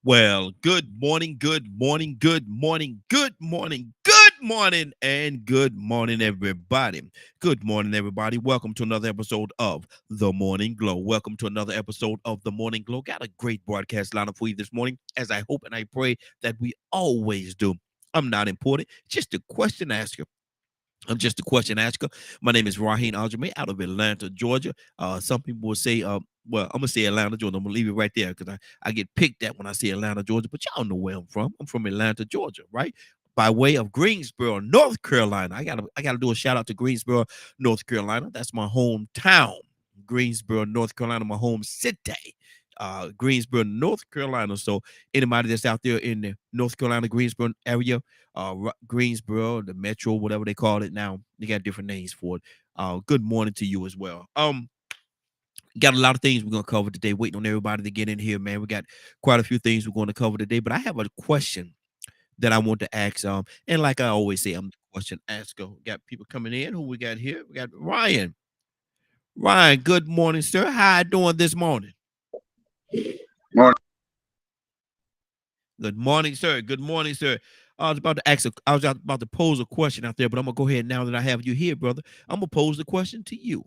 Well, good morning, good morning, good morning, good morning, good morning, and good morning, everybody. Good morning, everybody. Welcome to another episode of The Morning Glow. Welcome to another episode of The Morning Glow. Got a great broadcast lineup for you this morning, as I hope and I pray that we always do. I'm not important, just a question asker. I'm just a question asker. My name is Raheem Aljamain out of Atlanta, Georgia. Some people will say, well, I'm gonna say Atlanta, Georgia. I'm gonna leave it right there because I get picked at when I say Atlanta, Georgia. But y'all know where I'm from. I'm from Atlanta, Georgia, right? By way of Greensboro, North Carolina. I gotta do a shout out to Greensboro, North Carolina. That's my hometown. Greensboro, North Carolina, my home city. Greensboro, North Carolina. So anybody that's out there in the North Carolina, Greensboro area, Greensboro, the Metro, whatever they call it now. They got different names for it. Good morning to you as well. Got a lot of things we're gonna cover today. Waiting on everybody to get in here, man. We got quite a few things we're going to cover today, but I have a question that I want to ask. And like I always say, I'm the question asker. Got people coming in. Who we got here? We got Ryan. Ryan, good morning, sir. How you doing this morning? Morning. Good morning, sir. Good morning, sir. I was about to pose a question out there, but I'm gonna go ahead now that I have you here, brother. I'm gonna pose the question to you.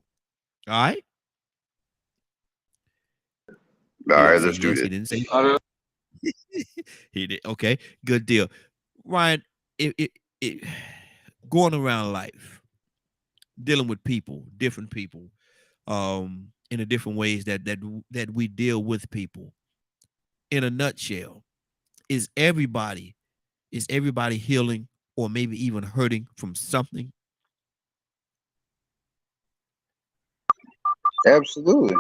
All right. All He right, didn't say let's do yes. this. He didn't say he did. Okay, good deal. Ryan, it going around life, dealing with people, different people, in the different ways that we deal with people. In a nutshell, is everybody is everybody healing or maybe even hurting from something? Absolutely.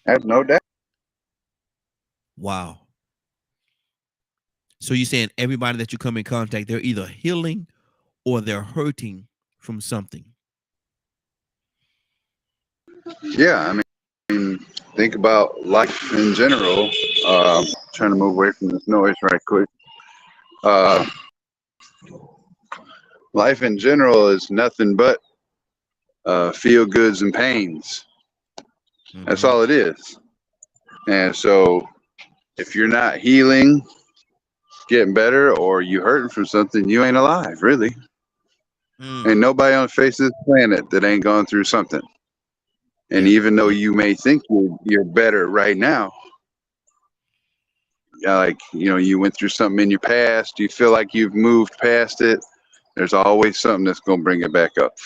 That's no doubt. Wow. So you're saying everybody that you come in contact, they're either healing or they're hurting from something. Yeah, think about life in general. Trying to move away from this noise right quick. Uh, Life in general is nothing but feel goods and pains. That's Mm-hmm. all it is. And so, if you're not healing, getting better, or you hurting from something, you ain't alive, really. Ain't Mm. nobody on the face of this planet that ain't gone through something. And Yeah. even though Yeah. you may think you're better right now, like you went through something in your past, you feel like you've moved past it, there's always something that's going to bring it back up.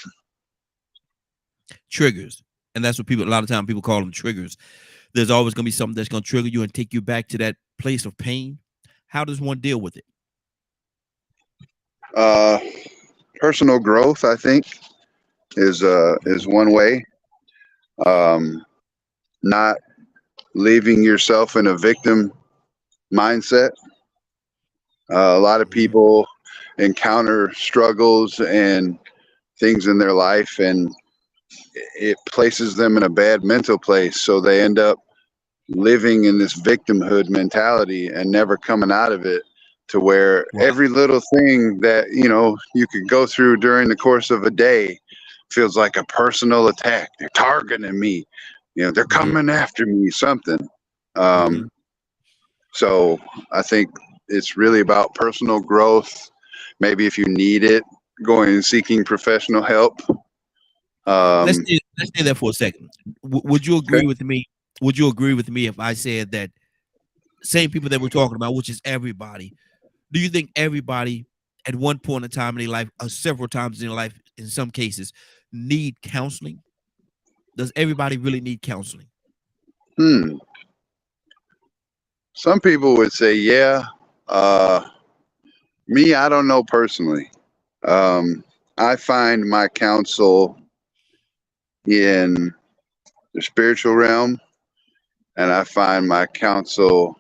Triggers. And that's what people, a lot of time people call them triggers. There's always going to be something that's going to trigger you and take you back to that place of pain. How does one deal with it? uh Personal growth, I think, is Mm-hmm. one way. um Not leaving yourself in a victim mindset. A lot of Mm-hmm. people encounter struggles and things in their life, and it places them in a bad mental place, so they end up living in this victimhood mentality and never coming out of it, to where Right. every little thing that you could go through during the course of a day feels like a personal attack. They're targeting me, they're Mm-hmm. coming after me, something. um, Mm-hmm. so I think it's really about personal growth. Maybe if you need it, going and seeking professional help. um, Let's stay there for a second. Would you okay. agree with me? Would you agree with me if I said that same people that we're talking about, which is everybody? Do you think everybody at one point in time in their life, or several times in their life, in some cases, need counseling? Does everybody really need counseling? Hmm. Some people would say, yeah. Uh, Me, I don't know personally. I find my counsel in the spiritual realm, and I find my counsel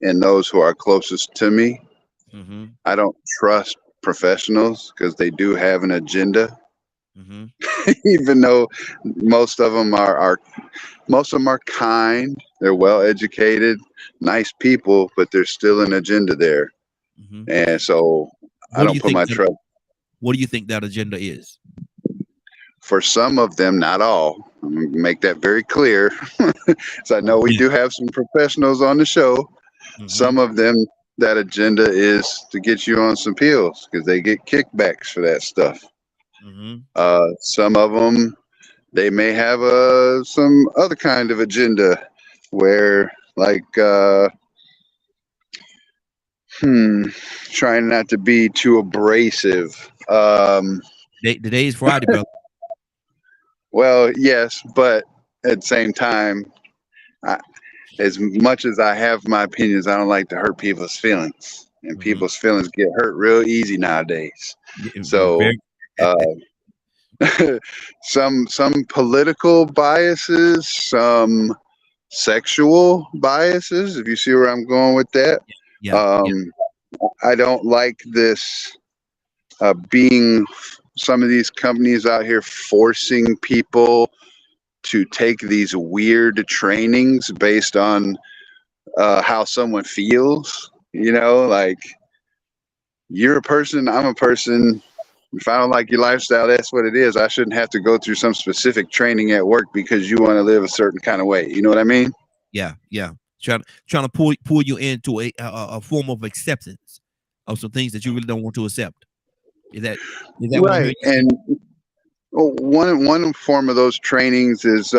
in those who are closest to me. Mm-hmm. I don't trust professionals because they do have an agenda, Mm-hmm. even though most of them are kind. They're well educated, nice people, but there's still an agenda there, Mm-hmm. and so I What do don't you put think my that? trust. What do you think that agenda is? For some of them, not all. I'm gonna make that very clear. So I know we Yeah. do have some professionals on the show. Hmm. Some of them, that agenda is to get you on some pills because they get kickbacks for that stuff. Hmm. Some of them, they may have some other kind of agenda where, like, trying not to be too abrasive. Today's Friday, brother. Well, yes, but at the same time, I, as much as I have my opinions, I don't like to hurt people's feelings, and Hmm. people's feelings get hurt real easy nowadays. So, Very. uh, some political biases, some sexual biases. If you see where I'm going with that, Yeah. Yeah. um, I don't like this being some of these companies out here forcing people to take these weird trainings based on how someone feels. Like, you're a person, I'm a person. If I don't like your lifestyle, that's what it is. I shouldn't have to go through some specific training at work because you want to live a certain kind of way. You know what I mean? Yeah. Yeah. Trying to pull you into a form of acceptance of some things that you really don't want to accept. Is that what I'm Right. hearing you say? And one form of those trainings is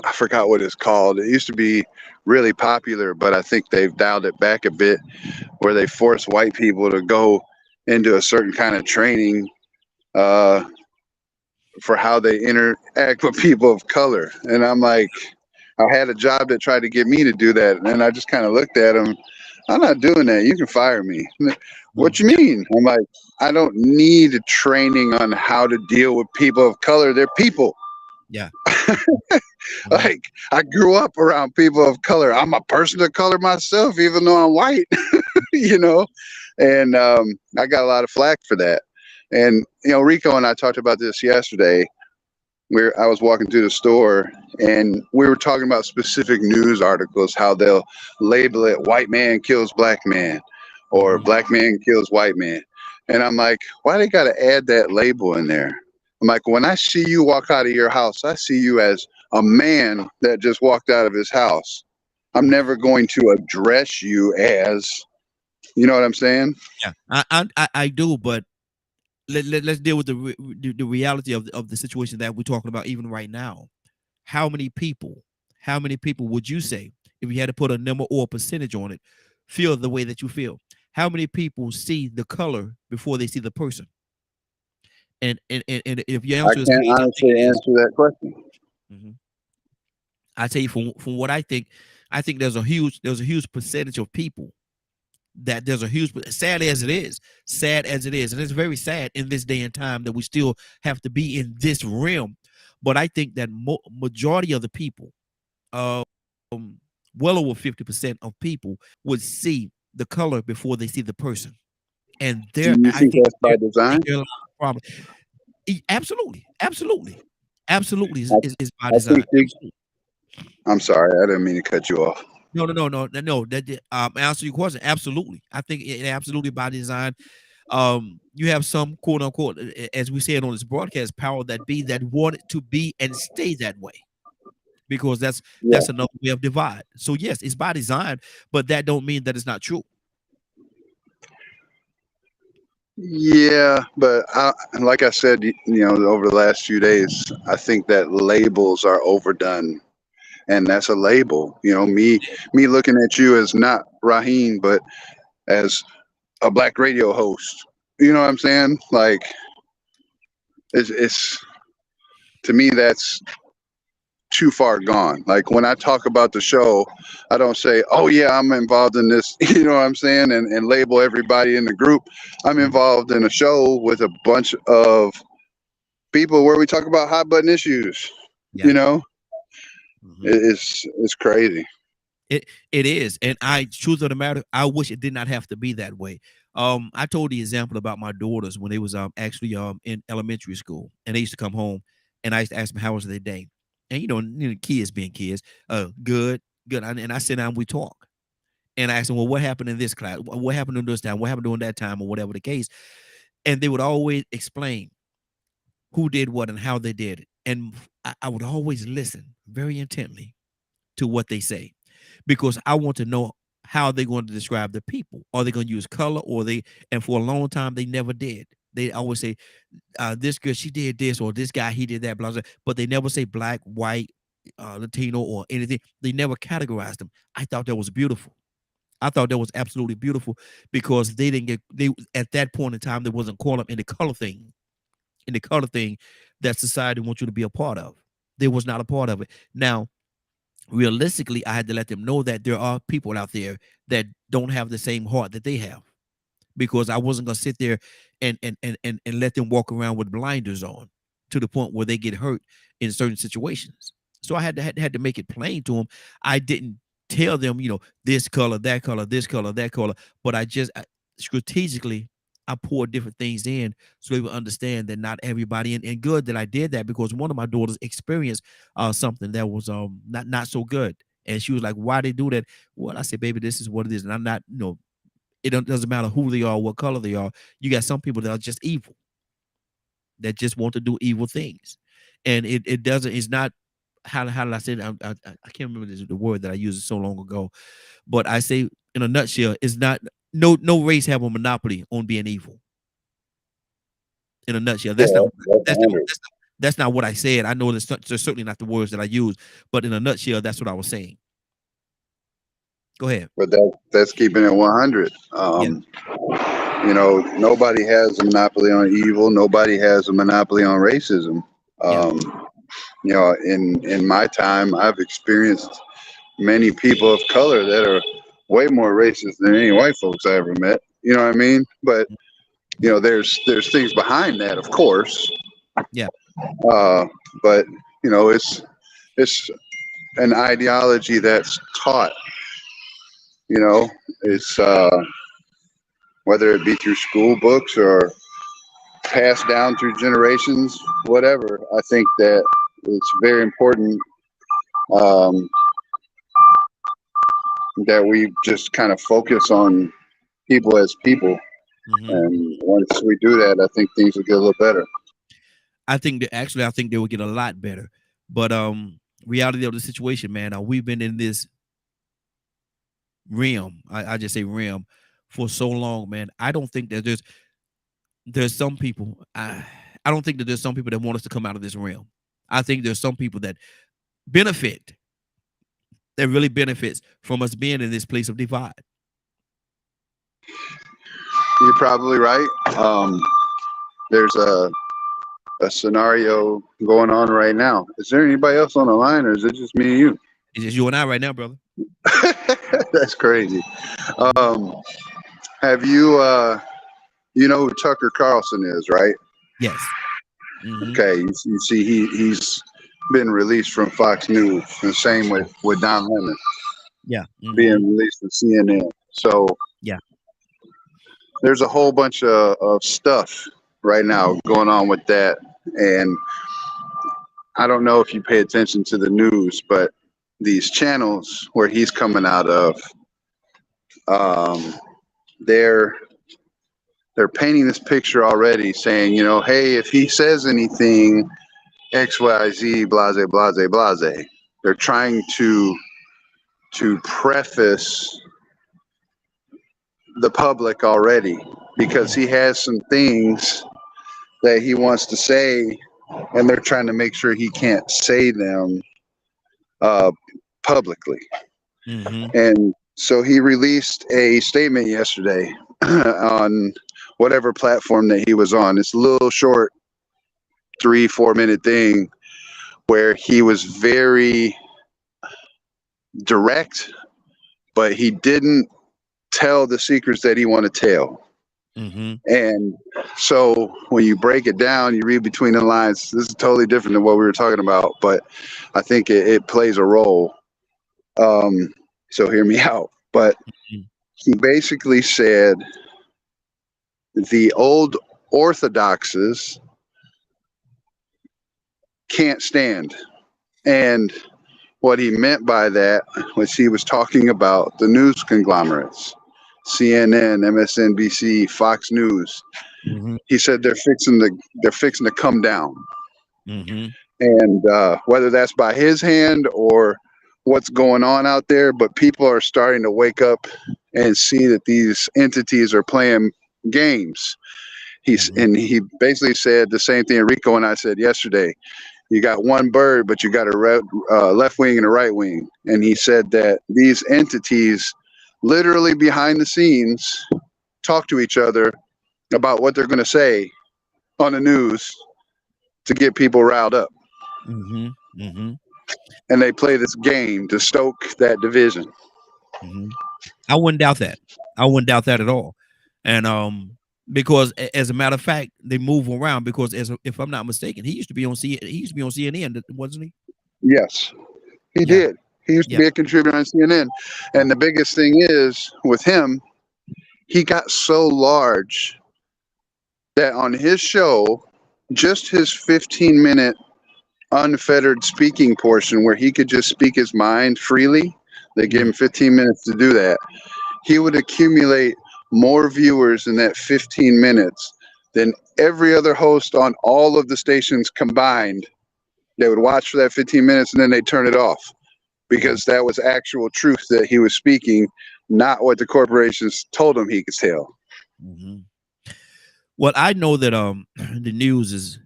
I forgot what it's called. It used to be really popular, but I think they've dialed it back a bit, where they force white people to go into a certain kind of training uh, for how they interact with people of color. And I'm like, I had a job that tried to get me to do that, and I just kind of looked at him. I'm not doing that. You can fire me. What you Yeah. mean? I'm like, I don't need training on how to deal with people of color. They're people. Yeah. Mhm. Like, I grew up around people of color. I'm a person of color myself, even though I'm white, you know? And I got a lot of flack for that. And, Rico and I talked about this yesterday, where I was walking through the store and we were talking about specific news articles, how they'll label it white man kills black man or Mhm. black man kills white man. And I'm like, why they got to add that label in there? I'm like, when I see you walk out of your house, I see you as a man that just walked out of his house. I'm never going to address you as, you know what I'm saying? Yeah. I do, but let's deal with the reality of the situation that we're talking about even right now. How many people, how many people would you say, if you had to put a number or a percentage on it, feel the way that you feel? How many people see the color before they see the person? And if your I answer is can't me, I think honestly it is. answer that question. Mhm. I tell you from what I think there's a huge percentage of people that there's a huge, sad as it is, and it's very sad in this day and time that we still have to be in this realm. But I think that majority of the people, um, well over 50% of people would see the color before they see the person, and Do there, you think that's by I design? think there are a lot of problems. Absolutely, absolutely, absolutely I, is by I design. think they, Absolutely. I'm sorry, I didn't mean to cut you off. No. Answer your question. Absolutely, I think it absolutely by design. You have some quote unquote, as we said on this broadcast, power that be that want it to be and stay that way, because Yeah, that's another way of divide. So yes, it's by design, but that don't mean that it's not true. yeah, but like I said, over the last few days, I think that labels are overdone, and that's a label. Me looking at you as not Raheem, but as a black radio host. You know what I'm saying? Like, it's to me that's too far gone. Like, when I talk about the show, I don't say, "Oh yeah, I'm involved in this." You know what I'm saying? And label everybody in the group. I'm Mhm. involved in a show with a bunch of people where we talk about hot button issues. Yeah. You know, Mhm. it's crazy. It is, and I truth of the matter, I wish it did not have to be that way. I told the example about my daughters when they was actually in elementary school, and they used to come home, and I used to ask them how was their day, and kids being kids, good, good, and I sit down, we talk, and I asked them, well, what happened in this class? What happened during this time? What happened during that time, or whatever the case, and they would always explain who did what and how they did it. And I would always listen very intently to what they say, because I want to know how they're going to describe the people. Are they going to use color, or they? And for a long time, they never did. They always say, "This girl, she did this," or "This guy, he did that," blah blah. But they never say black, white, Latino, or anything. They never categorized them. I thought that was beautiful. I thought that was absolutely beautiful, because they didn't get they at that point in time, there wasn't caught up in the color thing, that society wants you to be a part of. They was not a part of it. Now, realistically, I had to let them know that there are people out there that don't have the same heart that they have, because I wasn't gonna sit there and let them walk around with blinders on, to the point where they get hurt in certain situations. So I had to make it plain to them. I didn't tell them, this color, that color, this color, that color, but strategically, I poured different things in, so they would understand that not everybody, and good that I did that, because one of my daughters experienced something that was not so good. And she was like, "Why they do that?" Well, I said, "Baby, this is what it is." And I'm not, doesn't matter who they are, what color they are. You got some people that are just evil, that just want to do evil things. And it doesn't, it's not, how did I say it? I can't remember the word that I used so long ago, but I say, in a nutshell, it's not, no race have a monopoly on being evil. In a nutshell, Yeah, that's not, 100. that's not what I said. I know that's certainly not the words that I use, but in a nutshell, that's what I was saying. Go ahead. But that's keeping it 100. Yeah. Nobody has a monopoly on evil. Nobody has a monopoly on racism. Yeah. In my time, I've experienced many people of color that are way more racist than any white folks I ever met. You know what I mean? But there's things behind that, of course. Yeah. But it's an ideology that's taught. It's whether it be through school books or passed down through generations, whatever. I think that it's very important um, that we just kind of focus on people as people. Hmm. And once we do that, I think things will get a little better. I think they will get a lot better. But reality of the situation, man, we've been in this realm. I just say realm for so long, man. I don't think that there's some people. I don't think that there's some people that want us to come out of this realm. I think there's some people that benefit, that really benefits from us being in this place of divide. You're probably right. There's a scenario going on right now. Is there anybody else on the line, or is it just me and you? It's just you and I right now, brother. That's crazy. Have you you know who Tucker Carlson is, right? Yes. Mm-hmm. Okay, you see he's been released from Fox News. The same with Don Lemon Yeah. Mm-hmm. being released from CNN. So yeah, there's a whole bunch of stuff right now going on with that. And I don't know if you pay attention to the news, but these channels where he's coming out of, they're painting this picture already, saying, hey, if he says anything, X, Y, Z, blase, blase, blase. They're trying to preface the public already, because he has some things that he wants to say, and they're trying to make sure he can't say them publicly. Mm-hmm. And so he released a statement yesterday on whatever platform that he was on. It's a little short 3-4 minute thing where he was very direct, but he didn't tell the secrets that he wanted to tell. Mm-hmm. And so when you break it down, you read between the lines. This is totally different than what we were talking about, but I think it plays a role. So hear me out. But he basically said the old orthodoxes can't stand. And what he meant by that was he was talking about the news conglomerates, CNN, MSNBC, Fox News. Mm-hmm. He said they're fixing to come down, Mm-hmm. and whether that's by his hand or what's going on out there, but people are starting to wake up and see that these entities are playing games. Mm-hmm. And he basically said the same thing Rico and I said yesterday. You got one bird, but you got a left wing and a right wing. And he said that these entities, literally behind the scenes, talk to each other about what they're going to say on the news to get people riled up. Mm-hmm. Mm-hmm. And they play this game to stoke that division. Mm-hmm. I wouldn't doubt that. I wouldn't doubt that at all. And because as a matter of fact, they move around because if I'm not mistaken, he used to be on CNN, wasn't he? Yes, he Yeah. did. He used to Yeah. be a contributor on CNN. And the biggest thing is with him, he got so large that on his show, just his 15-minute unfettered speaking portion where he could just speak his mind freely, they gave him 15 minutes to do that. He would accumulate more viewers in that 15 minutes than every other host on all of the stations combined. They would watch for that 15 minutes and then they'd turn it off because that was actual truth that he was speaking, not what the corporations told him he could tell. Mm-hmm. Well, I know that the news is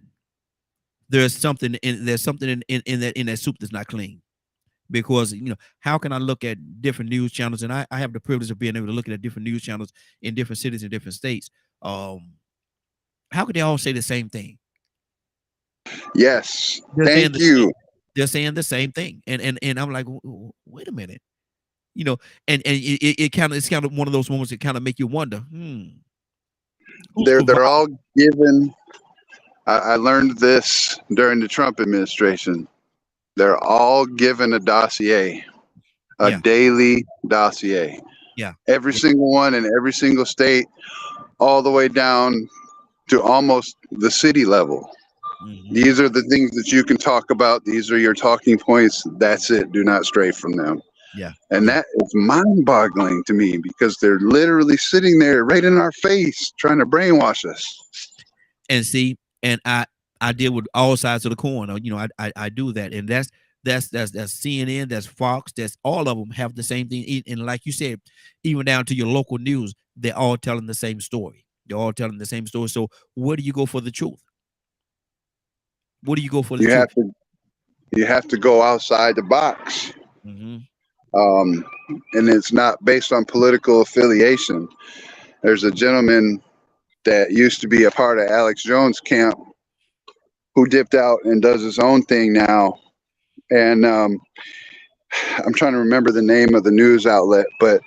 there's something in that soup that's not clean. Because how can I look at different news channels, and I have the privilege of being able to look at different news channels in different cities and different states. How could they all say the same thing? Yes. They're saying Thank you. they're saying the same thing, and I'm like, wait a minute, and it's kind of one of those moments that kind of make you wonder, who's They're surviving? all given. I learned this during the Trump administration. They're all given a dossier, a Yeah, daily dossier. yeah, Every yeah. single one in every single state, all the way down to almost the city level. Mm-hmm. These are the things that you can talk about. These are your talking points. That's it. Do not stray from them. Yeah, And yeah. that is mind boggling to me because they're literally sitting there right in our face trying to brainwash us. And see, and I deal with all sides of the coin. I do that, and that's CNN, that's Fox, that's all of them have the same thing. And like you said, even down to your local news, they're all telling the same story. They're all telling the same story. So where do you go for the truth? Where do you go for the You truth? have to you have to go outside the box. Mm-hmm. Um, and it's not based on political affiliation. There's a gentleman that used to be a part of Alex Jones' camp who dipped out and does his own thing now. And I'm trying to remember the name of the news outlet, but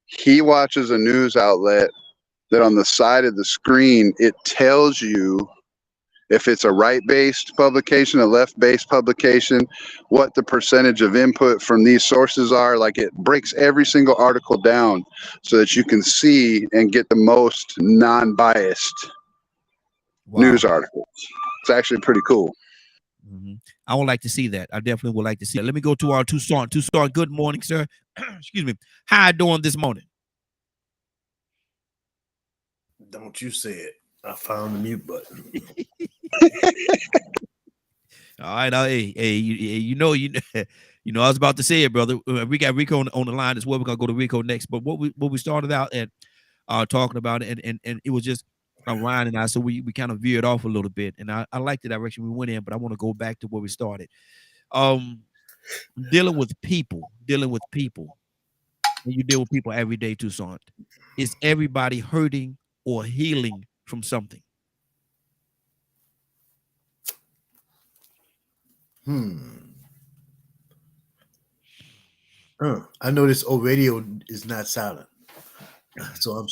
he watches a news outlet that on the side of the screen, it tells you if it's a right-based publication, a left-based publication, what the percentage of input from these sources are. Like it breaks every single article down so that you can see and get the most non-biased Wow. news articles. It's actually pretty cool. Mm-hmm. I would like to see that. I definitely would like to see that. Let me go to our Tucson. Tucson, good morning, sir. Excuse me. How you doing this morning? Don't you say it. I found the mute button. All right, hey, you know, I was about to say it, brother. We got Rico on the line as well. We're gonna go to Rico next. But what we started out at talking about it, and it was just Ryan and I, so we kind of veered off a little bit, and I like the direction we went in, but I want to go back to where we started. Dealing with people, and you deal with people every day, Toussaint. Is everybody hurting or healing from something? I know this old radio is not silent, so I'm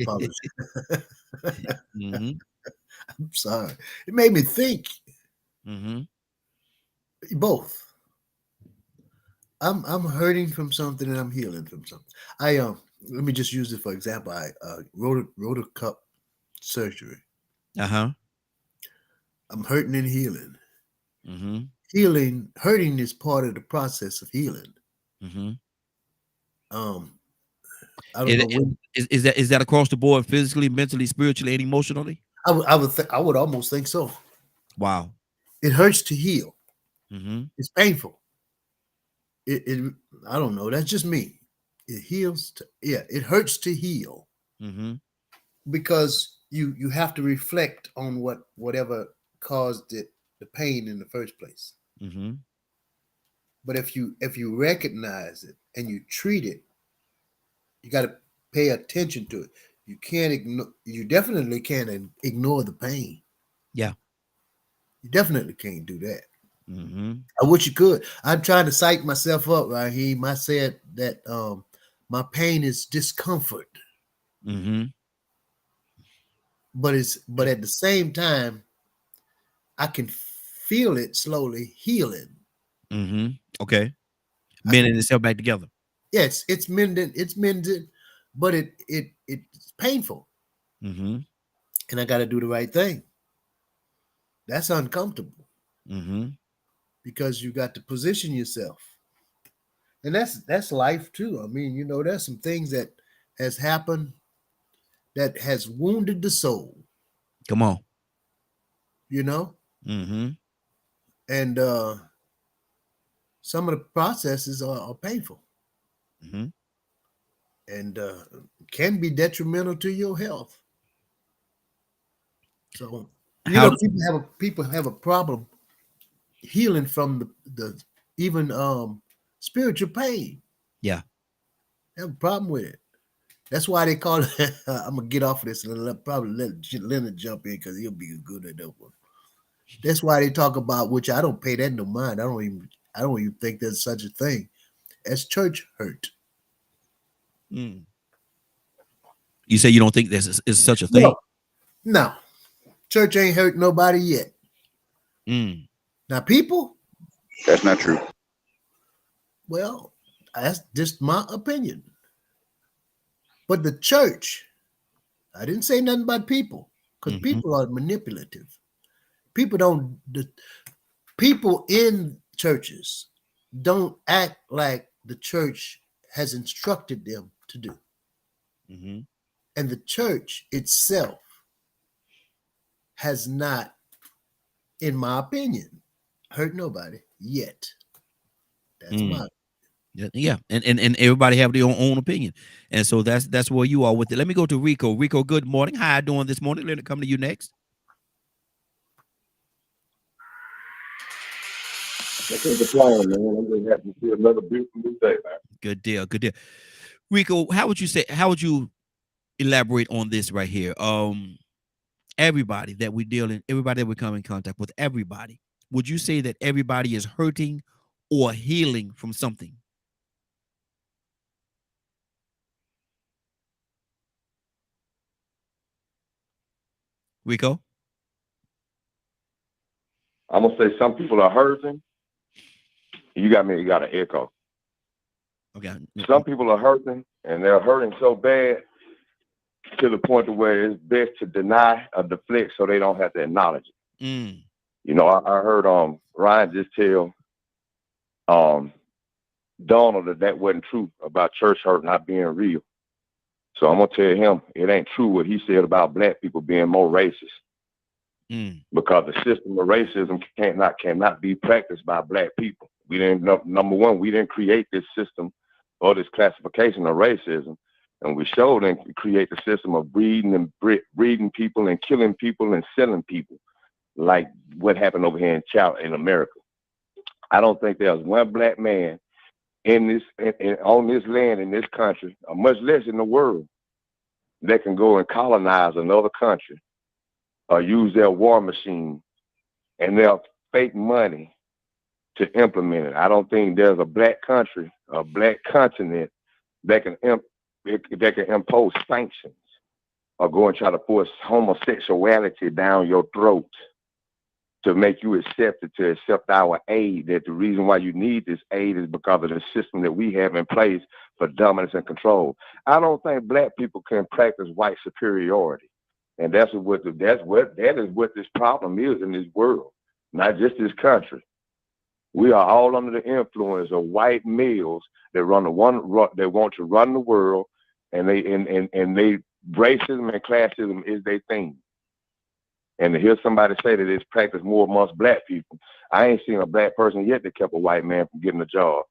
apologize. Mm-hmm. I'm sorry. It made me think. Mm-hmm. Both. I'm hurting from something and I'm healing from something. Let me just use it for example. I wrote a cup surgery. Uh-huh. I'm hurting and healing. Mm-hmm. Hurting is part of the process of healing. Mm-hmm. I don't know Is that across the board, physically, mentally, spiritually, and emotionally? I would almost think so. Wow. It hurts to heal. Mm-hmm. It's painful. It I don't know. That's just me. It heals. It hurts to heal Mm-hmm. because you have to reflect on whatever caused the pain in the first place. Mm-hmm. But if you recognize it and you treat it, you got to pay attention to it. You can't ignore. You definitely can't ignore the pain. Yeah. You definitely can't do that. Mm-hmm. I wish you could. I'm trying to psych myself up, Raheem. I said that my pain is discomfort, Mm-hmm. but at the same time, I can feel it slowly healing. Mm-hmm. Okay. I can, Mending itself back together. yes, it's mended, but it's painful, Mm-hmm. and I got to do the right thing. That's uncomfortable Mm-hmm. because you got to position yourself, and that's life too. I mean, there's some things that has happened that has wounded the soul. Come on. You know, Mm-hmm. and some of the processes are painful Mm-hmm. and can be detrimental to your health. So How people have a problem healing from the even spiritual pain. yeah. They have a problem with it. That's why they call it. I'm gonna get off of this and probably let Leonard jump in because he'll be good at that one. That's why they talk about, which I don't pay that no mind. I don't even think there's such a thing as church hurt. Mm. You say you don't think this is such a thing? No, no, church ain't hurt nobody yet. Mm. Now, people, That's not true. well, that's just my opinion. But the church, I didn't say nothing about people because Mm-hmm. people are manipulative. People don't, the people in churches don't act like the church has instructed them to do. Mm-hmm. And the church itself has not, in my opinion, hurt nobody yet. That's my Yeah, and everybody have their own opinion, and so that's where you are with it. Let me go to Rico. Rico, good morning. How you doing this morning? Let it come to you next. I can't complain, man. I'm just happy to see another beautiful new day, man. Good deal. Good deal. Rico, how would you elaborate on this right here? Everybody that we deal in, everybody that we come in contact with, everybody. Would you say that everybody is hurting or healing from something? Rico? I'm gonna say some people are hurting. You got an echo. Okay. Some people are hurting, and they're hurting so bad to the point where it's best to deny or deflect so they don't have to acknowledge it. Mm. I heard Ryan just tell Donald that wasn't true about church hurt not being real. So I'm gonna tell him it ain't true what he said about black people being more racist. Because the system of racism cannot be practiced by black people. We didn't number one, we didn't create this system or this classification of racism, and we showed and create the system of breeding people and killing people and selling people, like what happened over here in America. I don't think there's one black man on this land in this country, or much less in the world, that can go and colonize another country or use their war machine and their fake money to implement it. I don't think there's a black country, a black continent that can impose sanctions or go and try to force homosexuality down your throat to make you accept our aid. That the reason why you need this aid is because of the system that we have in place for dominance and control. I don't think black people can practice white superiority. And that is what this problem is in this world, not just this country. We are all under the influence of white males that want to run the world, and they racism and classism is their thing. And to hear somebody say that it's practiced more amongst black people, I ain't seen a black person yet that kept a white man from getting a job.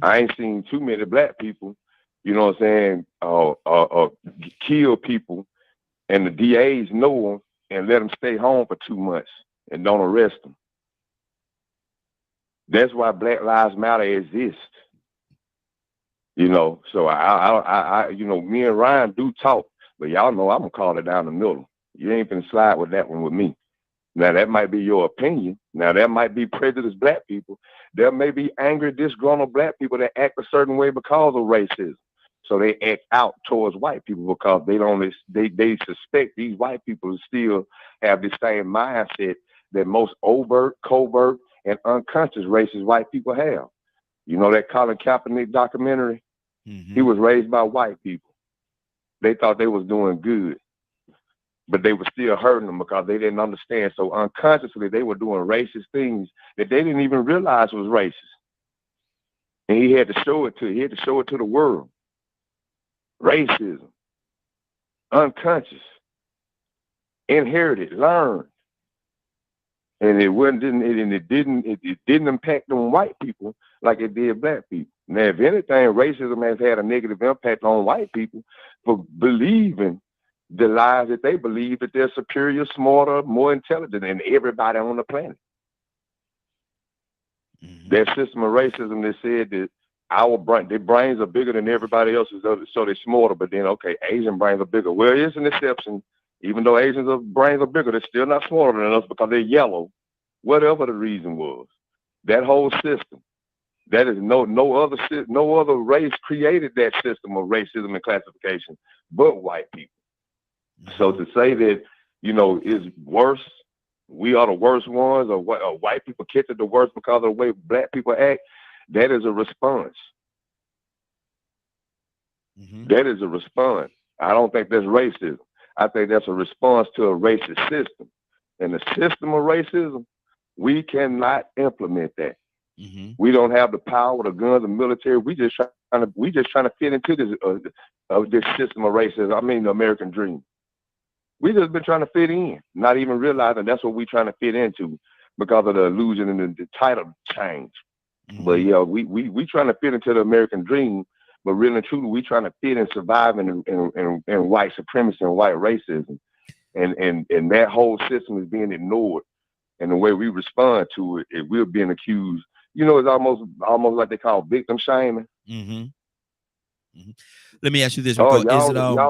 I ain't seen too many black people, you know what I'm saying, kill people, and the DAs know them and let them stay home for 2 months and don't arrest them. That's why Black Lives Matter exists. You know, so I you know, me and Ryan do talk, but y'all know I'm gonna call it down the middle. You ain't finna slide with that one with me. Now that might be your opinion. Now that might be prejudiced black people. There may be angry, disgruntled black people that act a certain way because of racism. So they act out towards white people because they suspect these white people still have the same mindset that most overt, covert, and unconscious racist white people have. You know that Colin Kaepernick documentary? He was raised by white people. They thought they was doing good, but they were still hurting them because they didn't understand. So unconsciously, they were doing racist things that they didn't even realize was racist. And he had to show it to the world. Racism, unconscious, inherited, learned. And it didn't impact on white people like it did black people. Now, if anything, racism has had a negative impact on white people for believing the lies that they believe that they're superior, smarter, more intelligent than everybody on the planet. That system of racism that said that their brains are bigger than everybody else's, so they're smarter. But then, okay, Asian brains are bigger. Well, it's an exception. Even though Asians' brains are bigger, they're still not smarter than us because they're yellow. Whatever the reason was, that whole system, that is no other race created that system of racism and classification but white people. So to say that, you know, is worse, we are the worst ones, or white people catch it the worst because of the way black people act, that is a response. That is a response. I don't think that's racism. I think that's a response to a racist system. And the system of racism, we cannot implement that. We don't have the power, the guns, the military. We just trying to fit into this system of racism. I mean, the American dream. We just been trying to fit in, not even realizing that's what we trying to fit into because of the illusion and the title change. But yeah, we trying to fit into the American dream, but really and truly, we trying to fit and survive in white supremacy and white racism, and that whole system is being ignored. And the way we respond to it, we're being accused. You know, it's almost like they call victim shaming. Let me ask you this: y'all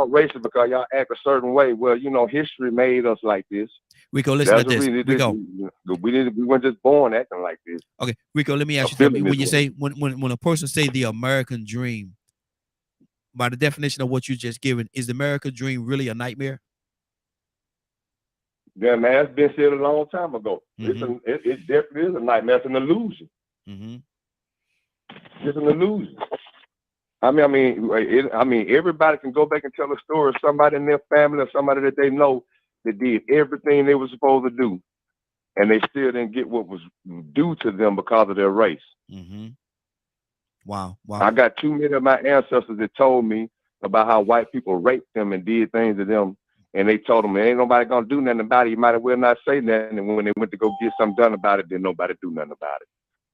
racist because y'all act a certain way. Well, you know, history made us like this. Rico, listen to this. Rico, we weren't just born acting like this. Okay, Rico, let me ask you something. When you say when a person say the American dream, by the definition of what you just given, is the American dream really a nightmare? Yeah, man, it's been said a long time ago. It definitely is a nightmare. It's an illusion. It's an illusion. I mean, everybody can go back and tell a story of somebody in their family or somebody that they know that did everything they were supposed to do, and they still didn't get what was due to them because of their race. Wow. I got too many of my ancestors that told me about how white people raped them and did things to them, and they told them, ain't nobody gonna do nothing about it. You might as well not say nothing. And when they went to go get something done about it, then nobody do nothing about it.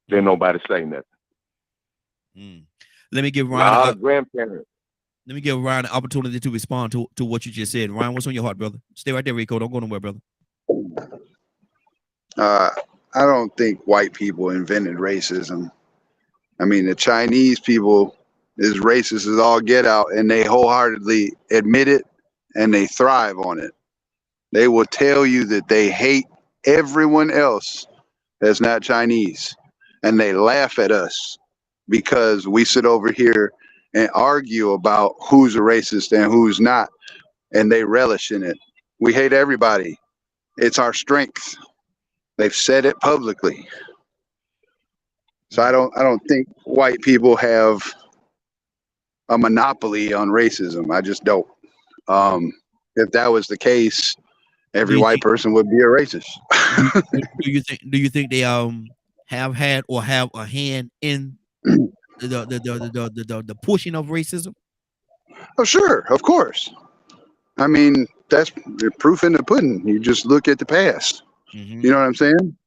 Then nobody say nothing. Let me give Ryan grandparents. Let me give Ryan an opportunity to respond to what you just said. Ryan, what's on your heart, brother? Stay right there, Rico. Don't go nowhere, brother. I don't think white people invented racism. I mean, the Chinese people is racist as all get out, and they wholeheartedly admit it, and they thrive on it. They will tell you that they hate everyone else that's not Chinese, and they laugh at us because we sit over here and argue about who's a racist and who's not, and they relish in it. We hate everybody. It's our strength. They've said it publicly. So I don't think white people have a monopoly on racism. I just don't. If that was the case, every white person would be a racist. do you think they have had or have a hand in the pushing of racism? Oh, sure, of course. I mean, that's the proof in the pudding. You just look at the past. Mm-hmm. You know what I'm saying?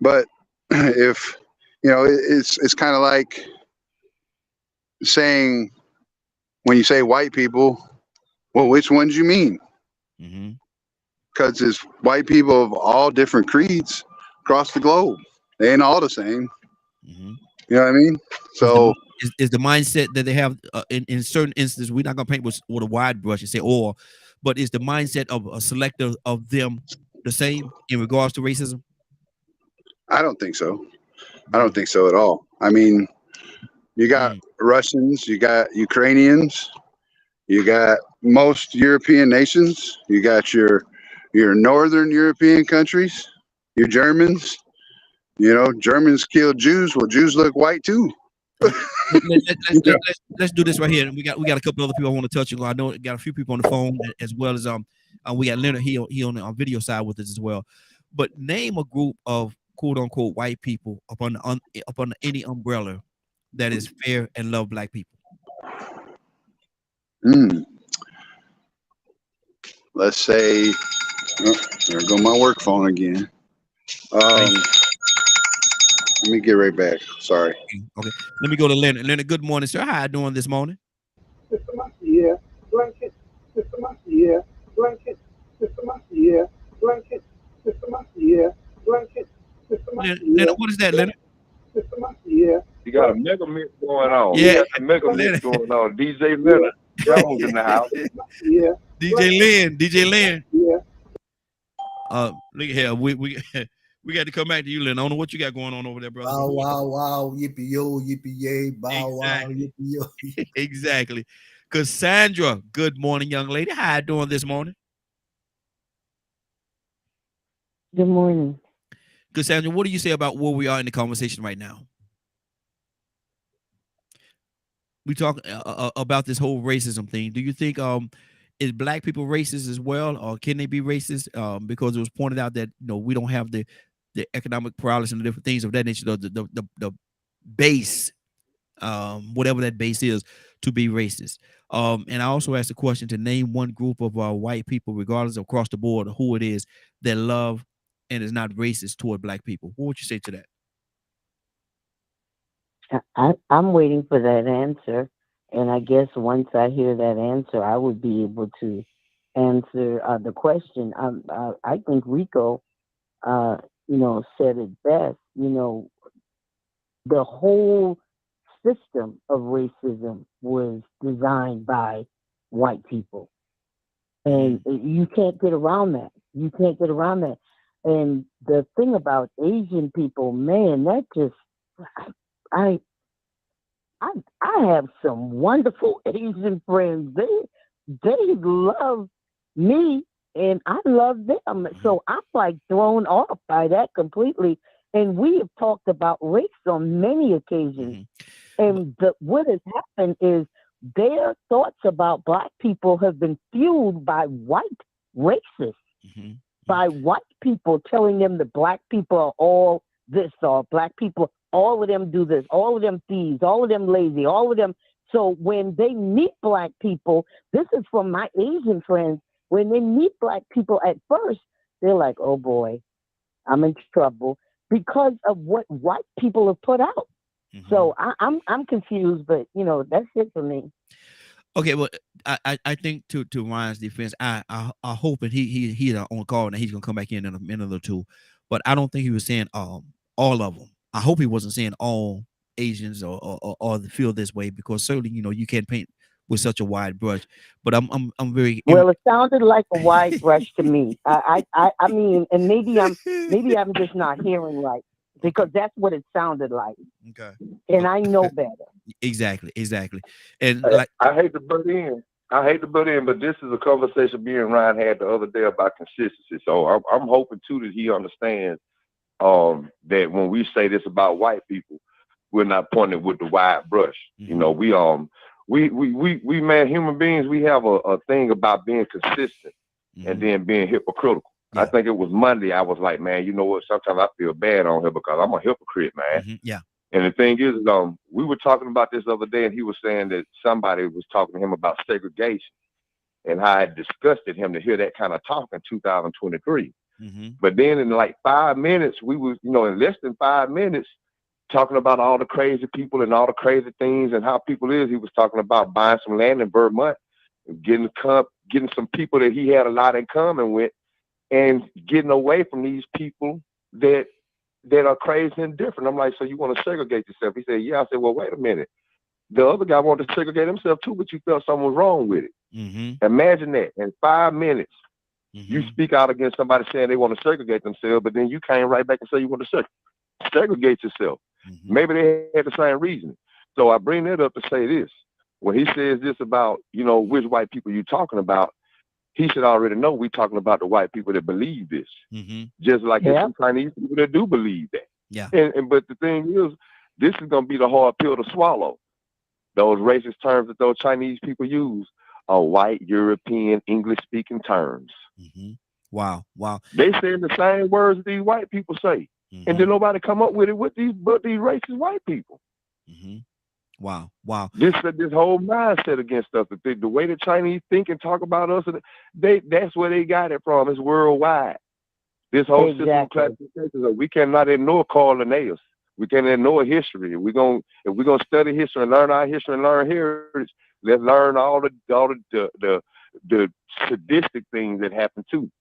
But if it's kind of like saying when you say white people, well, which ones you mean? Mm-hmm. Because it's white people of all different creeds across the globe. They ain't all the same. Mm-hmm. You know what I mean? So is the mindset that they have in certain instances, we're not gonna paint with a wide brush and say all, but is the mindset of a selector of them the same in regards to racism? I don't think so. I don't think so at all. I mean, you got Russians, you got Ukrainians, you got most European nations, you got your northern European countries, your Germans. Germans killed Jews. Well, Jews look white too. Let's do this right here. We got a couple other people I want to touch on. I know we got a few people on the phone as well as we got Leonard he on the video side with us as well. But name a group of quote unquote white people up under any umbrella that is fair and love black people. Let's say, there go my work phone again. Let me get right back. Sorry. Okay. Let me go to Leonard. Leonard, good morning, sir. How you doing this morning? Mr. Macia, blanket. Mr. Macia, blanket. Mr. Macia, blanket. Mr. Macia, blanket. Mr. Macia. Leonard, what is that, Leonard? Mr. Macia. You got a mega mix going on. Yeah. You got a mega mix going on. DJ Leonard Jones in the house. Yeah. DJ Lynn. Yeah. Look here. We got to come back to you, Lynn. I don't know what you got going on over there, brother. Bow wow wow, yippee yo, yippee yay, bow wow, yippee yo. Exactly. Cassandra, good morning, young lady. How you doing this morning? Good morning. Cassandra, what do you say about where we are in the conversation right now? We talk about this whole racism thing. Do you think is black people racist as well, or can they be racist? Because it was pointed out that we don't have the economic prowess and the different things of that nature, the base, whatever that base is, to be racist. And I also asked the question to name one group of white people, regardless of across the board who it is, that love and is not racist toward black people. What would you say to that? I'm waiting for that answer. And I guess once I hear that answer, I would be able to answer the question. I think Rico, said it best. The whole system of racism was designed by white people. And you can't get around that. You can't get around that. And the thing about Asian people, man, that just, I have some wonderful Asian friends. They love me and I love them. So I'm like thrown off by that completely. And we have talked about race on many occasions. And what has happened is their thoughts about black people have been fueled by white racists, by white people telling them that black people are all this, or black people, all of them do this, all of them thieves, all of them lazy, all of them. So when they meet black people, this is from my Asian friends, when they meet black people at first, they're like, oh boy, I'm in trouble because of what white people have put out. So I'm confused, but that's it for me. Okay, well, I think to Ryan's defense, I hope, and he's on call and he's gonna come back in a minute or two, but I don't think he was saying all of them. I hope he wasn't saying all Asians or feel this way, because certainly you can't paint with such a wide brush. But I'm very well. It sounded like a wide brush to me. I mean, and maybe I'm just not hearing right, because that's what it sounded like. Okay. And I know better. Exactly. And I hate to butt in, but this is a conversation me and Ryan had the other day about consistency. So I'm hoping too that he understands that when we say this about white people, we're not pointing with the wide brush. We man, human beings, we have a thing about being consistent and then being hypocritical. I think it was Monday. I was like, man, you know what? Sometimes I feel bad on here because I'm a hypocrite, man. And the thing is, we were talking about this the other day, and he was saying that somebody was talking to him about segregation and how it disgusted him to hear that kind of talk in 2023. But then in like 5 minutes, we was, in less than 5 minutes, talking about all the crazy people and all the crazy things and how people is. He was talking about buying some land in Vermont, getting some people that he had a lot in common with, and getting away from these people that are crazy and different. I'm like, so you want to segregate yourself? He said, yeah. I said, well, wait a minute. The other guy wanted to segregate himself too, but you felt something was wrong with it. Imagine that in 5 minutes, you speak out against somebody saying they want to segregate themselves, but then you came right back and say you want to segregate yourself. Maybe they had the same reason. So I bring that up to say this. When he says this about, which white people you talking about, he should already know we talking about the white people that believe this. Just like there's some Chinese people that do believe that. Yeah. But the thing is, this is going to be the hard pill to swallow. Those racist terms that those Chinese people use are white, European, English-speaking terms. Wow. They saying the same words these white people say. And then nobody come up with it but these racist white people. Wow. This whole mindset against us, the way the Chinese think and talk about us, that's where they got it from. It's worldwide. This whole system of classification, we cannot ignore Carl Linnaeus. We can't ignore history. If we're gonna study history and learn our history and learn heritage, let's learn all the sadistic things that happen too.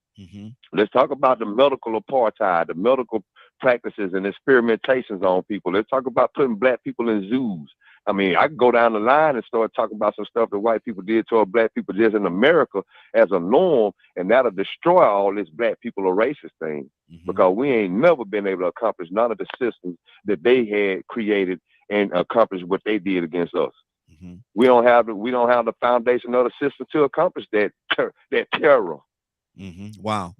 Let's talk about the medical apartheid, the medical practices and experimentations on people. Let's talk about putting black people in zoos. I mean, I can go down the line and start talking about some stuff that white people did to our black people just in America as a norm, and that'll destroy all this black people or racist thing, because we ain't never been able to accomplish none of the systems that they had created and accomplish what they did against us. We don't have the foundation of the system to accomplish that terror. Wow.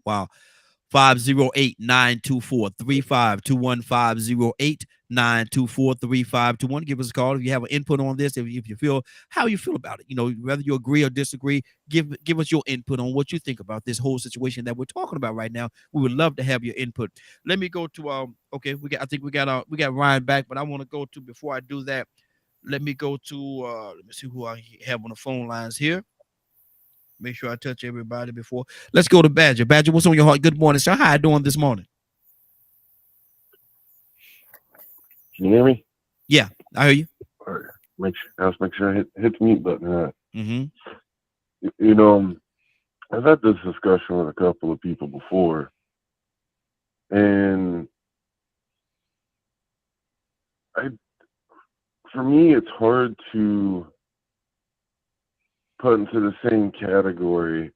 508-924-3521, 508-924-3521. Give us a call if you have an input on this. If you feel how you feel about it, whether you agree or disagree, give us your input on what you think about this whole situation that we're talking about right now. We would love to have your input. Let me go to okay, I think we got Ryan back, but I want to go to, before I do that, let me go to let me see who I have on the phone lines here. Make sure I touch everybody before. Let's go to Badger. Badger, what's on your heart? Good morning, sir. How you doing this morning? Can you hear me? Yeah, I hear you. All right. Make sure I hit the mute button. I've had this discussion with a couple of people before, and for me, it's hard to put into the same category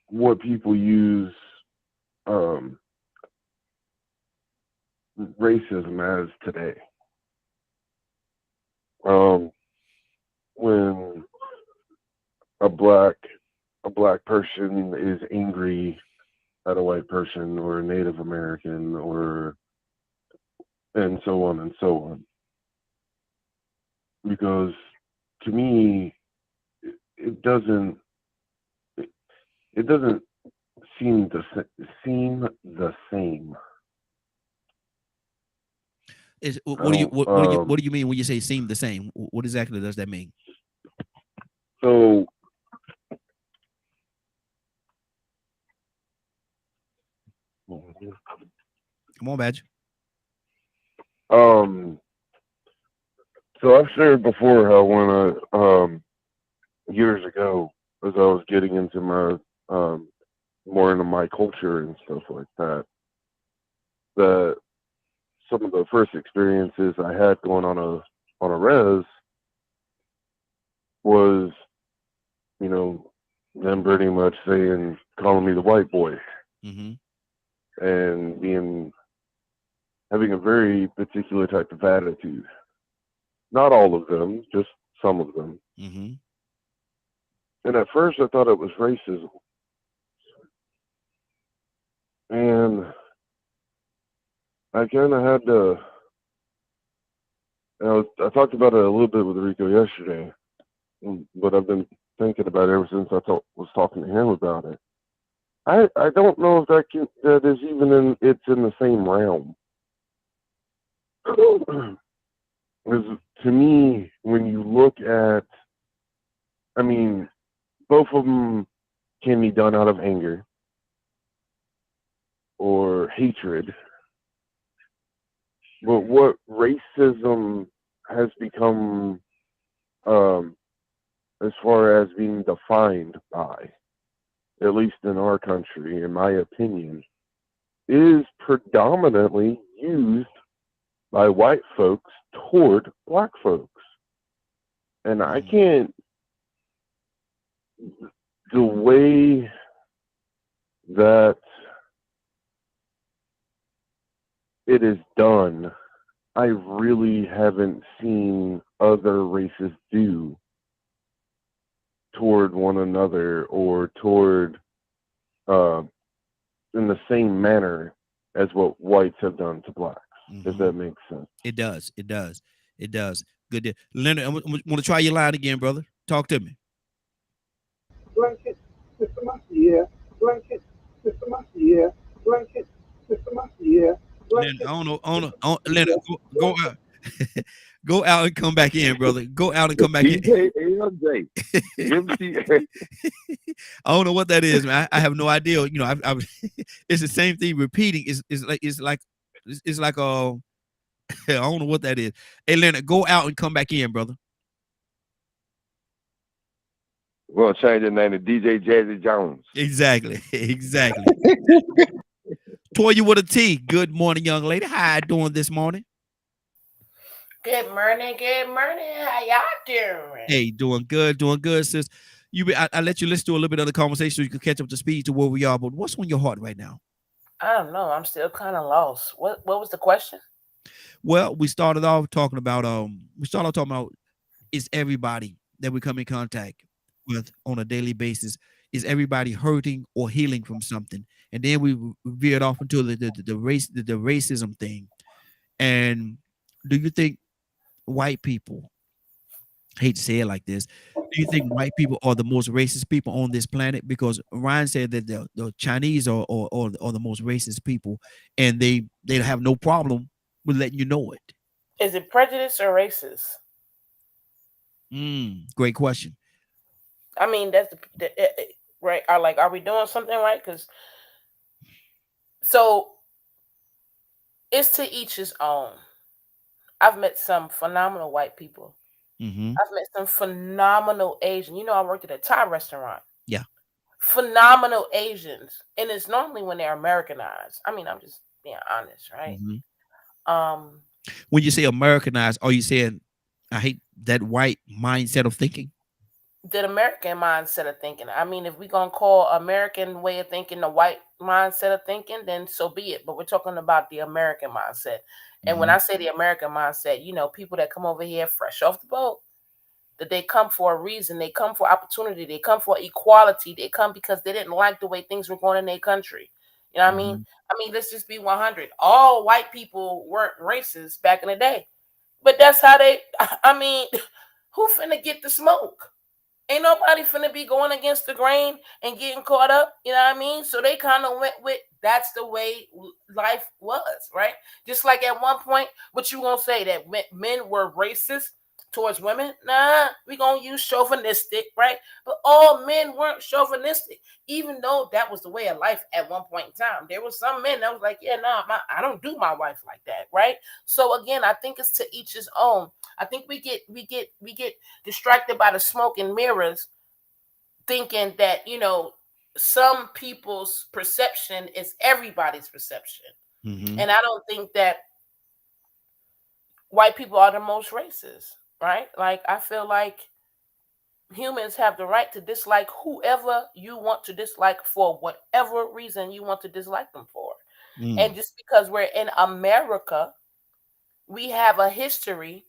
what people use racism as today. When a black person is angry at a white person or a Native American and so on. Because to me, it doesn't seem the same. What do you mean when you say seem the same? What exactly does that mean? So come on, Badge. So I've shared before how when years ago, as I was getting into my more into my culture and stuff like that, that some of the first experiences I had going on a res was, them pretty much calling me the white boy, and having a very particular type of attitude. Not all of them, just some of them. And at first I thought it was racism. And I kind of had to, I talked about it a little bit with Rico yesterday, but I've been thinking about it ever since I was talking to him about it. I don't know if that is even it's in the same realm. Because to me, when you look at, I mean, both of them can be done out of anger or hatred. But what racism has become, as far as being defined by, at least in our country, in my opinion, is predominantly used by white folks toward black folks. And I can't, the way that it is done, I really haven't seen other races do toward one another or toward in the same manner as what whites have done to blacks. If that makes sense. It does. It does. It does. Good deal. Leonard, I want to try your line again, brother. Talk to me. Blanket, Mr. Monkey, yeah. Blanket, Mr. Monkey, yeah. Blanket, Mr. Monkey, yeah. Leonard, I don't know. Leonard, go out. Go out and come back in, brother. Go out and come back in. DJ, I don't know what that is, man. I have no idea. You know, it's the same thing repeating. It's like I don't know what that is. Hey, Leonard, go out and come back in, brother. We're gonna change the name to DJ Jazzy Jones. Exactly. Toya with a T. Good morning, young lady. How you doing this morning? Good morning. How y'all doing? Hey, doing good, sis. I let you listen to a little bit of the conversation so you can catch up to speed to where we are. But what's on your heart right now? I don't know. I'm still kind of lost. What was the question? Well, we started off talking about is everybody that we come in contact with on a daily basis, is everybody hurting or healing from something? And then we veered off into the racism thing. And do you think white people, I hate to say it like this, do you think white people are the most racist people on this planet? Because Ryan said that the Chinese are the most racist people, and they have no problem with letting you know it. Is it prejudice or racist? Great question. I mean, that's right. Are we doing something right? Because so it's to each his own. I've met some phenomenal white people. I've met some phenomenal Asian. You know, I worked at a Thai restaurant. Yeah. Phenomenal Asians. And it's normally when they're Americanized. I mean, I'm just being honest, right? When you say Americanized, are you saying, I hate that white mindset of thinking? That American mindset of thinking. I mean, if we're going to call American way of thinking the white mindset of thinking, then so be it. But we're talking about the American mindset. And when I say the American mindset, you know, people that come over here fresh off the boat, that they come for a reason. They come for opportunity. They come for equality. They come because they didn't like the way things were going in their country. You know what I mean? I mean, let's just be 100. All white people weren't racist back in the day. But that's how I mean, who finna get the smoke? Ain't nobody finna be going against the grain and getting caught up. You know what I mean? So they kind of went with, that's the way life was, right? Just like at one point, what you gonna say, that men were racist towards women? Nah, we gonna use chauvinistic, right? But all men weren't chauvinistic, even though that was the way of life at one point in time. There were some men that was like, yeah, nah, I don't do my wife like that, right? So again, I think it's to each his own. I think we get distracted by the smoke and mirrors, thinking that, you know, some people's perception is everybody's perception. And I don't think that white people are the most racist, right? Like, I feel like humans have the right to dislike whoever you want to dislike for whatever reason you want to dislike them for. And just because we're in America, we have a history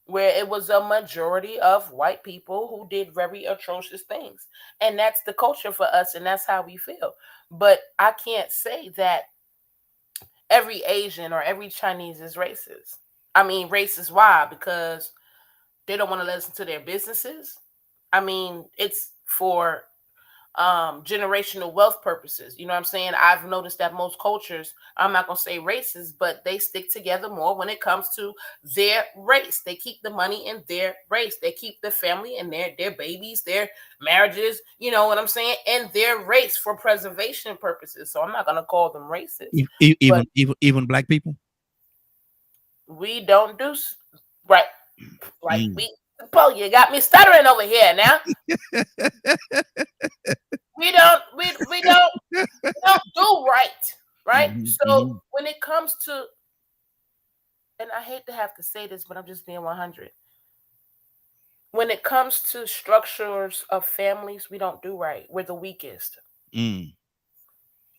where it was a majority of white people who did very atrocious things. And that's the culture for us, and that's how we feel. But I can't say that every Asian or every Chinese is racist. I mean, racist, why? Because they don't want to listen to their businesses. I mean, it's for generational wealth purposes. You know what I'm saying? I've noticed that most cultures, I'm not going to say races, but they stick together more when it comes to their race. They keep the money in their race. They keep the family and their babies, their marriages, you know what I'm saying, in their race for preservation purposes. So I'm not going to call them racist. Even black people? We don't do right. Paul, you got me stuttering over here now. we don't do right? So when it comes to, and I hate to have to say this, but I'm just being 100. When it comes to structures of families, we don't do right. We're the weakest. And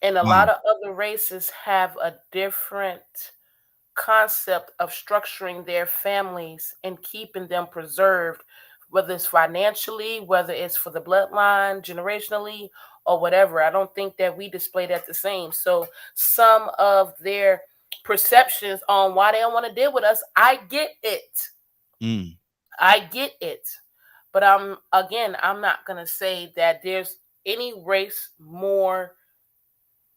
a lot of other races have a different concept of structuring their families and keeping them preserved, whether it's financially, whether it's for the bloodline, generationally, or whatever. I don't think that we display that the same. So some of their perceptions on why they don't want to deal with us, I get it. I get it. But I'm not going to say that there's any race more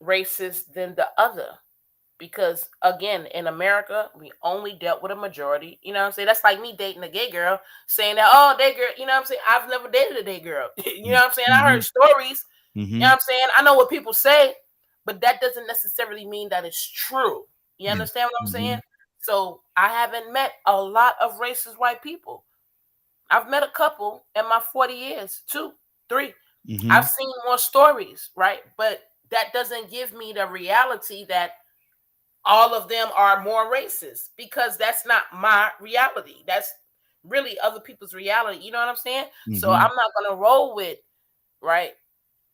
racist than the other. Because, again, in America, we only dealt with a majority. You know what I'm saying? That's like me dating a gay girl, saying that, oh, gay girl, you know what I'm saying? I've never dated a gay girl. You know what I'm saying? I heard stories. You know what I'm saying? I know what people say, but that doesn't necessarily mean that it's true. You understand what I'm saying? So I haven't met a lot of racist white people. I've met a couple in my 40 years, 2, 3. I've seen more stories, right? But that doesn't give me the reality that all of them are more racist, because that's not my reality. That's really other people's reality. You know what I'm saying? So I'm not going to roll with, right,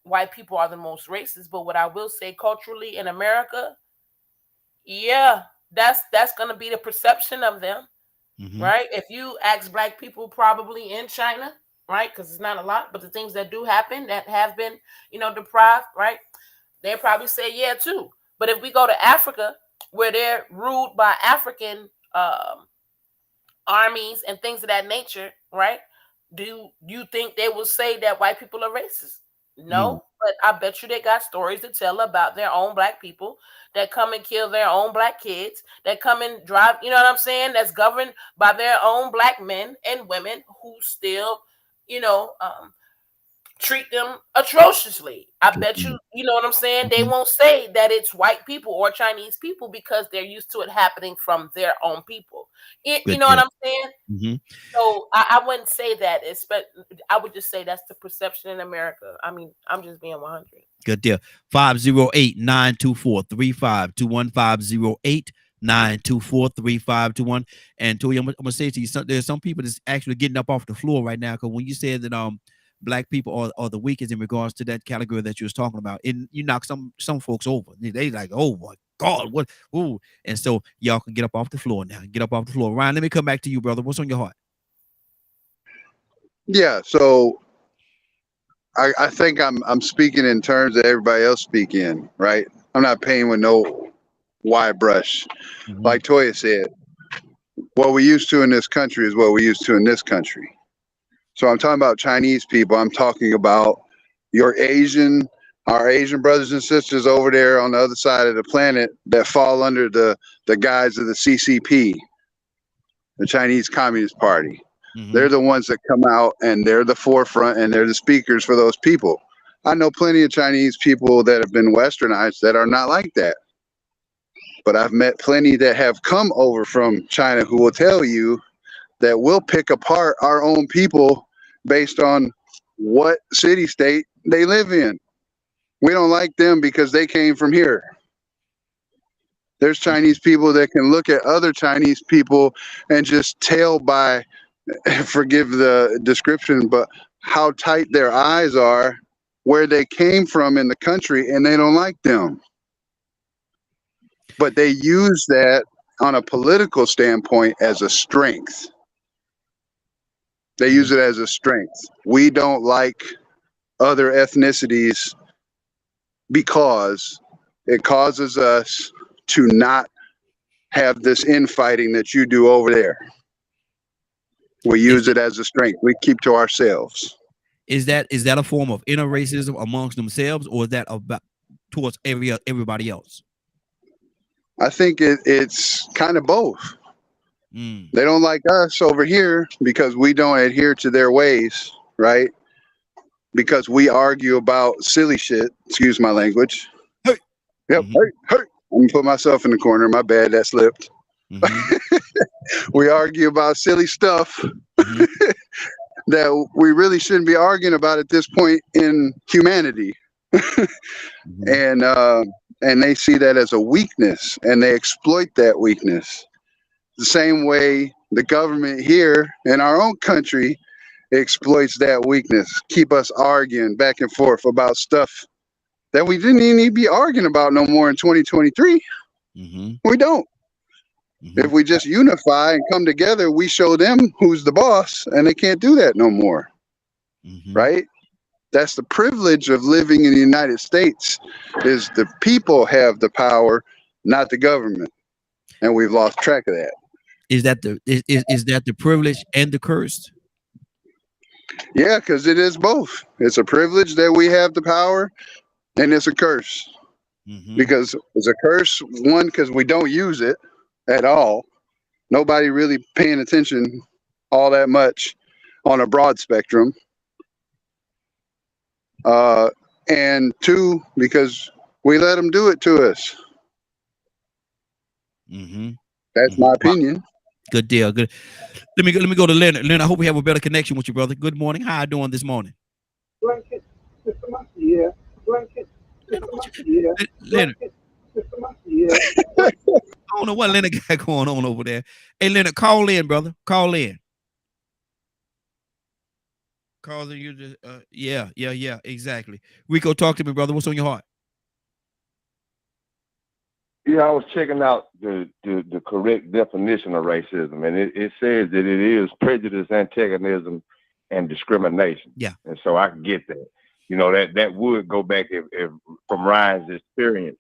white people are the most racist. But what I will say culturally in America, yeah, that's going to be the perception of them, right? If you ask black people probably in China, right, because it's not a lot, but the things that do happen that have been, deprived, right, they probably say yeah too. But if we go to Africa, where they're ruled by African armies and things of that nature, right? Do you think they will say that white people are racist? No, but I bet you they got stories to tell about their own black people that come and kill their own black kids, that come and drive, you know what I'm saying? That's governed by their own black men and women who still, treat them atrociously. I bet you, you know what I'm saying? They won't say that it's white people or Chinese people because they're used to it happening from their own people. You know what I'm saying? So I wouldn't say that. I would just say that's the perception in America. I mean, I'm just being 100. Good deal. 508-924-3521. 508-924-3521. And Toya, I'm gonna say to you, there's some people that's actually getting up off the floor right now, because when you said that black people are the weakest in regards to that category that you was talking about, and you knock some folks over. They like, oh my God, what? Ooh. And so y'all can get up off the floor now. Get up off the floor. Ryan, let me come back to you, brother. What's on your heart? Yeah, so I think I'm speaking in terms that everybody else speak in, right? I'm not painting with no wide brush. Like Toya said, what we used to in this country is what we used to in this country. So I'm talking about Chinese people. I'm talking about our Asian brothers and sisters over there on the other side of the planet that fall under the guise of the CCP, the Chinese Communist Party. They're the ones that come out and they're the forefront and they're the speakers for those people. I know plenty of Chinese people that have been westernized that are not like that. But I've met plenty that have come over from China who will tell you that we'll pick apart our own people based on what city state they live in. We don't like them because they came from here. There's Chinese people that can look at other Chinese people and just tell by, forgive the description, but how tight their eyes are, where they came from in the country, and they don't like them. But they use that on a political standpoint as a strength. They use it as a strength. We don't like other ethnicities because it causes us to not have this infighting that you do over there. We use it as a strength. We keep to ourselves. Is that a form of inner racism amongst themselves, or is that about towards everybody else? I think it's kind of both. They don't like us over here because we don't adhere to their ways, right? Because we argue about silly shit. Excuse my language. Hey. Yep. Hey. I'm gonna put myself in the corner. My bad. That slipped. We argue about silly stuff that we really shouldn't be arguing about at this point in humanity. And they see that as a weakness, and they exploit that weakness. The same way the government here in our own country exploits that weakness, keep us arguing back and forth about stuff that we didn't even need to be arguing about no more in 2023. We don't. If we just unify and come together, we show them who's the boss, and they can't do that no more. Right? That's the privilege of living in the United States, is the people have the power, not the government. And we've lost track of that. Is that the privilege and the curse? Yeah, because it is both. It's a privilege that we have the power, and it's a curse. Because it's a curse, one, because we don't use it at all. Nobody really paying attention all that much on a broad spectrum. And two, because we let them do it to us. That's my opinion. Good deal. Good. Let me go to Leonard. Leonard, I hope we have a better connection with you, brother. Good morning. How are you doing this morning? Blanket, Mr. Monkey, yeah. Blanket, Mr. Monkey, yeah. Leonard. Mr. Monkey, yeah. I don't know what Leonard got going on over there. Hey, Leonard, call in, brother. Call in. Call in. You just yeah, exactly. Rico, talk to me, brother. What's on your heart? Yeah, I was checking out the correct definition of racism, and it says that it is prejudice, antagonism, and discrimination. Yeah. And so I get that. You know, that would go back if from Ryan's experience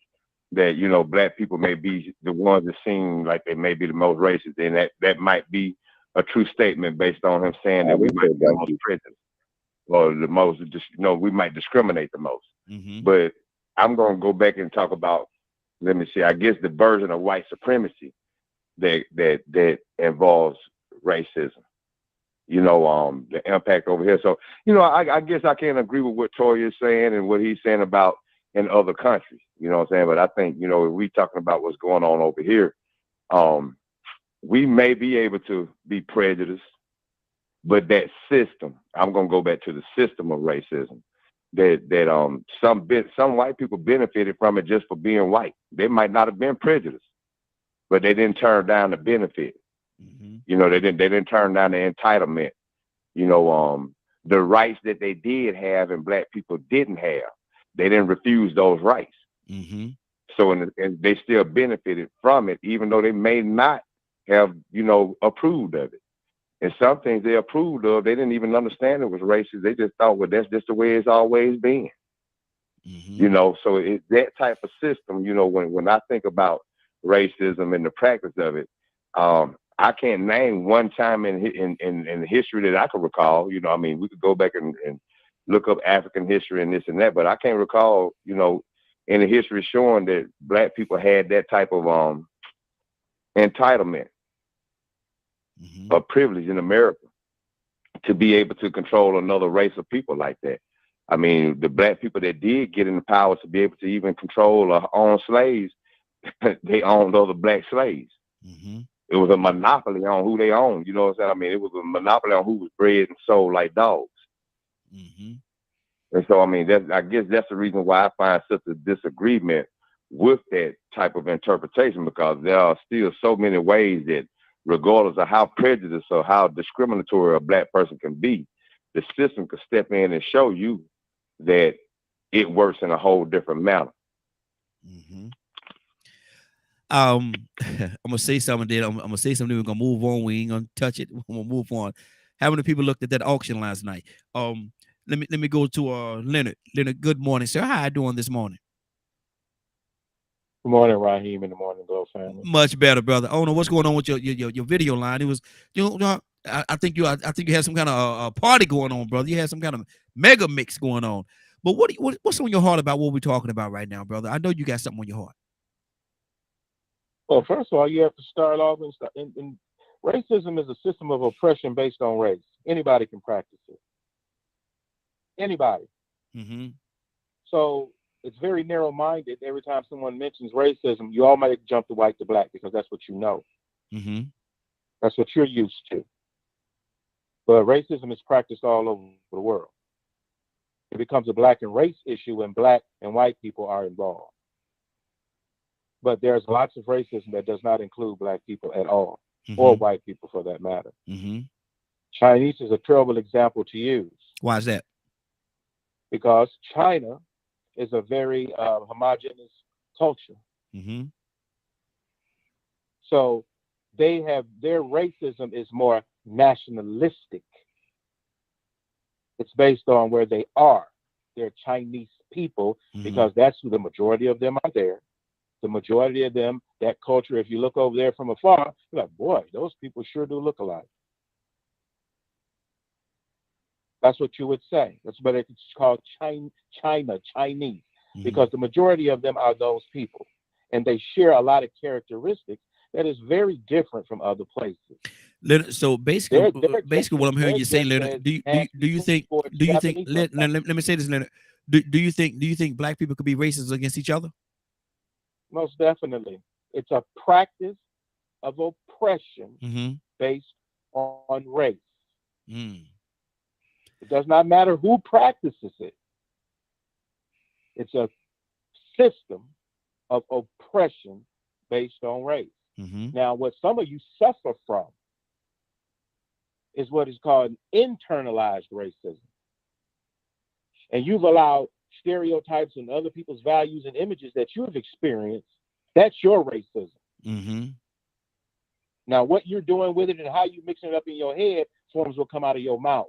that, you know, black people may be the ones that seem like they may be the most racist, and that might be a true statement based on him saying that we might be the most prejudiced or the most, just, you know, we might discriminate the most. But I'm going to go back and talk about, let me see, I guess the version of white supremacy that involves racism, you know, the impact over here. So, you know, I guess I can't agree with what Toya is saying and what he's saying about in other countries, you know what I'm saying? But I think, you know, if we talking about what's going on over here, we may be able to be prejudiced, but that system, I'm going to go back to the system of racism, that some white people benefited from it just for being white. They might not have been prejudiced, but they didn't turn down the benefit. You know, they didn't turn down the entitlement. You know, the rights that they did have and black people didn't have, they didn't refuse those rights. So and they still benefited from it, even though they may not have, you know, approved of it. And some things they approved of, they didn't even understand it was racist. They just thought, well, that's just the way it's always been. You know, so it's that type of system. You know, when I think about racism and the practice of it, I can't name one time in the history that I can recall. You know, I mean, we could go back and look up African history and this and that, but I can't recall, you know, any history showing that black people had that type of entitlement or privilege in America to be able to control another race of people like that. I mean, the black people that did get in the power to be able to even control or own slaves, they owned other black slaves. It was a monopoly on who they owned. You know what I'm saying? I mean, it was a monopoly on who was bred and sold like dogs. And so, I mean, I guess that's the reason why I find such a disagreement with that type of interpretation, because there are still so many ways that, regardless of how prejudiced or how discriminatory a black person can be, the system could step in and show you that it works in a whole different manner. I'm gonna say something. Then I'm gonna say something. We're gonna move on. We ain't gonna touch it. We're gonna move on. How many people looked at that auction last night? Let me go to Leonard. Leonard, good morning, sir. How you doing this morning? Good morning, Raheem, and the Morning Glow family. Much better, brother. I don't know what's going on with your video line. It was, you know, I think you had some kind of party going on, brother. You had some kind of mega mix going on. But what's on your heart about what we're talking about right now, brother? I know you got something on your heart. Well, first of all, you have to start off in racism is a system of oppression based on race. Anybody can practice it. Anybody. Mm-hmm. So it's very narrow-minded. Every time someone mentions racism, you all might jump to white to black because that's what you know. Mm-hmm. That's what you're used to. But racism is practiced all over the world. It becomes a black and race issue when black and white people are involved. But there's lots of racism that does not include black people at all, or white people for that matter. Mm-hmm. Chinese is a terrible example to use. Why is that? Because China is a very homogeneous culture. Mm-hmm. So they have, their racism is more nationalistic. It's based on where they are. They're Chinese people because that's who the majority of them are there. The majority of them, that culture, if you look over there from afar, you're like, boy, those people sure do look alike. That's what you would say. That's what it's called Chinese, because the majority of them are those people. And they share a lot of characteristics that is very different from other places. Leonard, so basically, what I'm hearing you say, Leonard, do you think? Let me say this, Leonard. Do you think black people could be racist against each other? Most definitely. It's a practice of oppression based on race. It does not matter who practices it. It's a system of oppression based on race. Now, what some of you suffer from is what is called internalized racism. And you've allowed stereotypes and other people's values and images that you have experienced. That's your racism. Now, what you're doing with it and how you mixing it up in your head forms what come out of your mouth.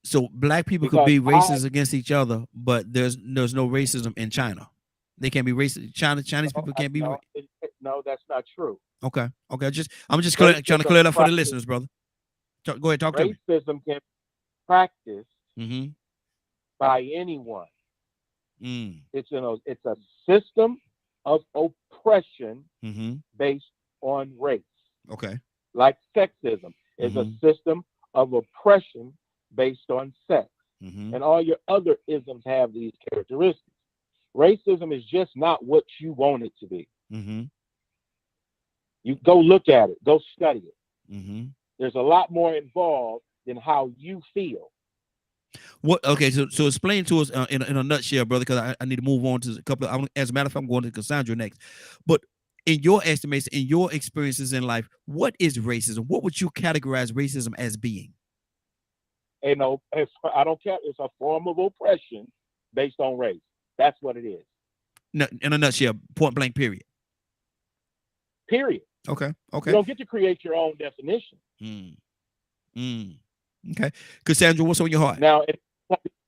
So black people could be racist against each other, but there's no racism in China. They can't be racist. Chinese people can't be. No, that's not true. Okay. I'm just trying to clear it up for the listeners, brother. Go ahead, talk to me. Racism can be practiced by anyone. It's a system of oppression based on race. Okay. Like sexism is a system of oppression based on sex. And all your other isms have these characteristics. Racism is just not what you want it to be. You go look at it, go study it. There's a lot more involved than how you feel. What? Okay, so explain to us in a nutshell, brother, because I need to move on to a couple of. As a matter of fact, I'm going to Cassandra next. But in your estimation, in your experiences in life, what is racism? What would you categorize racism as being? I don't care. It's a form of oppression based on race. That's what it is. No, in a nutshell, point blank, period. Period. Okay. You don't get to create your own definition. Okay. Cassandra, what's on your heart? Now, if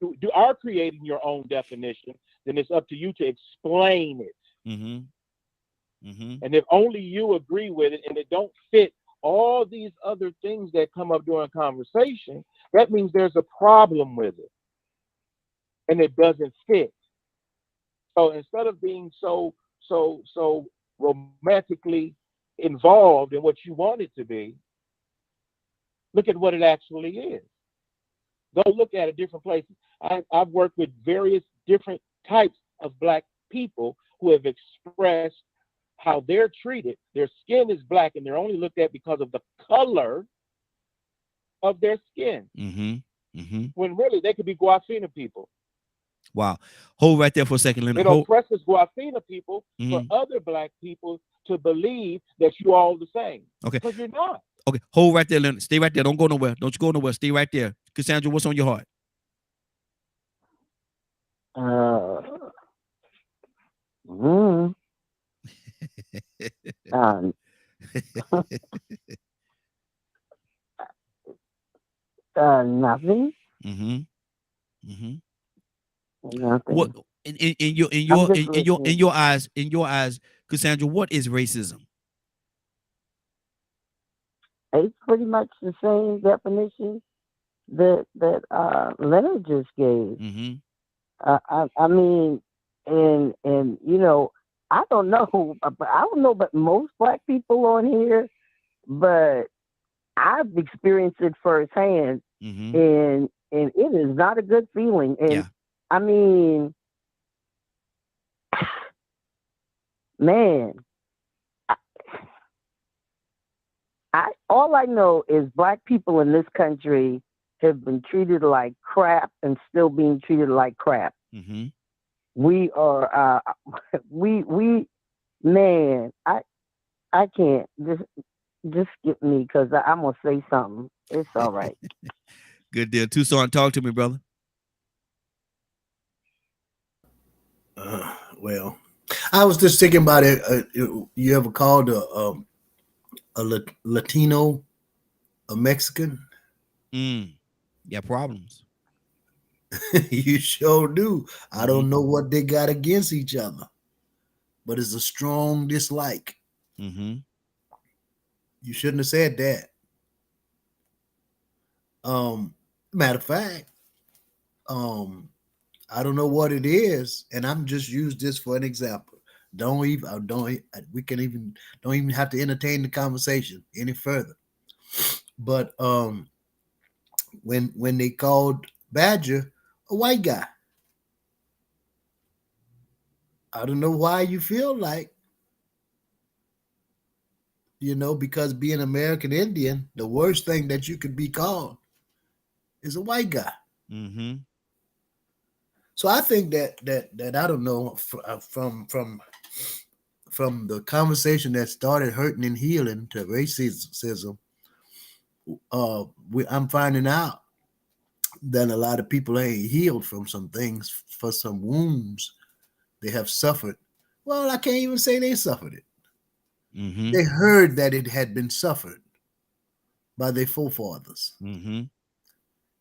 you are creating your own definition, then it's up to you to explain it. And if only you agree with it and it don't fit all these other things that come up during conversation, that means there's a problem with it. And it doesn't fit. So instead of being so romantically involved in what you want it to be, look at what it actually is. Go look at it different places. I've worked with various different types of black people who have expressed how they're treated. Their skin is black and they're only looked at because of the color of their skin. When really they could be Guafina people. Wow. Hold right there for a second, Leonard. It oppresses Guafina people for other black people to believe that you're all the same. Okay. Because you're not. Okay. Hold right there, Leonard. Stay right there. Don't go nowhere. Don't you go nowhere. Stay right there. Cassandra, what's on your heart? Nothing. Nothing. What in your eyes, Cassandra, what is racism? it's pretty much the same definition that Leonard just gave. Mm-hmm. I mean, and you know, I don't know, but I don't know about most black people on here, but I've experienced it firsthand, Mm-hmm. and it is not a good feeling. And Yeah. I mean, man, I all I know is black people in this country have been treated like crap and still being treated like crap. Mm-hmm. We are we man, I can't just skip me because I'm gonna say something. It's all right. Good deal. Tucson, talk to me, brother. Well, I was just thinking about it. You ever called a Latino a Mexican? Yeah, problems. You sure do. I Mm-hmm. don't know what they got against each other, but it's a strong dislike. Mm-hmm. You shouldn't have said that. Matter of fact, I don't know what it is, and I'm just use this for an example. We can even don't even have to entertain the conversation any further. But when they called Badger a white guy, I don't know why you feel like, because being American Indian, the worst thing that you could be called is a white guy. Mm-hmm. So I think that I don't know, from the conversation that started hurting and healing to racism, I'm finding out that a lot of people ain't healed from some things, for some wounds they have suffered. Well, I can't even say they suffered it. Mm-hmm. They heard that it had been suffered by their forefathers. Mm-hmm.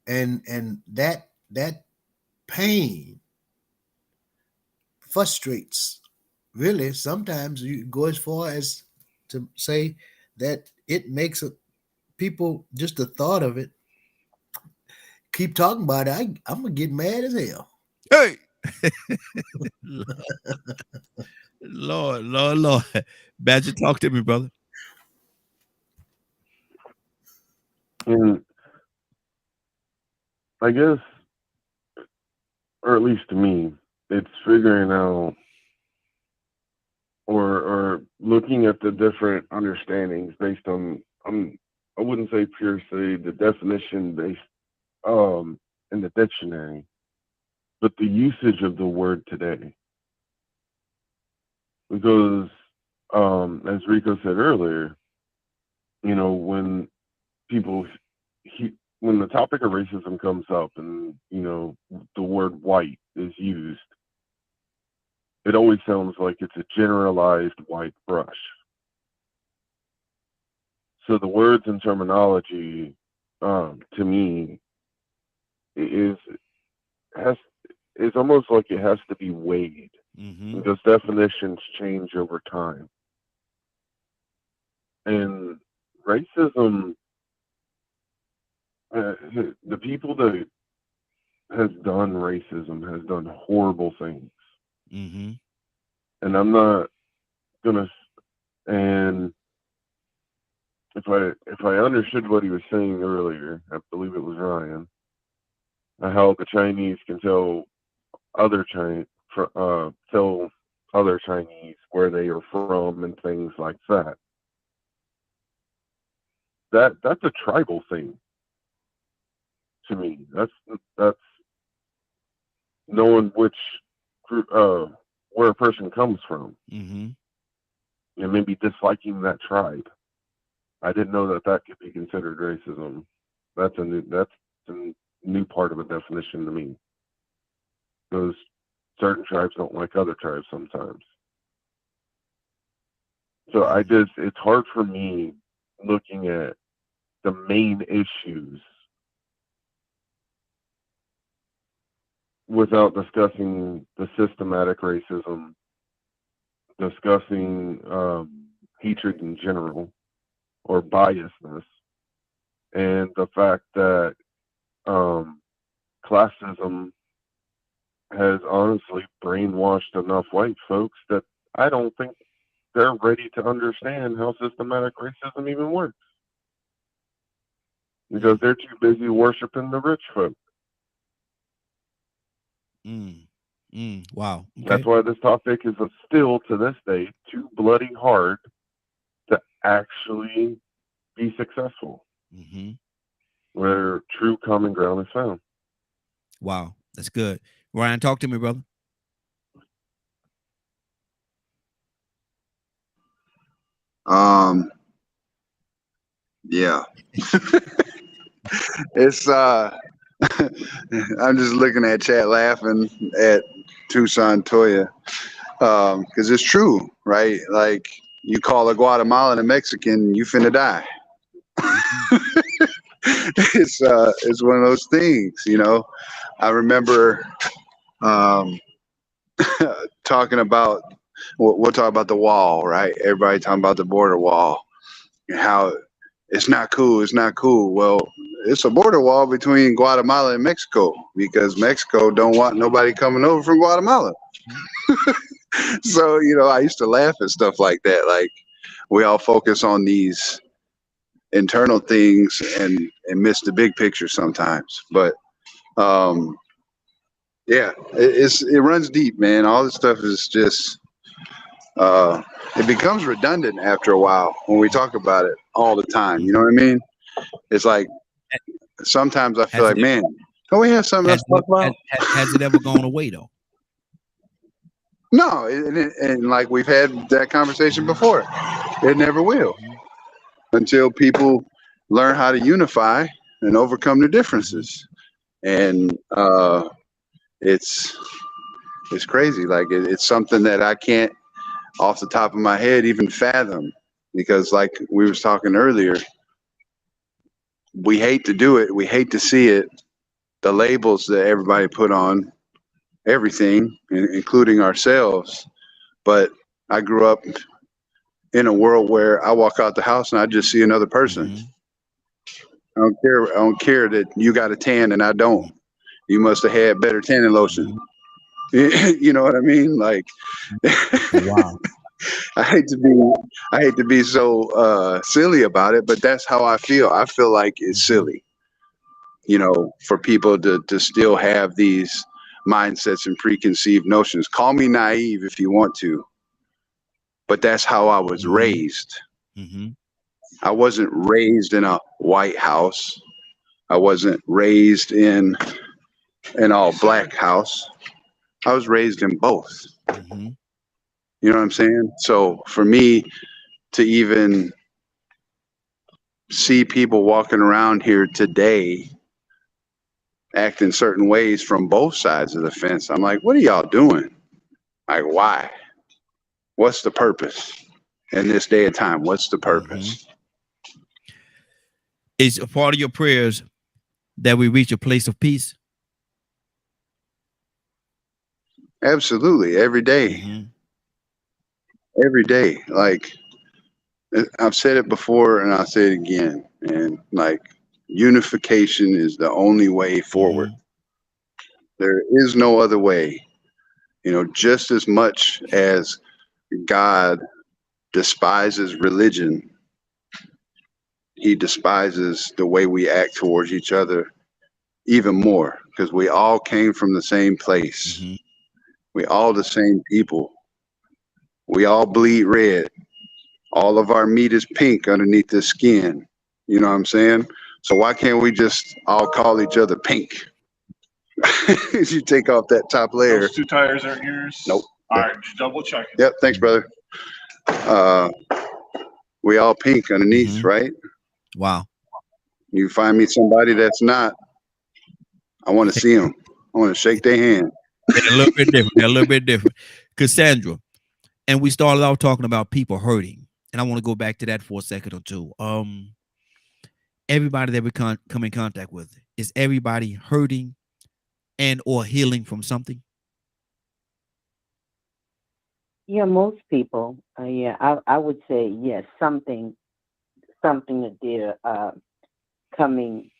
And that pain frustrates. Really, sometimes you go as far as to say that it makes people, just the thought of it, keep talking about it. I'm gonna get mad as hell. Hey. Lord. Badger, talk to me, brother. And I guess, or at least to me, it's figuring out or looking at the different understandings based on, I wouldn't say pure say the definition based in the dictionary, but the usage of the word today. Because as Rico said earlier, when people when the topic of racism comes up and the word white is used, it always sounds like it's a generalized white brush. So the words and terminology, to me, is almost like it has to be weighed, because definitions change over time. And racism, the people that has done racism has done horrible things. Mm-hmm. And I'm not gonna. And if I understood what he was saying earlier, I believe it was Ryan, how the Chinese can tell other Chinese where they are from and things like that. That's a tribal thing to me. That's knowing which where a person comes from, Mm-hmm. and maybe disliking that tribe. I didn't know that could be considered racism. That's a new part of a definition to me. Because certain tribes don't like other tribes sometimes. So it's hard for me looking at the main issues without discussing the systematic racism, discussing hatred in general, or biasness, and the fact that classism has honestly brainwashed enough white folks that I don't think they're ready to understand how systematic racism even works, because they're too busy worshiping the rich folk. Wow. Okay. That's why this topic is still to this day too bloody hard to actually be successful, where true common ground is found. Wow, that's good. Ryan, talk to me, brother. Yeah. It's I'm just looking at chat laughing at Tucson Toya. Because it's true, right? Like, you call a Guatemalan a Mexican, you finna die. It's one of those things, you know. I remember talking about, we'll talk about the wall, right? Everybody talking about the border wall and how it's not cool. It's not cool. Well, it's a border wall between Guatemala and Mexico, because Mexico don't want nobody coming over from Guatemala. So, you know, I used to laugh at stuff like that. Like, we all focus on these internal things and miss the big picture sometimes. But yeah, it runs deep, man. All this stuff is just it becomes redundant after a while when we talk about it all the time. You know what I mean? It's like sometimes I feel like, man, don't we have something else to talk about? Has it ever gone away though? No, and like we've had that conversation before, it never will until people learn how to unify and overcome their differences. And it's crazy. Like, it's something that I can't, off the top of my head, even fathom, because like we was talking earlier, we hate to do it. We hate to see it. The labels that everybody put on everything, including ourselves. But I grew up in a world where I walk out the house and I just see another person. I don't care that you got a tan and I don't. You must have had better tanning lotion. You know what I mean? Like, wow. I hate to be so silly about it, but that's how I feel. I feel like it's silly, you know, for people to still have these mindsets and preconceived notions. Call me naive if you want to, but that's how I was raised. I wasn't raised in a white house. I wasn't raised in an all black house. I was raised in both. You know what I'm saying? So for me to even see people walking around here today acting certain ways from both sides of the fence, I'm like, what are y'all doing? Like, why? What's the purpose in this day and time? What's the purpose? Is a part of your prayers that we reach a place of peace? Absolutely. Every day. Every day. Like, I've said it before and I'll say it again. And like, unification is the only way forward. There is no other way. You know, just as much as God despises religion, he despises the way we act towards each other even more, because we all came from the same place. We all the same people. We all bleed red. All of our meat is pink underneath the skin. You know what I'm saying? So why can't we just all call each other pink? You take off that top layer. Those 2 tires aren't yours? Nope. All right, just double check. Yep. Thanks, brother. We all pink underneath, right? Wow. You find me somebody that's not, I want to see them. I want to shake their hand. They're a little bit different. They're a little bit different. Cassandra, and we started off talking about people hurting, and I want to go back to that for a second or two. Everybody that we come in contact with, is everybody hurting and or healing from something? Yeah, most people. I would say yes, something that they're coming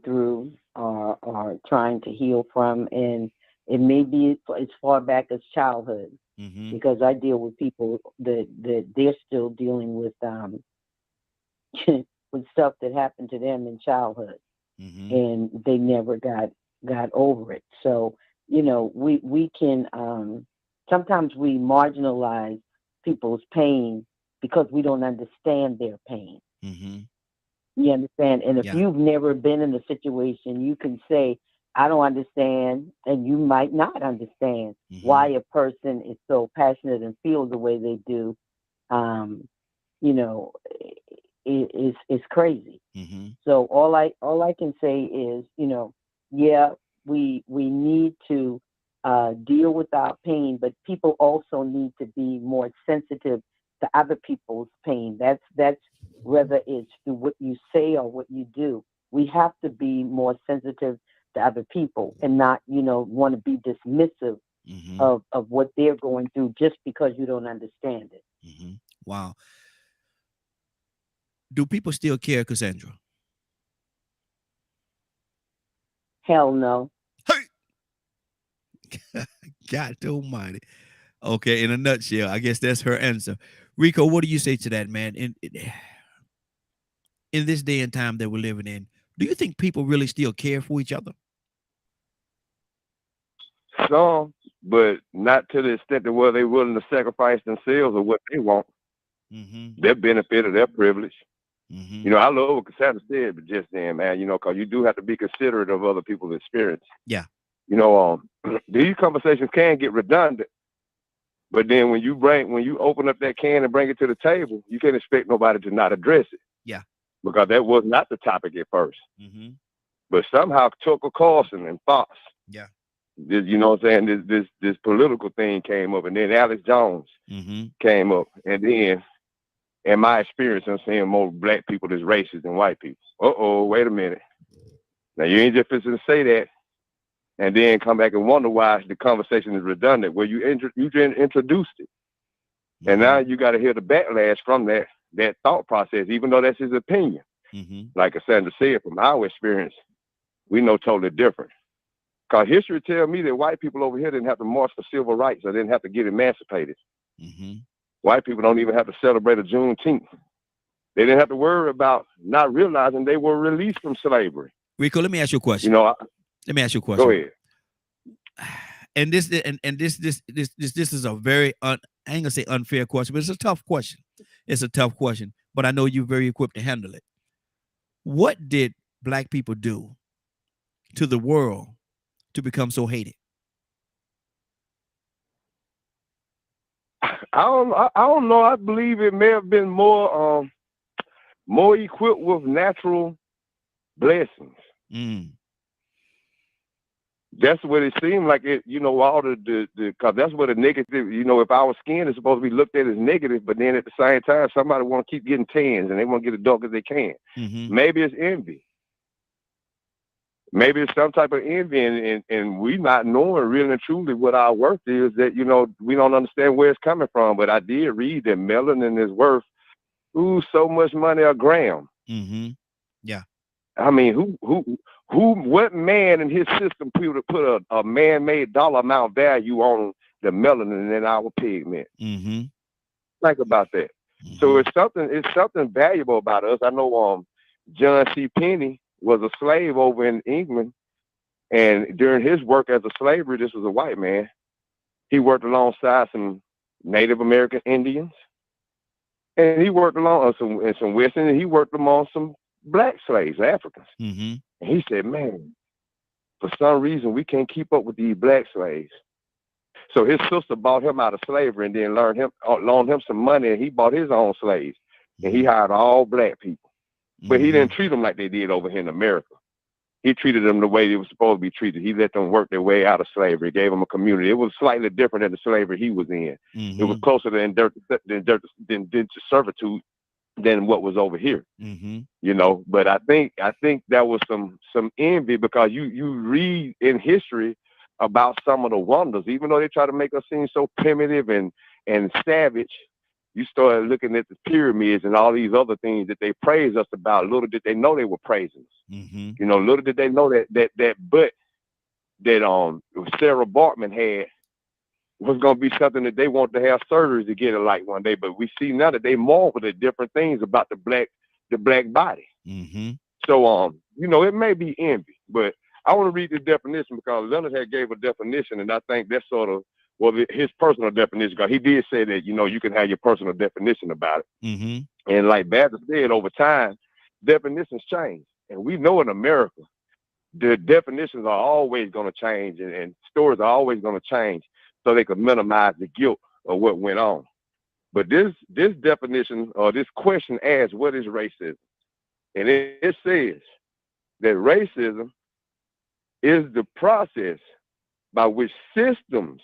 through or trying to heal from, and it may be as far back as childhood, because I deal with people that they're still dealing with with stuff that happened to them in childhood, and they never got over it. So we can sometimes we marginalize people's pain because we don't understand their pain. You understand? And if you've never been in a situation, you can say, I don't understand, and you might not understand why a person is so passionate and feels the way they do. It's crazy. So all I can say is, we need to deal with our pain, but people also need to be more sensitive to other people's pain. That's whether it's through what you say or what you do. We have to be more sensitive to other people and not, want to be dismissive of what they're going through just because you don't understand it. Wow. Do people still care, Cassandra? Hell no. Hey! God almighty. Okay, in a nutshell, I guess that's her answer. Rico, what do you say to that, man? In this day and time that we're living in, do you think people really still care for each other? Some, but not to the extent that where they're willing to sacrifice themselves or what they want. Their benefit or their privilege. I love what Cassandra said, but just then, man, because you do have to be considerate of other people's experience. Yeah. These conversations can get redundant, but then when you open up that can and bring it to the table, you can't expect nobody to not address it. Yeah. Because that was not the topic at first. But somehow Tucker Carlson and Fox. Yeah. You know what I'm saying? This political thing came up, and then Alex Jones came up, and then, in my experience, I'm seeing more black people that's racist than white people. Wait a minute. Now you ain't just fixing to say that, and then come back and wonder why the conversation is redundant. Well, you just introduced it, and now you got to hear the backlash from that thought process, even though that's his opinion. Like Cassandra said, from our experience, we know totally different. Because history tells me that white people over here didn't have to march for civil rights or didn't have to get emancipated. White people don't even have to celebrate a Juneteenth. They didn't have to worry about not realizing they were released from slavery. Rico, let me ask you a question. Let me ask you a question. Go ahead. And this is a very I ain't gonna say unfair question, but it's a tough question. It's a tough question, but I know you're very equipped to handle it. What did black people do to the world to become so hated? I don't know. I believe it may have been more equipped with natural blessings. That's what it seemed like. It, all the because that's what a negative. If our skin is supposed to be looked at as negative, but then at the same time, somebody want to keep getting tans and they want to get as dark as they can. Maybe it's envy. Maybe it's some type of envy, and we not knowing really and truly what our worth is. That we don't understand where it's coming from. But I did read that melanin is worth so much money a gram. Yeah. I mean, what man in his system put a man-made dollar amount value on the melanin in our pigment? Think about that. So it's something valuable about us. I know John C. Penney was a slave over in England, and during his work as a slavery, this was a white man. He worked alongside some Native American Indians, and he worked along some Western, and he worked among some black slaves, Africans. And he said, man, for some reason, we can't keep up with these black slaves. So his sister bought him out of slavery and then loaned him some money, and he bought his own slaves. And he hired all black people. But he didn't treat them like they did over here in America. He treated them the way they were supposed to be treated. He let them work their way out of slavery, gave them a community. It was slightly different than the slavery he was in. It was closer to indentured servitude than what was over here. But I think that was some envy, because you read in history about some of the wonders, even though they try to make us seem so primitive and savage. you start looking at the pyramids and all these other things that they praise us about. Little did they know they were praising us. Mm-hmm. You know, little did they know that butt that Sarah Bartman had was going to be something that they want to have surgery to get it like one day. But we see now that they marvel at different things about the black body. Mm-hmm. So, you know, it may be envy, but I want to read the definition because Leonard had gave a definition, and I think that's sort of, well, his personal definition, because he did say that, you know, you can have your personal definition about it. Mm-hmm. And like Baptist said, over time, definitions change. And we know in America, the definitions are always going to change, and stories are always going to change so they can minimize the guilt of what went on. But this definition or this question asks, what is racism? And it says that racism is the process by which systems,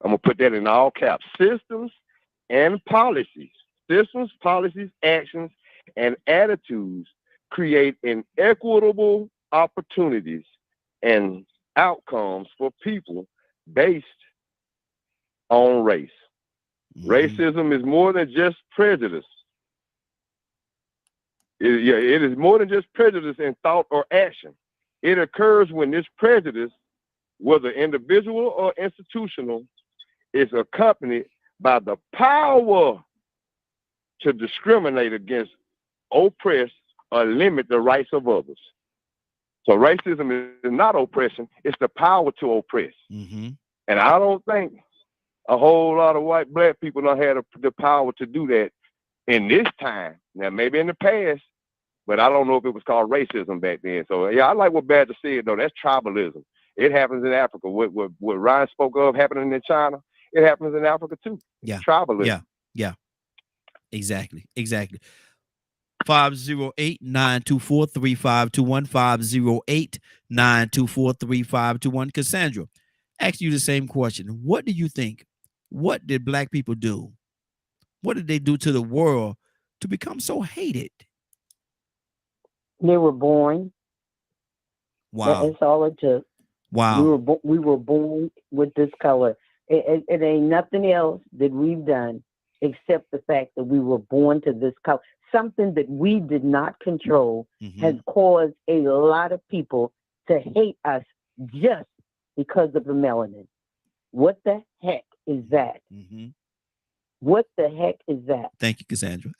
I'm going to put that in all caps, systems, policies, actions, and attitudes create inequitable opportunities and outcomes for people based on race. Mm-hmm. Racism is more than just prejudice. It is more than just prejudice in thought or action. It occurs when this prejudice, whether individual or institutional, is accompanied by the power to discriminate against, oppress, or limit the rights of others. So racism is not oppression, it's the power to oppress. Mm-hmm. And I don't think a whole lot of white black people don't have the power to do that in this time. Now, maybe in the past, but I don't know if it was called racism back then. So yeah, I like what Badger said though. That's tribalism. It happens in Africa. What Ryan spoke of happening in China, it happens in Africa too. Yeah. Tribalism. Yeah. Exactly. 508-924-3521. 508-924-3521. Cassandra, ask you the same question. What do you think? What did black people do? What did they do to the world to become so hated? They were born. Wow. That's all it took. Wow. We were born with this color. It ain't nothing else that we've done except the fact that we were born to this color. Something that we did not control has caused a lot of people to hate us just because of the melanin. What the heck is that? Mm-hmm. What the heck is that? Thank you, Cassandra.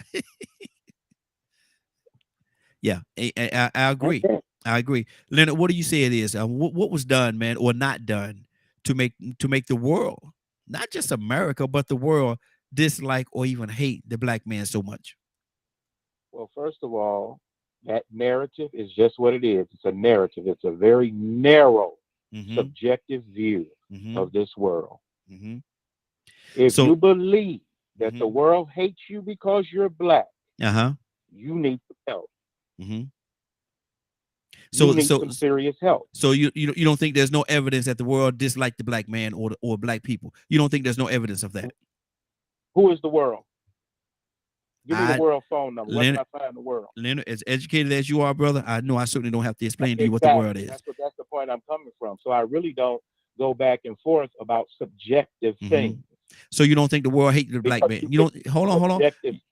Yeah, I agree. I agree. Leonard, what do you say it is? What was done, man, or not done to make the world, not just America, but the world dislike or even hate the black man so much? Well, first of all, that narrative is just what it is. It's a narrative. It's a very narrow, subjective view of this world. Mm-hmm. If you believe that the world hates you because you're black, you need some help. Mm-hmm. You need some serious help. So you don't think there's no evidence that the world disliked the black man or black people? You don't think there's no evidence of that? Who is the world? Give me the world phone number. Where can I find the world? Leonard, as educated as you are, brother, I know I certainly don't have to explain to you what the world is. That's the point I'm coming from. So I really don't go back and forth about subjective things. So you don't think the world hates the black man? You don't hold on.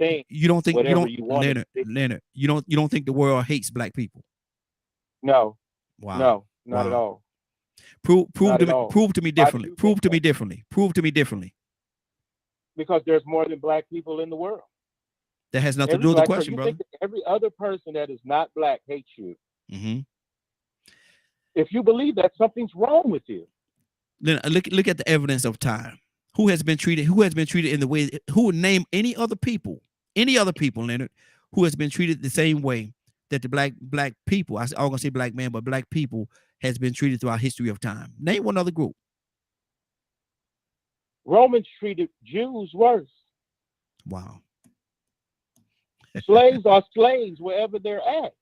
You don't think Leonard, you don't think the world hates black people? No. Wow. No, not at all. Prove to me differently. Prove to me differently. Because there's more than black people in the world. That has nothing to do with the question, brother. Every other person that is not black hates you. Mm-hmm. If you believe that, something's wrong with you. Then look at the evidence of time. Who has been treated in the way? Who would name any other people, Leonard, who has been treated the same way that the black people, I'm gonna say black man, but black people has been treated throughout history of time? Name one other group. Romans treated Jews worse. Wow. Slaves are slaves wherever they're at.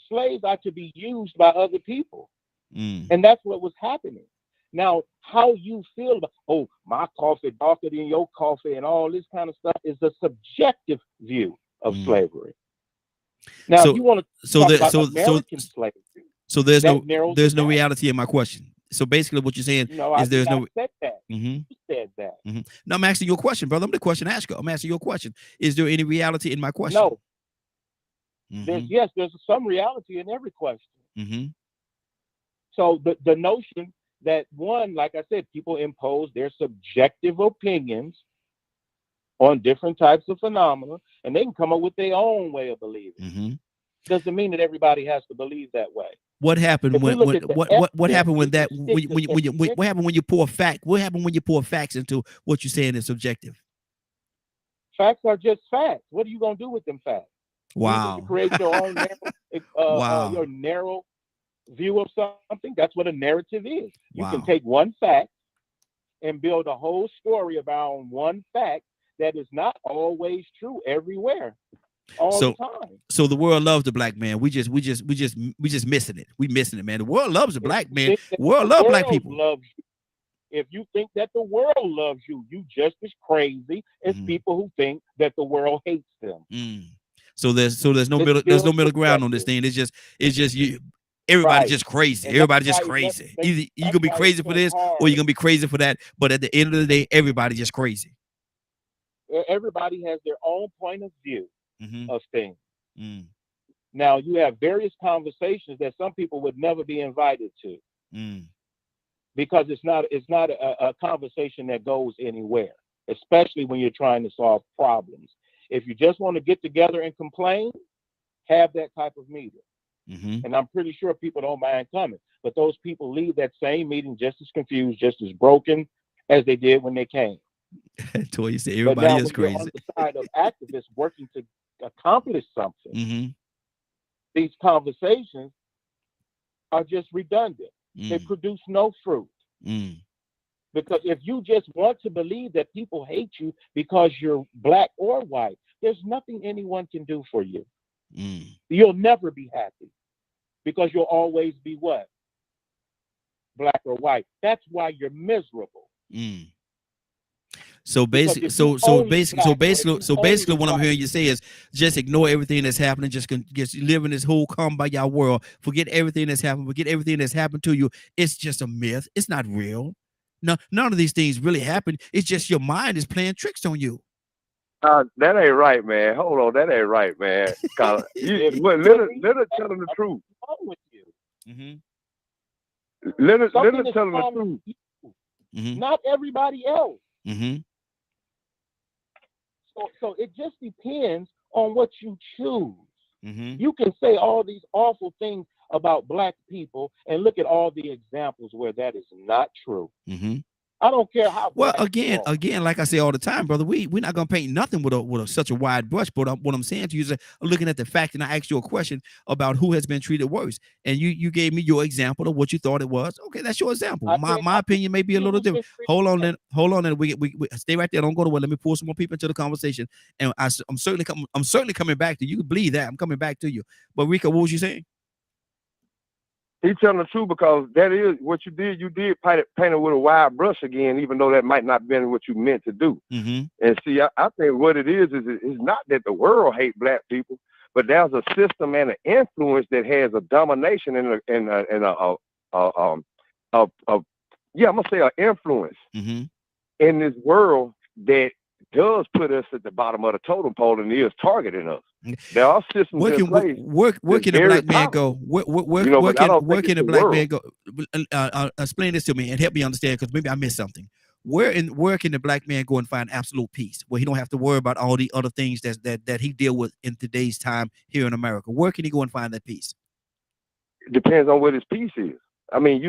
Slaves are to be used by other people. And that's what was happening. Now, how you feel about, my coffee darker than your coffee and all this kind of stuff is a subjective view of slavery. Now, if you want to talk about American slavery, so there's no reality in my question. So basically, what you're saying No, is there's no. said that. Mm-hmm. You said that. Mm-hmm. No, I'm asking you a question, brother. I'm the question asker. I'm asking you a question. Is there any reality in my question? No. Mm-hmm. There's some reality in every question. Mm-hmm. So the notion that, one, like I said, people impose their subjective opinions on different types of phenomena, and they can come up with their own way of believing. Mm-hmm. Doesn't mean that everybody has to believe that way. What happened when what happened when that what happened when you pour fact? What happened when you pour facts into what you're saying is subjective? Facts are just facts. What are you gonna do with them facts? Wow. You create your own narrow, your narrow view of something. That's what a narrative is. You can take one fact and build a whole story about one fact that is not always true everywhere. All the time. So the world loves the black man. We just missing it. We missing it, man. The world loves the black man. The world loves black people. Loves you. If you think that the world loves you, you just as crazy as people who think that the world hates them. So there's no middle ground on this thing. It's just you. Everybody's just crazy. Everybody's just crazy. Either you're gonna be crazy for this or you're gonna be crazy for that. But at the end of the day, everybody's just crazy. Everybody has their own point of view of things. Now you have various conversations that some people would never be invited to because it's not a conversation that goes anywhere, especially when you're trying to solve problems. If you just want to get together and complain, have that type of meeting. And I'm pretty sure people don't mind coming, but those people leave that same meeting just as confused, just as broken as they did when they came. Toy, say everybody is crazy. On the side of activists working to accomplish something, these conversations are just redundant. They produce no fruit. Because if you just want to believe that people hate you because you're black or white, there's nothing anyone can do for you. You'll never be happy because you'll always be what? Black or white. That's why you're miserable. So basically, what I'm hearing you say is just ignore everything that's happening. Just live in this whole come by your world. Forget everything that's happened. Forget everything that's happened to you. It's just a myth. It's not real. No, none of these things really happen. It's just your mind is playing tricks on you. That ain't right, man. Hold on, that ain't right, man. Let her tell them the truth. Let her tell them the truth. Not everybody else. So it just depends on what you choose. You can say all these awful things about black people and look at all the examples where that is not true. I don't care how. Well, again, like I say all the time, brother, we're not gonna paint nothing with such a wide brush. But what I'm saying to you is looking at the fact, and I asked you a question about who has been treated worse, and you gave me your example of what you thought it was. Okay, that's your example. My opinion may be a little different. Hold on, then we stay right there. Don't go nowhere. Let me pull some more people into the conversation, and I'm certainly coming back to you. You can believe that I'm coming back to you. But Rico, what was you saying? He's telling the truth because that is what you did. You did paint it with a wide brush again, even though that might not have been what you meant to do. And see, I think what it is it's not that the world hates black people, but there's a system and an influence that has a domination and I'm gonna say an influence in this world that does put us at the bottom of the totem pole and is targeting us. There are systems in place. Where can the black man go? Where can the black man go? Explain this to me and help me understand, because maybe I missed something. Where can the black man go and find absolute peace, where he don't have to worry about all the other things that he deal with in today's time here in America? Where can he go and find that peace? It depends on what his peace is. I mean,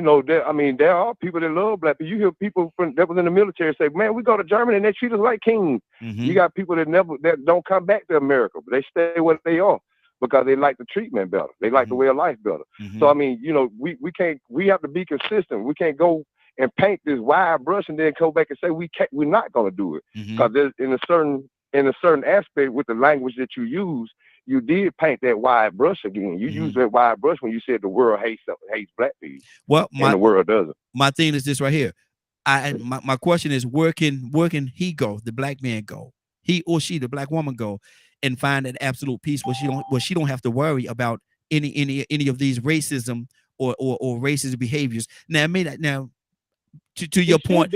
there are people that love black people. You hear people that was in the military say, "Man, we go to Germany and they treat us like kings." You got people that don't come back to America, but they stay where they are because they like the treatment better. They like the way of life better. So I mean, we have to be consistent. We can't go and paint this wide brush and then come back and say we're not going to do it, because there's in a certain aspect with the language that you use. You did paint that wide brush again. You used that wide brush when you said the world hates black people. Well, and the world doesn't. My thing is this right here. My question is, where can he go? The black man go? He or she, the black woman, go and find an absolute peace where she don't have to worry about any of these racism or racist behaviors. Now, I mean, now to your point,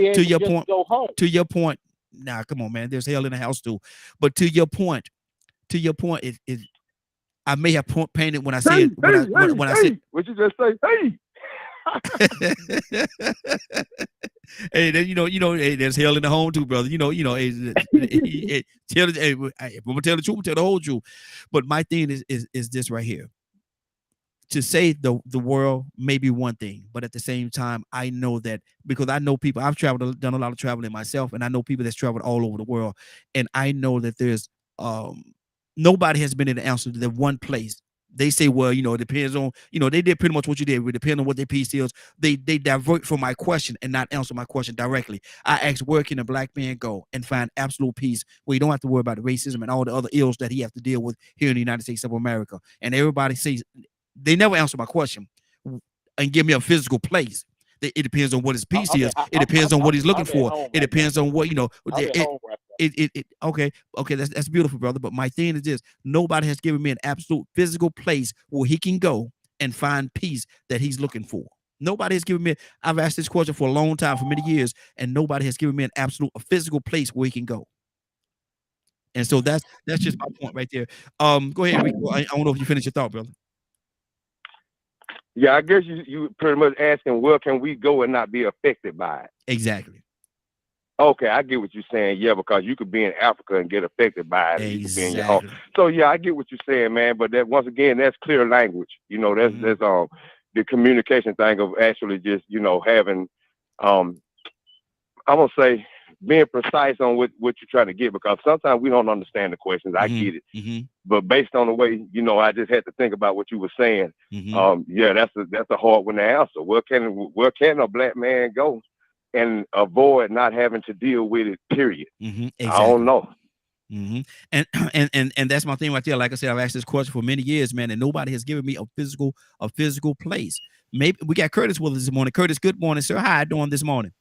nah, come on, man, there's hell in the house too. But to your point, it I may have painted when I said when I said what you just say, hey. Hey, then hey, there's hell in the home too, brother. Tell I'm gonna tell the truth, tell the whole truth. But my thing is this right here. To say the world may be one thing, but at the same time, I know that because I know people. I've done a lot of traveling myself, and I know people that's traveled all over the world, and I know that there's nobody has been in the answer to the one place. They say, well, it depends on, they did pretty much what you did. It depends on what their piece is. They divert from my question and not answer my question directly. I asked, where can a black man go and find absolute peace where you don't have to worry about the racism and all the other ills that he has to deal with here in the United States of America? And everybody says, they never answer my question and give me a physical place. It depends on what his piece is. It depends on what he's looking for. It depends on what, okay, that's beautiful, brother. But my thing is this: nobody has given me an absolute physical place where he can go and find peace that he's looking for. Nobody has given me. I've asked this question for a long time, for many years, and nobody has given me an absolute physical place where he can go. And so that's just my point right there. Go ahead, Rico. I don't know if you finished your thought, brother. Yeah, I guess you pretty much asking where can we go and not be affected by it. Exactly. Okay, I get what you're saying. Yeah, because you could be in Africa and get affected by it. Exactly. You could be in your home. So yeah, I get what you're saying, man. But that once again, that's clear language. That's the communication thing of actually just having I'm gonna say being precise on what you're trying to get, because sometimes we don't understand the questions. I get it. But based on the way, I just had to think about what you were saying. Yeah, that's a hard one to answer. Where can a black man go and avoid not having to deal with it, period? Exactly. I don't know. And that's my thing right there. Like I said, I've asked this question for many years, man, and nobody has given me a physical place. Maybe we got Curtis with us this morning. Curtis, good morning, sir. How you doing this morning?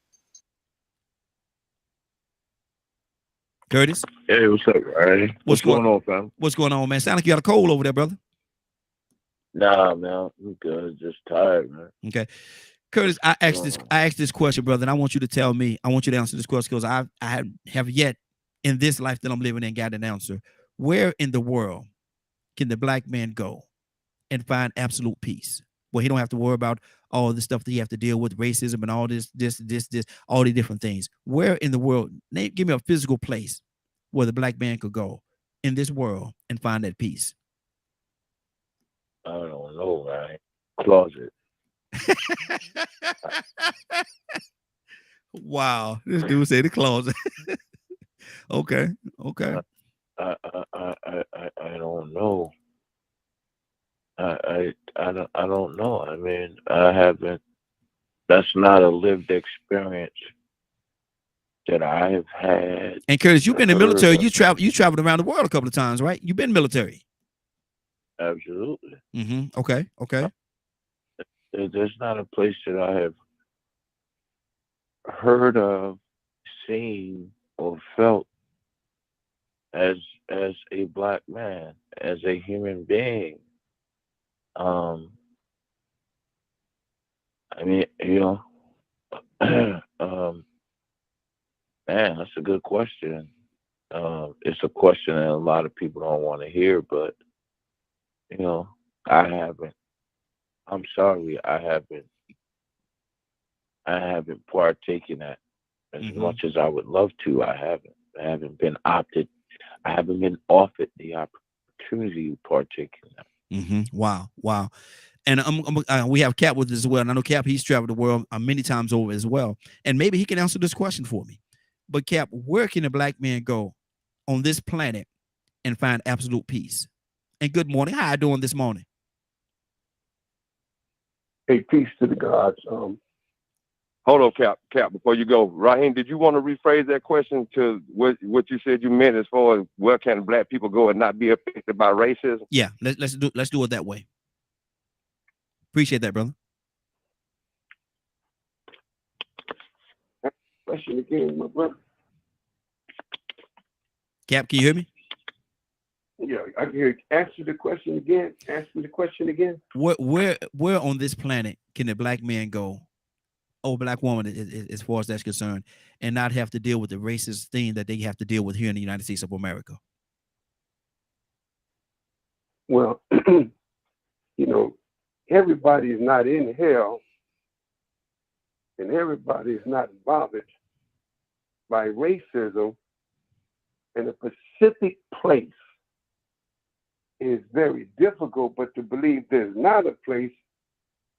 Curtis? Hey, what's up, Ryan? What's going on, fam? What's going on, man? Sound like you got a cold over there, brother. Nah, man, I'm good. Just tired, man. Okay. Curtis, I asked this question, brother, and I want you to tell me. I want you to answer this question because I have yet in this life that I'm living in got an answer. Where in the world can the black man go and find absolute peace, where he don't have to worry about all the stuff that he have to deal with, racism and all this, all the different things? Where in the world? Give me a physical place where the black man could go in this world and find that peace. I don't know, right? Closet. Wow, this dude said the closet. Okay. I don't know. I don't know. I mean, I haven't. That's not a lived experience that I have had. And Curtis, you've been in the military. You traveled around the world a couple of times, right? You've been military. Absolutely. Okay. There's not a place that I have heard of, seen, or felt as a black man, as a human being. I mean, man, that's a good question. It's a question that a lot of people don't want to hear, but I haven't. I'm sorry, I haven't partaken that as much as I would love to. I haven't been offered the opportunity to partake in that. Wow. And we have Cap with us as well. And I know Cap, he's traveled the world many times over as well. And maybe he can answer this question for me. But Cap, where can a black man go on this planet and find absolute peace? And good morning. How are you doing this morning? Hey, peace to the gods. Hold on, Cap. Before you go, Raheem, did you want to rephrase that question to what you said you meant as far as where can black people go and not be affected by racism? Yeah, let's do it that way. Appreciate that, brother. Question again, my brother. Cap, can you hear me? Yeah, I can hear. Answer the question again. Answer the question again. Where on this planet can a black man go, or black woman, as far as that's concerned, and not have to deal with the racist thing that they have to deal with here in the United States of America? Well, everybody is not in hell, and everybody is not bothered by racism in a specific place. Is very difficult, but to believe there's not a place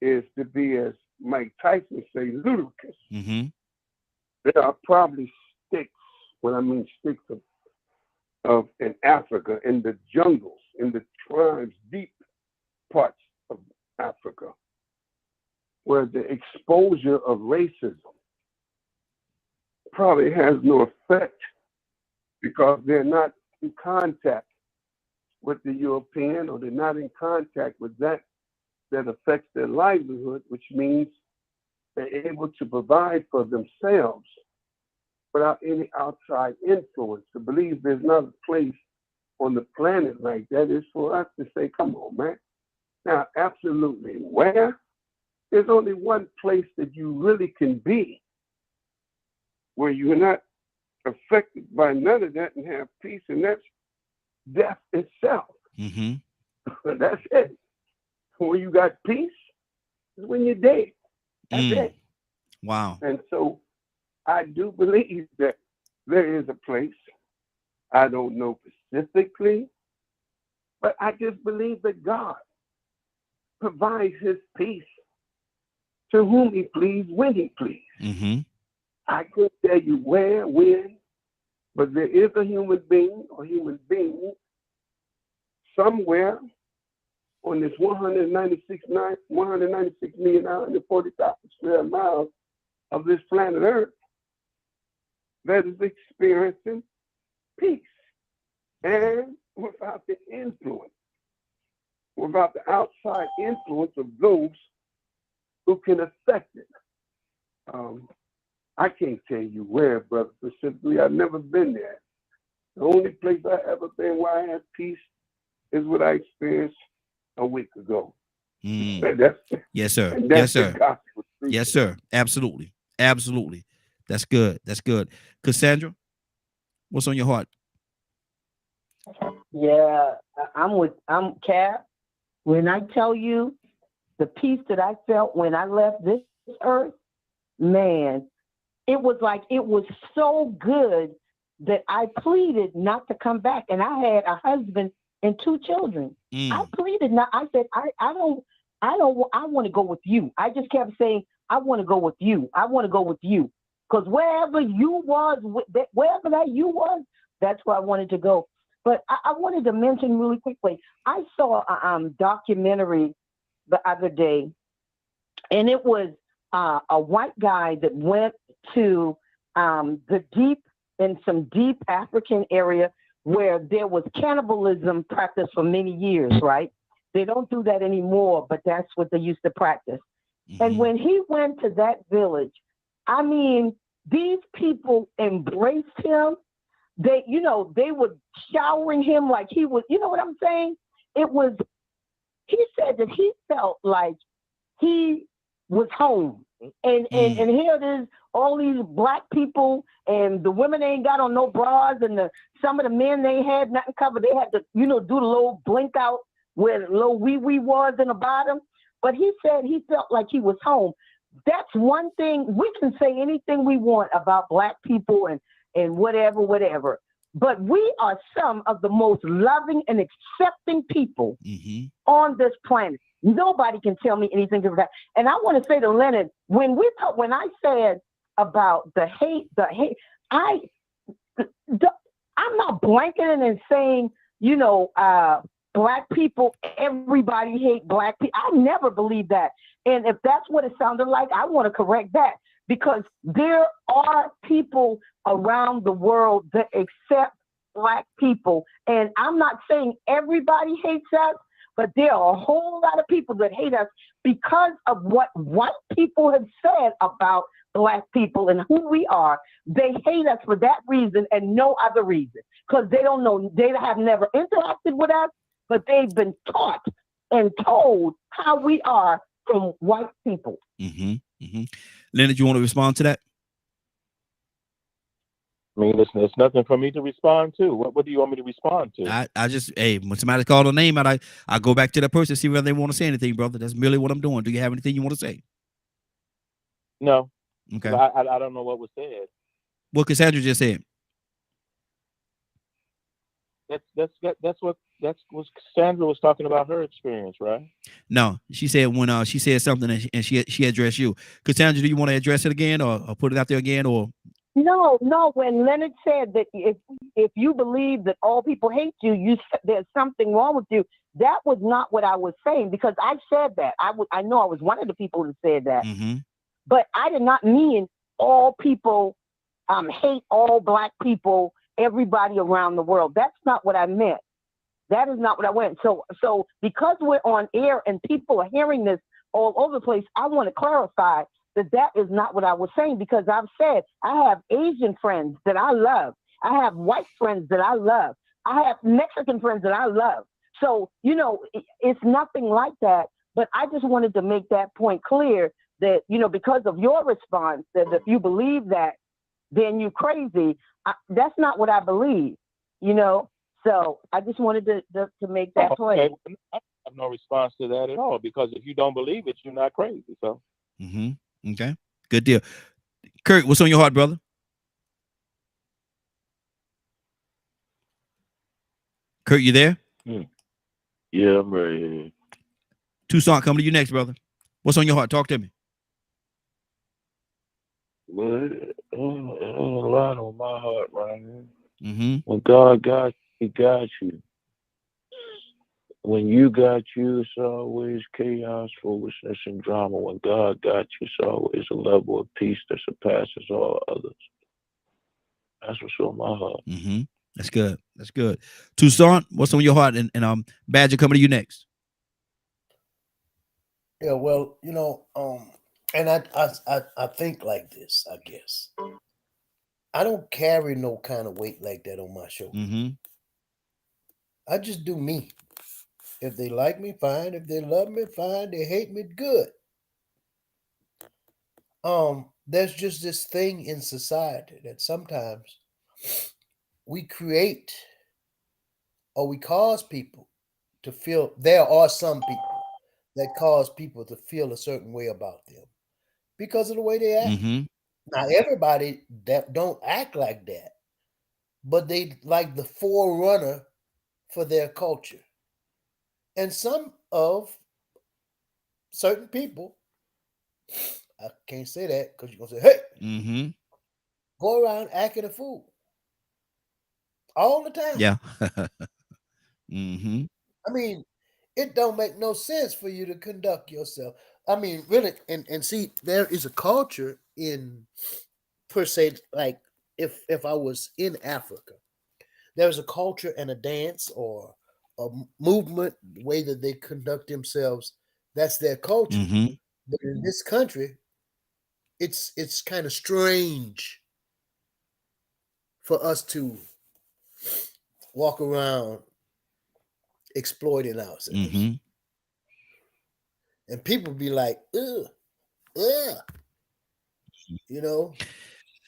is to be, as Mike Tyson say, ludicrous. Mm-hmm. There are probably sticks, when I mean sticks of in Africa, in the jungles, in the tribes, deep parts of Africa, where the exposure of racism probably has no effect because they're not in contact with the European, or they're not in contact with that affects their livelihood, which means they're able to provide for themselves without any outside influence. To believe there's not a place on the planet like that is for us to say, come on, man. Now, absolutely, where? There's only one place that you really can be where you're not affected by none of that and have peace, and that's death itself. Mm-hmm. That's it. When you got peace is when you're dead. That's it. Wow. And so I do believe that there is a place. I don't know specifically, but I just believe that God provides his peace to whom he please, when he please. Mm-hmm. I can't tell you where, when, but there is a human being or human beings somewhere on this 196,940,000 square miles of this planet Earth that is experiencing peace, and without the influence, without the outside influence of those who can affect it. I can't tell you where, brother, specifically. I've never been there. The only place I ever been where I had peace is what I experienced a week ago. Yes, sir. Yes, sir. Yes, sir. Absolutely. Absolutely. That's good. That's good. Cassandra, what's on your heart? Yeah, I'm Cap. When I tell you the peace that I felt when I left this earth, man, it was like, it was so good that I pleaded not to come back. And I had a husband and 2 children. I pleaded not. I said, I want to go with you. I just kept saying, I want to go with you. I want to go with you. Because wherever you was, wherever that you was, that's where I wanted to go. But I wanted to mention really quickly, I saw a documentary the other day, and it was a white guy that went to some deep African area where there was cannibalism practiced for many years, right? They don't do that anymore, but that's what they used to practice. Mm-hmm. And when he went to that village, I mean, these people embraced him. They were showering him like he was, you know what I'm saying? He said that he felt like he was home. And here it is, all these black people, and the women ain't got on no bras, and some of the men, they had nothing covered. They had to, do the little blink out where the little wee was in the bottom. But he said he felt like he was home. That's one thing. We can say anything we want about black people and whatever. But we are some of the most loving and accepting people on this planet. Nobody can tell me anything different. And I want to say to Leonard, when I said about the hate, I'm not blanketing and saying, black people, everybody hate black people. I never believed that. And if that's what it sounded like, I want to correct that, because there are people around the world that accept black people. And I'm not saying everybody hates us, But there are a whole lot of people that hate us because of what white people have said about Black people and who we are. They hate us for that reason and no other reason, because they don't know, they have never interacted with us, but they've been taught and told how we are from white people. Leonard, you want to respond to that? I mean, listen, there's nothing for me to respond to. What do you want me to respond to? I just, hey, when somebody called a name out, I go back to that person, see whether they want to say anything, brother. That's merely what I'm doing. Do you have anything you want to say? No. Okay. I don't know what was said. What Cassandra just said. That's what Cassandra was talking about, her experience, right? No, she said when she said something and she addressed you. Cassandra, do you want to address it again or put it out there again or? No. When Leonard said that if you believe that all people hate you, there's something wrong with you. That was not what I was saying, because I said that. I know I was one of the people who said that, but I did not mean all people hate all Black people, everybody around the world. That's not what I meant. That is not what I went. So because we're on air and people are hearing this all over the place, I want to clarify that is not what I was saying, because I've said I have Asian friends that I love. I have white friends that I love. I have Mexican friends that I love. So, it's nothing like that. But I just wanted to make that point clear that, because of your response, that if you believe that, then you're crazy. That's not what I believe, So I just wanted to make that point. I have no response to that at all, because if you don't believe it, you're not crazy. So. Okay, good deal. Kurt, what's on your heart, brother? Kurt, you there? Yeah, I'm ready. Toussaint, coming to you next, brother. What's on your heart? Talk to me. Well, a lot on my heart right now. When God got you, He got you. When you got you, it's always chaos, foolishness, and drama. When God got you, it's always a level of peace that surpasses all others. That's what's on my heart. That's good. That's good. Toussaint, what's on your heart? And Badger, coming to you next. Yeah, well, and I think like this, I guess. I don't carry no kind of weight like that on my shoulder. I just do me. If they like me, fine. If they love me, fine. They hate me, good. There's just this thing in society that sometimes we create or we cause people to feel. There are some people that cause people to feel a certain way about them because of the way they act. Now, everybody that don't act like that, but they like the forerunner for their culture. And some of certain people, I can't say that because you're going to say, hey, go around acting a fool all the time. Yeah. I mean, it don't make no sense for you to conduct yourself. I mean, really, and see, there is a culture in, per se, like if I was in Africa, there's a culture and a dance or a movement, the way that they conduct themselves, that's their culture. But in this country, it's kind of strange for us to walk around exploiting ourselves. And people be like, ugh,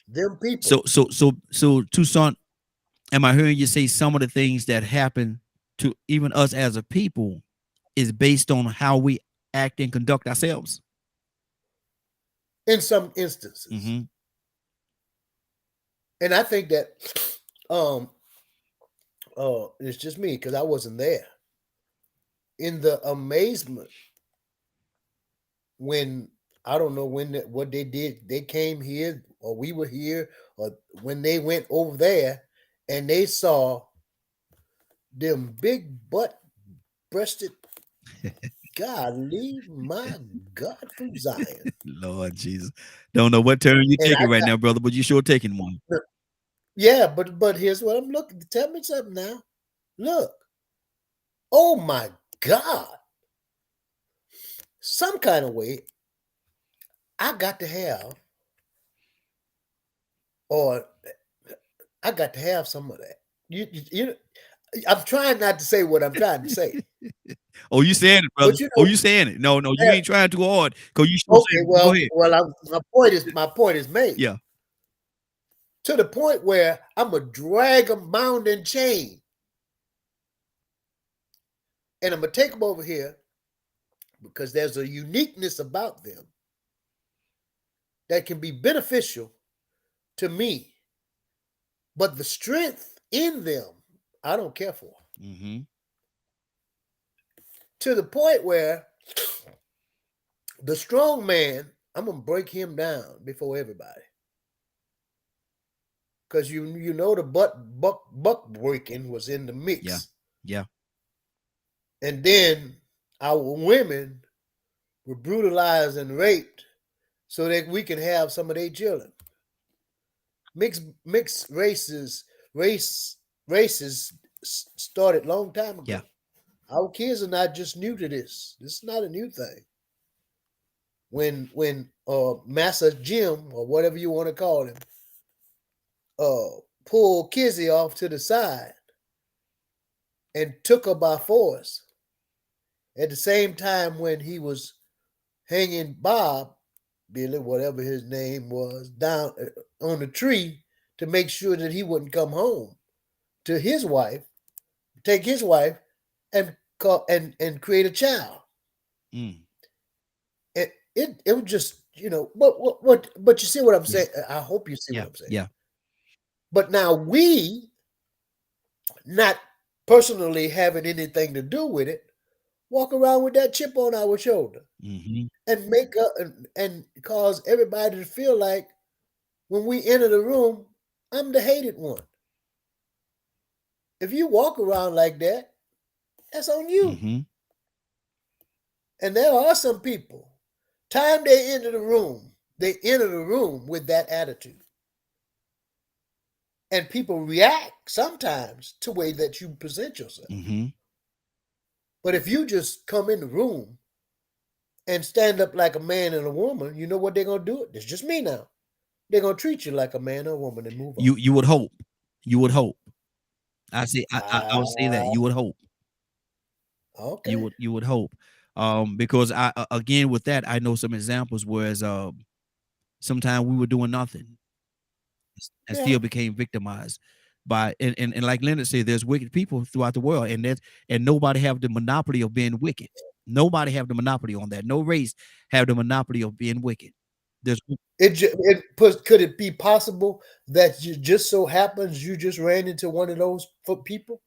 them people. So Toussaint, am I hearing you say some of the things that happen to even us as a people is based on how we act and conduct ourselves? In some instances. And I think that it's just me because I wasn't there. In the amazement when, I don't know what they did, they came here or we were here, or when they went over there and they saw them big butt-breasted, golly, my God, from Zion. Lord Jesus. Don't know what turn you're taking right now, brother, but you sure taking one. Yeah, but here's what I'm looking. Tell me something now. Look. Oh my God, some kind of way, I got to have, or I got to have some of that. I'm trying not to say what I'm trying to say. Oh, you saying it, brother? But You saying it? No, you ain't trying too hard. Cause you okay. Go ahead. My point is made. Yeah. To the point where I'm gonna drag them bound and chain, and I'm gonna take them over here because there's a uniqueness about them that can be beneficial to me, but the strength in them I don't care for. Mm-hmm. To the point where the strong man, I'm gonna break him down before everybody. Because you know the buck breaking was in the mix. Yeah. And then our women were brutalized and raped so that we can have some of their children. Mixed races started long time ago. Yeah. Our kids are not just new to this. This is not a new thing. When Master Jim, or whatever you want to call him, pulled Kizzy off to the side and took her by force. At the same time when he was hanging Billy, whatever his name was, down on the tree to make sure that he wouldn't come home to his wife, take his wife and create a child. Mm. It was just, but you see what I'm saying? I hope you see what I'm saying. Yeah. But now we, not personally having anything to do with it, walk around with that chip on our shoulder and make up and cause everybody to feel like when we enter the room, I'm the hated one. If you walk around like that, that's on you. Mm-hmm. And there are some people, time they enter the room with that attitude. And people react sometimes to the way that you present yourself. Mm-hmm. But if you just come in the room and stand up like a man and a woman, you know what they're going to do? It's just me now. They're going to treat you like a man or a woman and move on. You would hope. You would hope. I would say that. You would hope. Okay. You would hope. Because again with that, I know some examples whereas sometimes we were doing nothing and still became victimized by and like Leonard said, there's wicked people throughout the world, and nobody have the monopoly of being wicked. Nobody have the monopoly on that. No race have the monopoly of being wicked. Could it be possible that you just so happens you just ran into one of those people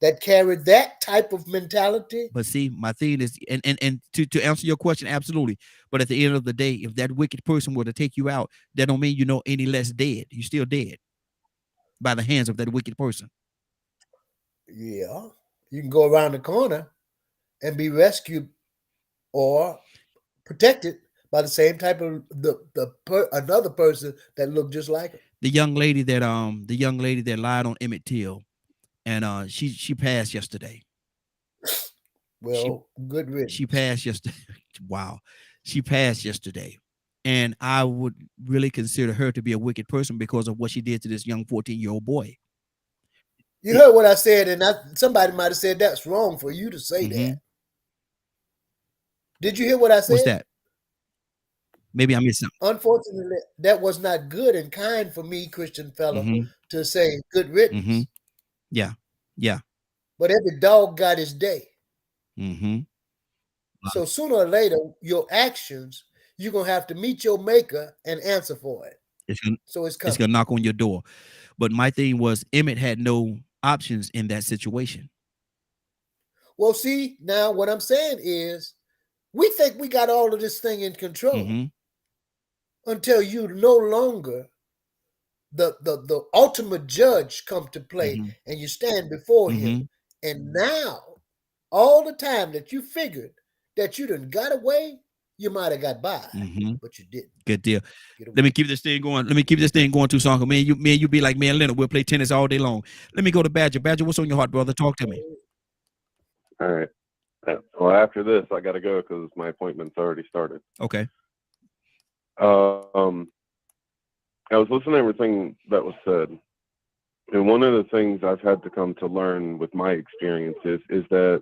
that carried that type of mentality? But see, my thing is, and to answer your question, absolutely. But at the end of the day, if that wicked person were to take you out, that don't mean you're any less dead. You're still dead by the hands of that wicked person. Yeah, you can go around the corner and be rescued or protected by the same type of another person that looked just like her. The young lady that lied on Emmett Till, and she passed yesterday. Well, good riddance. She passed yesterday. Wow, she passed yesterday, and I would really consider her to be a wicked person because of what she did to this young 14-year-old boy. You heard what I said, and somebody might have said that's wrong for you to say that. Did you hear what I said? What's that? Maybe I missed something. Unfortunately, that was not good and kind for me, Christian fellow, to say good riddance. Yeah. But every dog got his day. Wow. So sooner or later, your actions, you're going to have to meet your maker and answer for it. It's coming. It's going to knock on your door. But my thing was Emmett had no options in that situation. Well, see, now what I'm saying is we think we got all of this thing in control until you no longer the ultimate judge come to play and you stand before him. And now, all the time that you figured that you done got away, you might have got by, but you didn't. Good deal. Let me keep this thing going. Too, Sonka. Me and you be like me and Leonard. We'll play tennis all day long. Let me go to Badger. Badger, what's on your heart, brother? Talk to me. All right. Well, after this, I got to go because my appointment's already started. Okay. I was listening to everything that was said, and one of the things I've had to come to learn with my experiences is that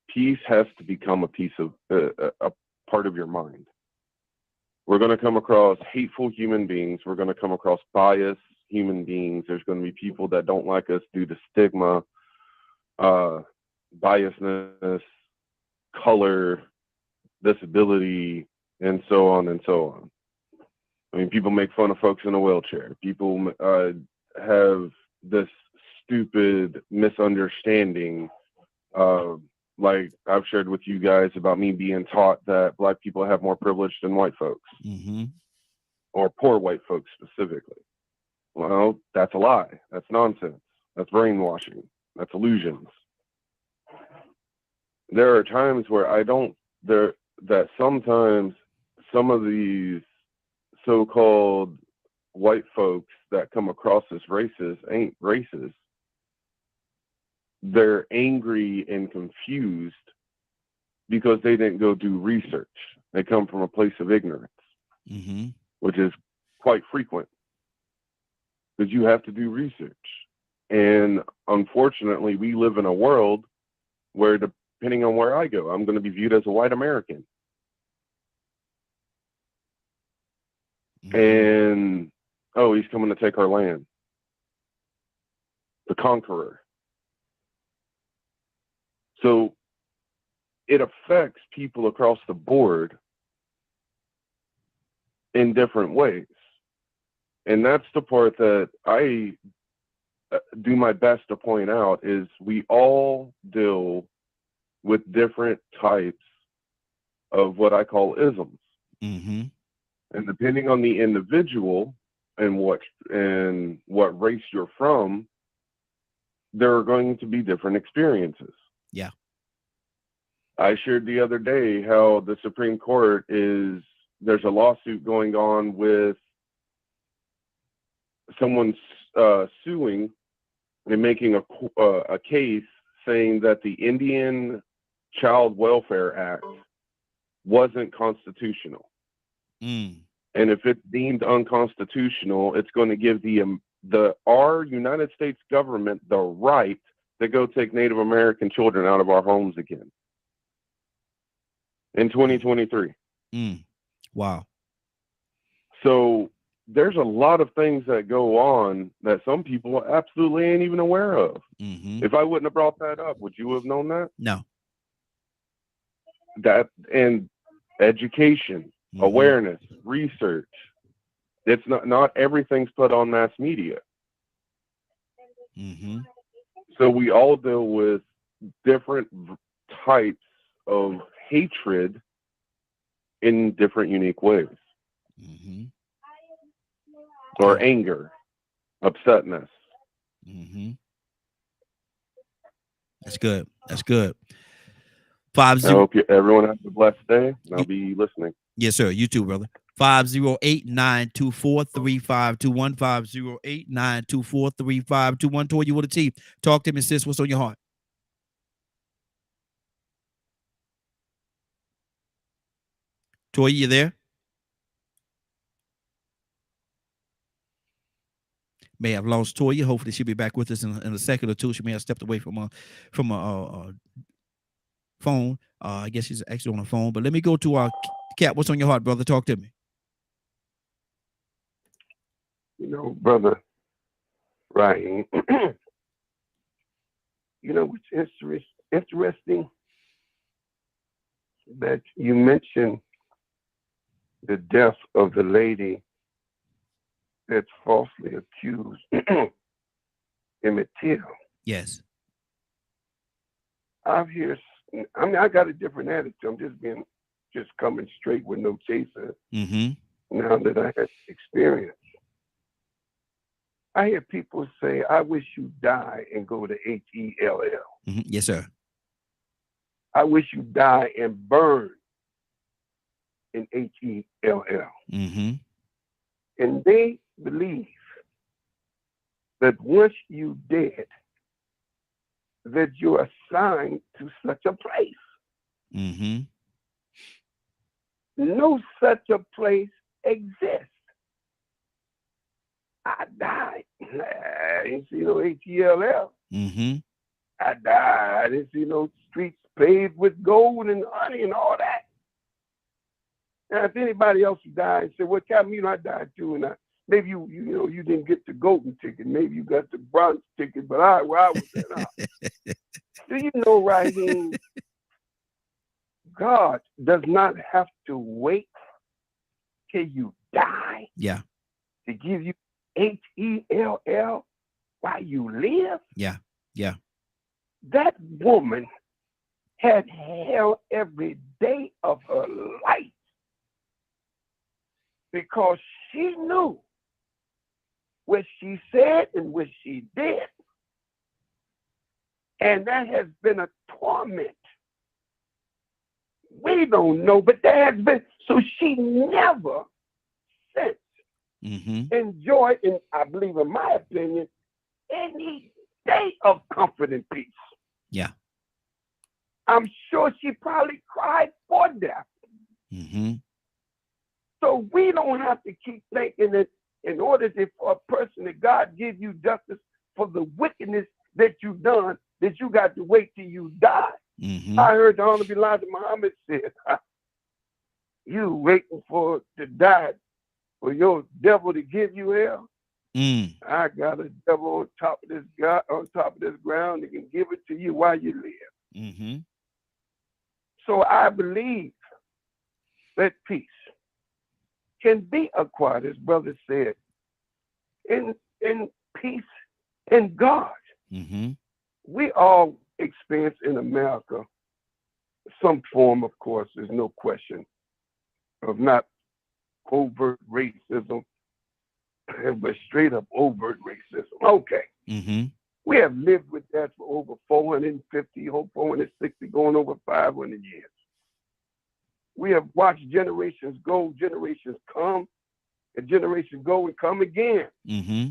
peace has to become a piece of a part of your mind. We're going to come across hateful human beings. We're going to come across biased human beings. There's going to be people that don't like us due to stigma, biasness, color, disability, and so on and so on. I mean, people make fun of folks in a wheelchair. People have this stupid misunderstanding, like I've shared with you guys about me being taught that Black people have more privilege than white folks, or poor white folks specifically. Well, that's a lie. That's nonsense. That's brainwashing. That's illusions. There are times where that sometimes some of these so-called white folks that come across as racist ain't racist. They're angry and confused because they didn't go do research. They come from a place of ignorance, which is quite frequent because you have to do research. And unfortunately, we live in a world where, depending on where I go, I'm going to be viewed as a white American. And, oh, he's coming to take our land. The conqueror. So it affects people across the board in different ways. And that's the part that I do my best to point out is we all deal with different types of what I call isms. And depending on the individual and what race you're from, there are going to be different experiences. Yeah. I shared the other day how the Supreme Court there's a lawsuit going on with someone suing and making a case saying that the Indian Child Welfare Act wasn't constitutional. And if it's deemed unconstitutional, it's going to give our United States government the right to go take Native American children out of our homes again in 2023. Wow. So there's a lot of things that go on that some people absolutely ain't even aware of. If I wouldn't have brought that up, would you have known that? No. That and education, awareness, research. It's not everything's put on mass media. So we all deal with different types of hatred in different unique ways. Or anger, upsetness. That's good. That's good. I hope everyone has a blessed day, and I'll be listening. Yes, sir. You too, brother. 508-924-3521. 508-924-3521. Toy you with a T. Talk to me, sis. What's on your heart? Toy, you there? May have lost Toya. Hopefully she'll be back with us in a second or two. She may have stepped away from a phone. I guess she's actually on a phone. But let me go to our Cap. What's on your heart, brother? Talk to me. You know, brother Ryan, you know what's interesting? That you mentioned the death of the lady that's falsely accused, Emmett Till. Yes. I got a different attitude. I'm just coming straight with no chaser. Now that I had experience, I hear people say, "I wish you die and go to HELL." Yes, sir. I wish you die and burn in HELL. And they believe that once you dead, that you're assigned to such a place. Mm-hmm. No such a place exists. I died. I didn't see no H-E-L-L. Mm-hmm. I died. I didn't see no streets paved with gold and honey and all that. Now, if anybody else died and said, well, Captain, I died too, and maybe you didn't get the golden ticket. Maybe you got the bronze ticket, but where I was at. Do you know, Raheem, God does not have to wait till you die to give you H-E-L-L while you live? Yeah. Yeah. That woman had hell every day of her life because she knew what she said and what she did. And that has been a torment. We don't know, but there has been. So she never since enjoyed, and I believe, in my opinion, any day of comfort and peace. Yeah. I'm sure she probably cried for death. Mm-hmm. So we don't have to keep thinking that in order for a person that God give you justice for the wickedness that you've done, that you got to wait till you die. Mm-hmm. I heard the Honorable Elijah Muhammad said, you waiting to die for your devil to give you hell? I got a devil on top of this ground that can give it to you while you live. Mm-hmm. So I believe that peace can be acquired, as brother said, in peace in God. Mm-hmm. We all experience in America some form, of course, there's no question, of not overt racism, but straight up overt racism. Okay. Mm-hmm. We have lived with that for over 450, 460, going over 500 years. We have watched generations go, generations come, and generations go and come again. Mm-hmm.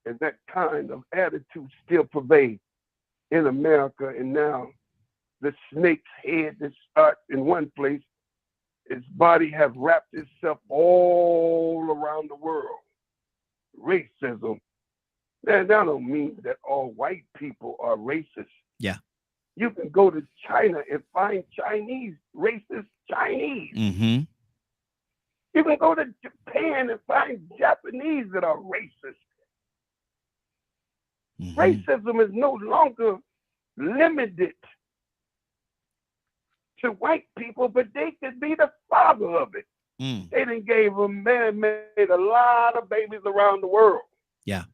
And that kind of attitude still pervades in America. And now the snake's head that starts in one place, its body have wrapped itself all around the world. Racism. That don't mean that all white people are racist. Yeah. You can go to China and find Chinese, racist Chinese. Mm-hmm. You can go to Japan and find Japanese that are racist. Mm-hmm. Racism is no longer limited to white people, but they could be the father of it. They done gave a man made a lot of babies around the world. Yeah.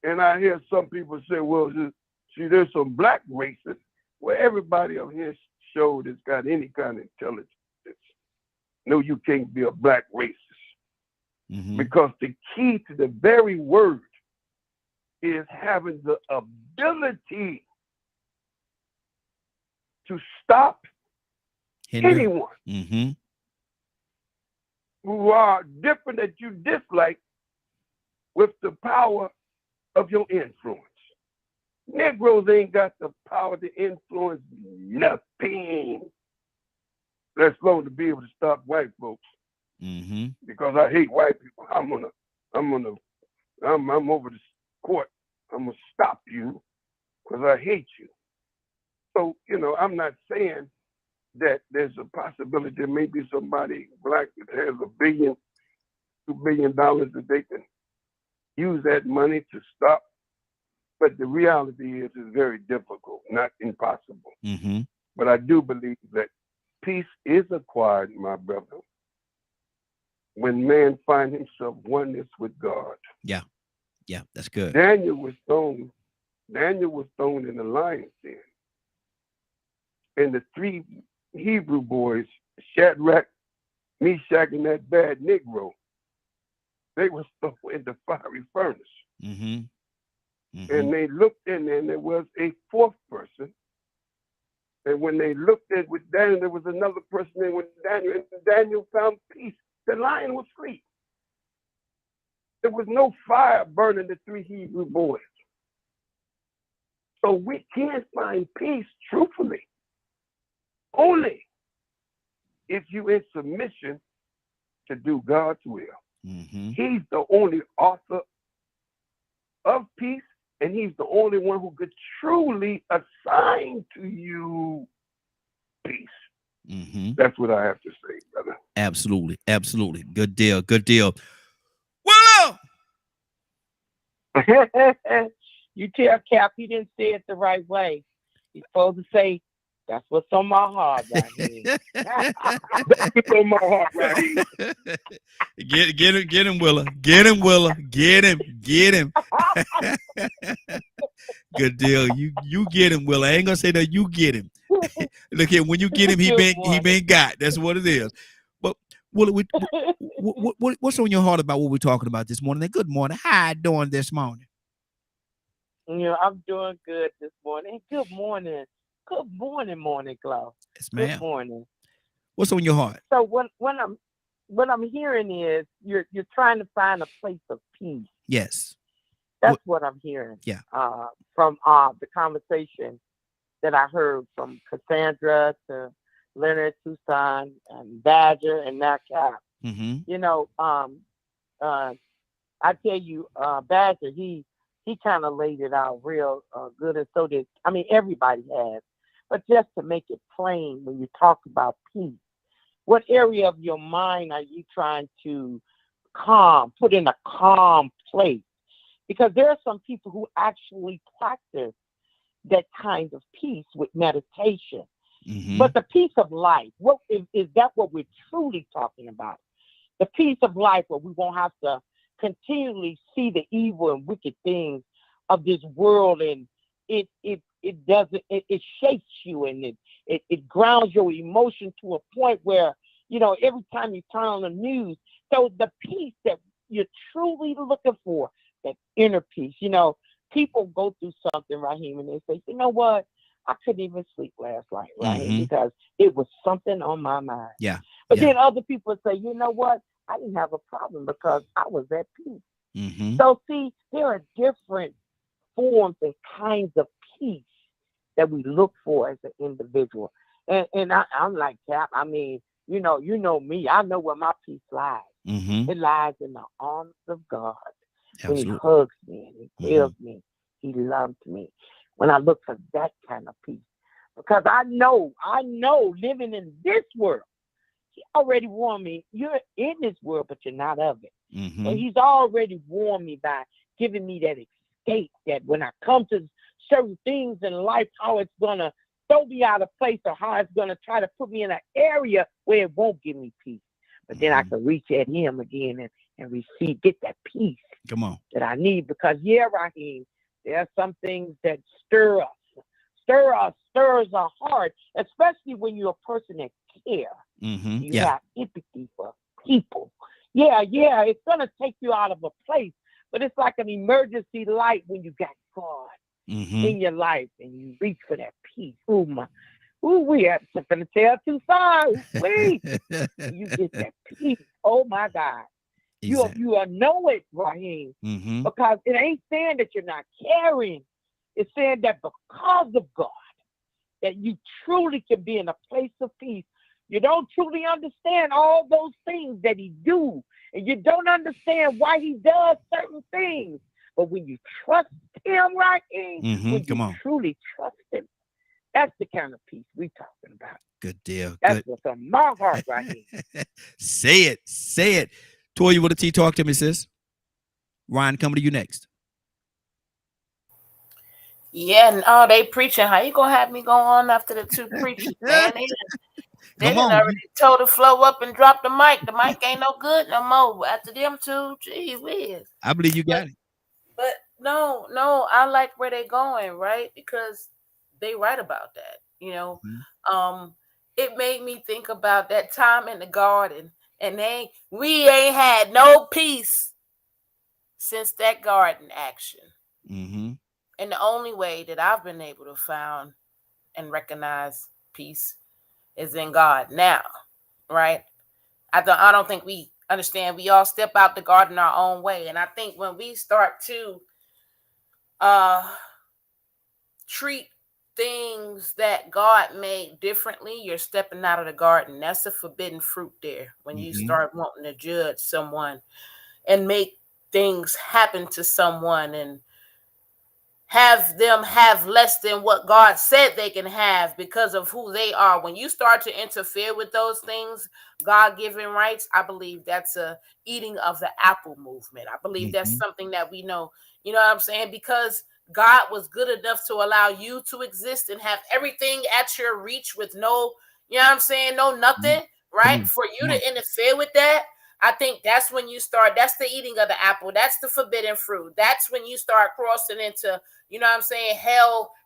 And I hear some people say, well, see, there's some black racists. Well, everybody on his show that's got any kind of intelligence, no, you can't be a black racist. Mm-hmm. Because the key to the very word is having the ability to stop anyone who are different that you dislike with the power of your influence. Negroes ain't got the power to influence nothing, let alone to be able to stop white folks. Mm-hmm. Because I hate white people. I'm over the court. I'm gonna stop you because I hate you. So, I'm not saying that there's a possibility there may be somebody black that has $1 billion, $2 billion that they can use that money to stop. But the reality is it's very difficult, not impossible. Mm-hmm. But I do believe that peace is acquired, my brother, when man finds himself oneness with God. Yeah. Yeah, that's good. Daniel was thrown in the lion's den. And the 3 Hebrew boys, Shadrach, Meshach, and that bad Negro, they were thrown in the fiery furnace. Mm-hmm. Mm-hmm. And they looked in there, and there was a 4th person. And when they looked at with Daniel, there was another person there with Daniel, and Daniel found peace. The lion was asleep. There was no fire burning the 3 Hebrew boys. So we can't find peace, truthfully, only if you in submission to do God's will. Mm-hmm. He's the only author of peace, and he's the only one who could truly assign to you peace. Mm-hmm. That's what I have to say, brother. Absolutely. Absolutely. Good deal. Good deal. Willow! You tell Cap he didn't say it the right way. He's supposed to say, that's what's on my heart right here. That's what's on my heart right here. Get him, Willa. Get him, Willa. Get him. Good deal. You get him, Willa. I ain't gonna say that. You get him. Look here, when you get him, he been got. That's what it is. But Willa, what's on your heart about what we're talking about this morning? Good morning. How you doing this morning? I'm doing good this morning. Good morning. Good morning, Morning Glow. Yes, ma'am. Good morning. What's on your heart? So what I'm hearing is you're trying to find a place of peace. Yes. That's what I'm hearing. Yeah. From the conversation that I heard from Cassandra to Leonard, Tucson, and Badger, and now Cap. Mm-hmm. I tell you, Badger, he kind of laid it out real good, and so did everybody has. But just to make it plain, when you talk about peace, what area of your mind are you trying to put in a calm place? Because there are some people who actually practice that kind of peace with meditation. Mm-hmm. But the peace of life, what is that what we're truly talking about? The peace of life where we won't have to continually see the evil and wicked things of this world, and it shakes you, and it grounds your emotion to a point where, every time you turn on the news. So the peace that you're truly looking for, that inner peace. People go through something, Raheem, and they say, you know what? I couldn't even sleep last night, Raheem, Mm-hmm. because it was something on my mind. Yeah. But then other people say, you know what? I didn't have a problem because I was at peace. Mm-hmm. So see, there are different forms and kinds of peace that we look for as an individual. And I'm like, Cap, you know me. I know where my peace lies. Mm-hmm. It lies in the arms of God. Absolutely. When he hugs me and he tells me he loves me. When I look for that kind of peace. Because I know living in this world, he already warned me, you're in this world, but you're not of it. Mm-hmm. So he's already warned me by giving me that escape, that when I come to certain things in life, how it's going to throw me out of place, or how it's going to try to put me in an area where it won't give me peace. But then I can reach at him again and get that peace. Come on. That I need, because Raheem, there are some things that stirs our heart, especially when you're a person that cares. Mm-hmm. You have empathy for people. It's gonna take you out of a place, but it's like an emergency light when you got God in your life and you reach for that peace. We have something to tell Tucson. You get that peace. Oh my God. Exactly. You know it, Raheem. Mm-hmm. Because it ain't saying that you're not caring. It's saying that because of God, that you truly can be in a place of peace. You don't truly understand all those things that he do, and you don't understand why he does certain things. But when you trust him, Raheem, when you truly trust him, that's the kind of peace we're talking about. Good deal. That's what's on my heart, Raheem. Say it. Toya with a T, talk to me, sis. Ryan, coming to you next. Yeah, no, they preaching. How you gonna have me go on after the two preachers, man? They done already told the flow up and dropped the mic. The mic ain't no good no more. After them two, gee whiz. I believe you got it. But no, I like where they going, right? Because they right about that, It made me think about that time in the garden, and we ain't had no peace since that garden action. Mm-hmm. And the only way that I've been able to find and recognize peace is in God now, right? I don't think we understand. We all step out the garden our own way, and I think when we start to treat things that God made differently, you're stepping out of the garden. That's a forbidden fruit there. When you start wanting to judge someone and make things happen to someone and have them have less than what God said they can have because of who they are. When you start to interfere with those things, God-given rights, I believe that's a eating of the apple movement. I believe that's something that we know, you know what I'm saying? Because God was good enough to allow you to exist and have everything at your reach with no, you know what I'm saying? No, nothing, right? For you to interfere with that, I think that's when you start, that's the eating of the apple. That's the forbidden fruit. That's when you start crossing into, you know what I'm saying,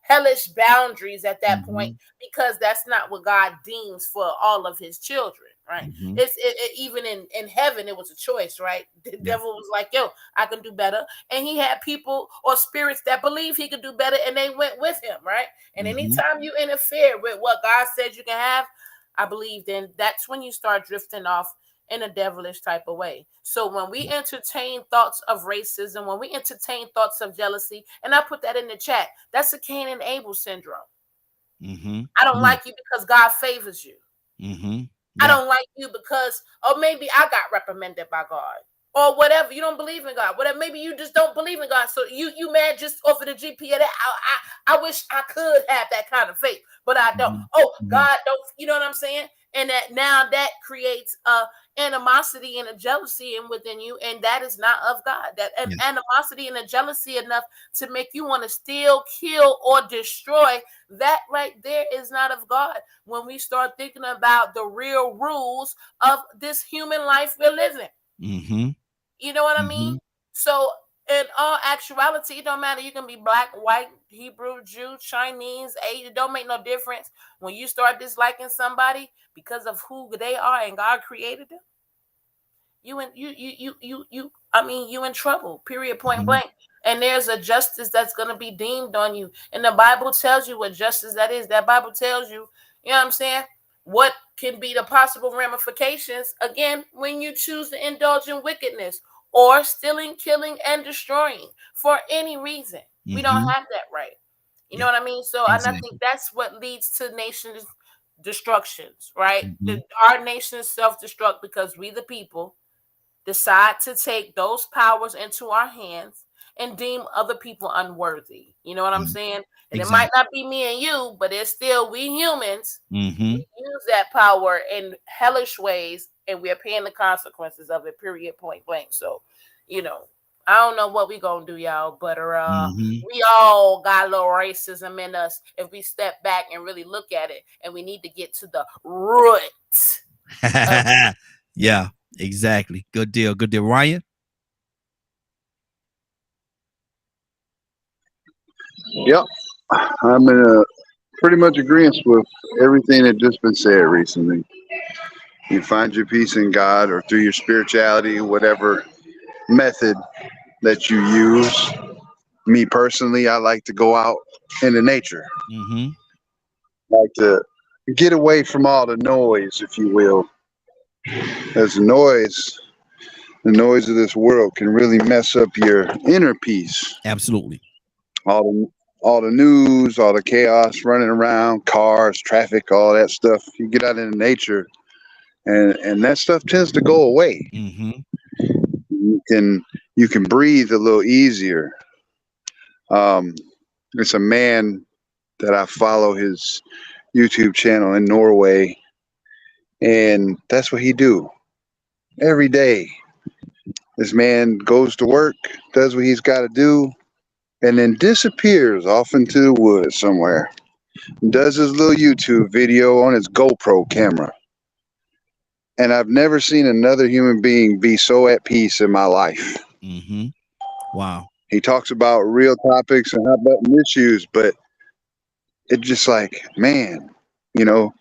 hellish boundaries at that point, because that's not what God deems for all of his children, right? It's even in heaven, it was a choice, right? The devil was like, yo, I can do better. And he had people or spirits that believe he could do better, and they went with him, right? And anytime you interfere with what God said you can have, I believe then that's when you start drifting off in a devilish type of way. So when we entertain thoughts of racism, when we entertain thoughts of jealousy, and I put that in the chat, that's a Cain and Abel syndrome. I don't like you because God favors you. I don't like you because, or maybe I got reprimanded by God, or whatever. You don't believe in God. Whatever. Maybe you just don't believe in God. So you mad just off of the GP of that. I wish I could have that kind of faith, but I don't. Oh, God don't. You know what I'm saying? And that now that creates a animosity and a jealousy within you, and that is not of God. That an animosity and a jealousy enough to make you want to steal, kill, or destroy, that right there is not of God. When we start thinking about the real rules of this human life we're living, you know what I mean? So in all actuality, it don't matter. You can be black, white, Hebrew, Jew, Chinese, Asian. It don't make no difference. When you start disliking somebody because of who they are and God created them, you in trouble. Period. Point blank. And there's a justice that's gonna be deemed on you. And the Bible tells you what justice that is. That Bible tells you, you know what I'm saying, what can be the possible ramifications, again, when you choose to indulge in wickedness or stealing, killing, and destroying for any reason. We don't have that right. You know what I mean? So and I think that's what leads to nations destructions, right? Our nation is self-destruct because we the people decide to take those powers into our hands and deem other people unworthy. You know what I'm saying? And it might not be me and you, but it's still we humans. We use that power in hellish ways, and we're paying the consequences of it. Period. Point blank. So, you know, I don't know what we gonna do, y'all, but we all got a little racism in us if we step back and really look at it, and we need to get to the root. Yeah, exactly. Good deal. Good deal. Ryan? Yep. I'm in a pretty much agreement with everything that just been said recently. You find your peace in God or through your spirituality, whatever method that you use. Me personally, I like to go out into nature. Like to get away from all the noise, if you will. As the noise of this world can really mess up your inner peace. Absolutely. All the news, all the chaos running around, cars, traffic, all that stuff. You get out into nature, and that stuff tends to go away. You can breathe a little easier. It's a man that I follow his YouTube channel in Norway, and that's what he do every day. This man goes to work, does what he's got to do, and then disappears off into the woods somewhere. Does his little YouTube video on his GoPro camera. And I've never seen another human being be so at peace in my life. Wow. He talks about real topics and hot button issues, but it's just like, man, you know,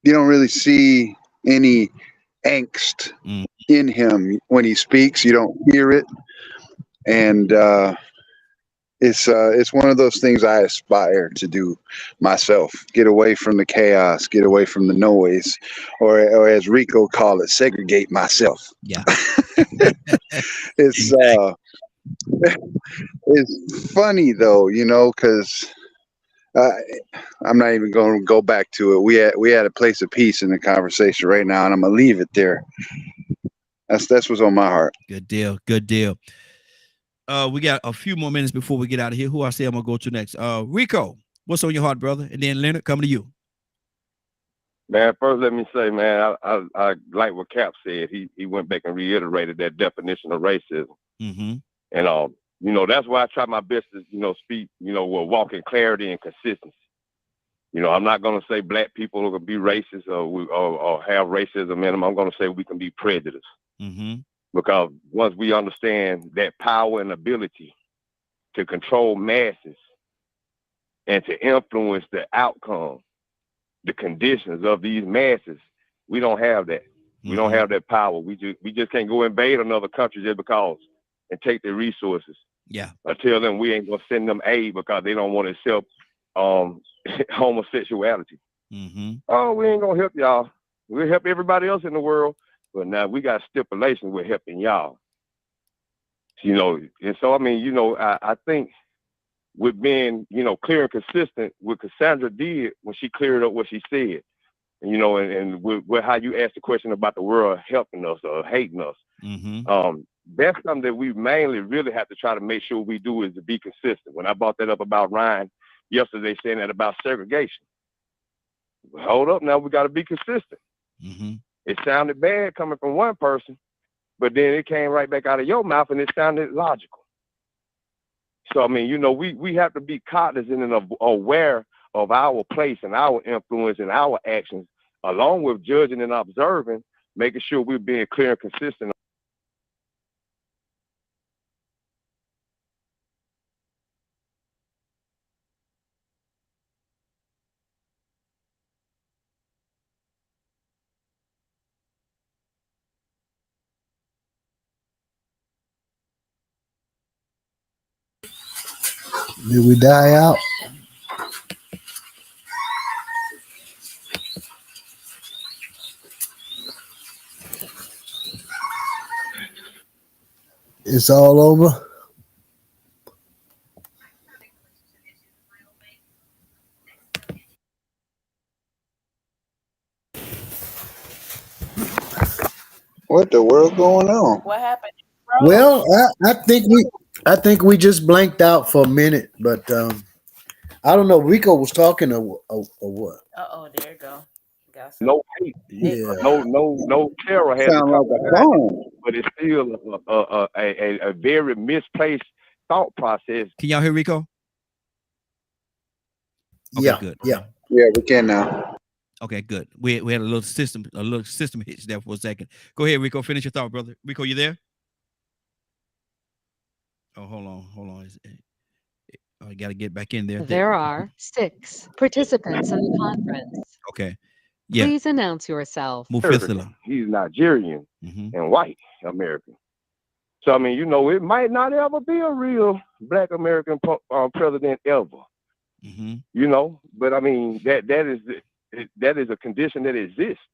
you don't really see any angst in him when he speaks. You don't hear it. And it's one of those things I aspire to do myself. Get away from the chaos, get away from the noise, or as Rico called it, segregate myself. Yeah. It's funny though, you know, because I'm not even going to go back to it. We had a place of peace in the conversation right now, and I'm gonna leave it there. That's what's on my heart. Good deal. Good deal. We got a few more minutes before we get out of here. Who I say I'm gonna go to next? Rico, what's on your heart, brother? And then Leonard, coming to you. Man, first let me say, man, I like what Cap said. He went back and reiterated that definition of racism. Mm-hmm. And you know, that's why I try my best to, you know, speak, you know, walk in clarity and consistency. You know, I'm not gonna say black people can be racist or have racism in them. I'm gonna say we can be prejudiced. Mm-hmm. Because once we understand that power and ability to control masses and to influence the outcome, the conditions of these masses, we don't have that. We don't have that power. We just can't go invade another country just because and take their resources. Yeah. Or tell them we ain't gonna send them aid because they don't want to accept homosexuality. Mm-hmm. Oh, we ain't gonna help y'all. We'll help everybody else in the world, but now we got stipulations we're helping y'all. You know, and so I mean, you know, I think with being, you know, clear and consistent, what Cassandra did when she cleared up what she said, and you know, and with how you asked the question about the world helping us or hating us. Mm-hmm. That's something that we mainly really have to try to make sure we do is to be consistent. When I brought that up about Ryan yesterday, saying that about segregation, hold up, now we got to be consistent. Mm-hmm. It sounded bad coming from one person, but then it came right back out of your mouth and it sounded logical. So, I mean, you know, we have to be cognizant and aware of our place and our influence and our actions, along with judging and observing, making sure we're being clear and consistent. Did we die out? It's all over. What the world going on? What happened? Well, I think we just blanked out for a minute, but I don't know. Rico was talking or what? There you go. No hate, Yeah. no terror has to Sound come like a behind it, phone. but it's still a very misplaced thought process. Can y'all hear Rico? Okay, Yeah, good. yeah. Yeah, we can now. Okay, good. We had a little system hitch there for a second. Go ahead, Rico. Finish your thought, brother. Rico, you there? Oh, hold on. I got to get back in there. There are 6 participants in the conference. Okay. Yeah. Please announce yourself. Mufisala. He's Nigerian Mm-hmm. and white American. So, I mean, you know, it might not ever be a real black American president ever. Mm-hmm. You know, but I mean, that is a condition that exists.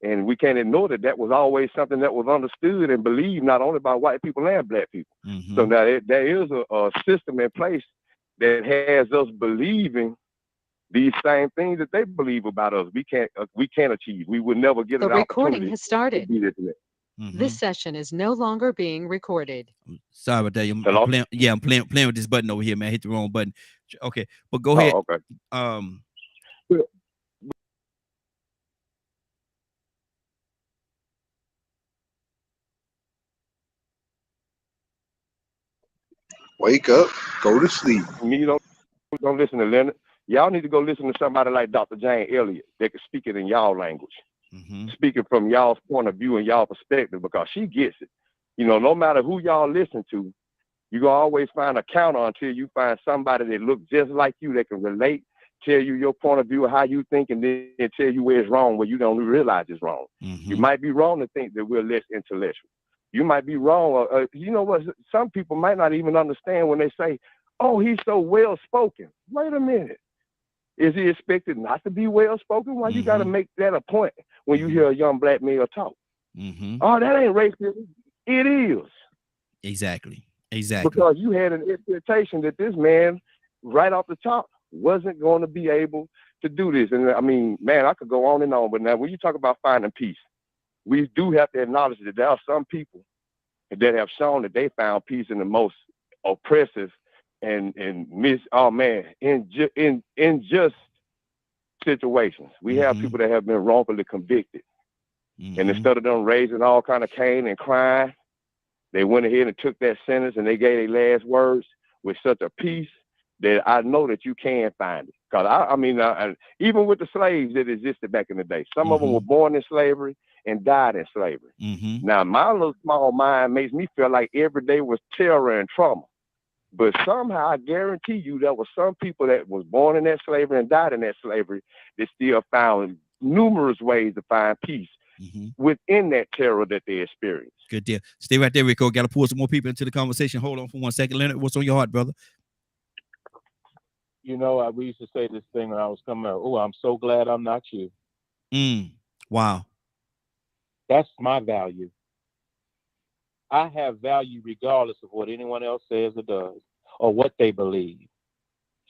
And we can't ignore that was always something that was understood and believed not only by white people and black people. Mm-hmm. So now there is a system in place that has us believing these same things that they believe about us. We can't achieve. We would never get The an recording opportunity has started. to be this and that. Mm-hmm. This session is no longer being recorded. Sorry about that. Hello? I'm playing with this button over here, man. I hit the wrong button. Okay, but go ahead. Okay. Wake up, go to sleep. You don't listen to Leonard. Y'all need to go listen to somebody like Dr. Jane Elliott that can speak it in y'all language, speaking from y'all's point of view and y'all perspective, because she gets it. You know, no matter who y'all listen to, you gonna always find a counter until you find somebody that looks just like you, that can relate, tell you your point of view of how you think, and then tell you where it's wrong, where you don't realize it's wrong. Mm-hmm. You might be wrong to think that we're less intellectual. You might be wrong. You know what? Some people might not even understand when they say, "Oh, he's so well spoken." Wait a minute. Is he expected not to be well spoken? Why you got to make that a point when you hear a young black male talk? Mm-hmm. Oh, that ain't racism. It is. Exactly. Because you had an expectation that this man, right off the top, wasn't going to be able to do this. And I mean, man, I could go on and on, but now when you talk about finding peace, we do have to acknowledge that there are some people that have shown that they found peace in the most oppressive and unjust situations. We have people that have been wrongfully convicted, and instead of them raising all kind of Cain and crying, they went ahead and took that sentence and they gave their last words with such a peace that I know that you can find it. Because I mean, even with the slaves that existed back in the day, some of them were born in slavery and died in slavery. Now, my little small mind makes me feel like every day was terror and trauma. But somehow, I guarantee you, there were some people that was born in that slavery and died in that slavery that still found numerous ways to find peace within that terror that they experienced. Good deal. Stay right there, Rico. Got to pull some more people into the conversation. Hold on for 1 second. Leonard, what's on your heart, brother? You know, we used to say this thing when I was coming out. Oh, I'm so glad I'm not you. Wow. That's my value. I have value regardless of what anyone else says or does or what they believe.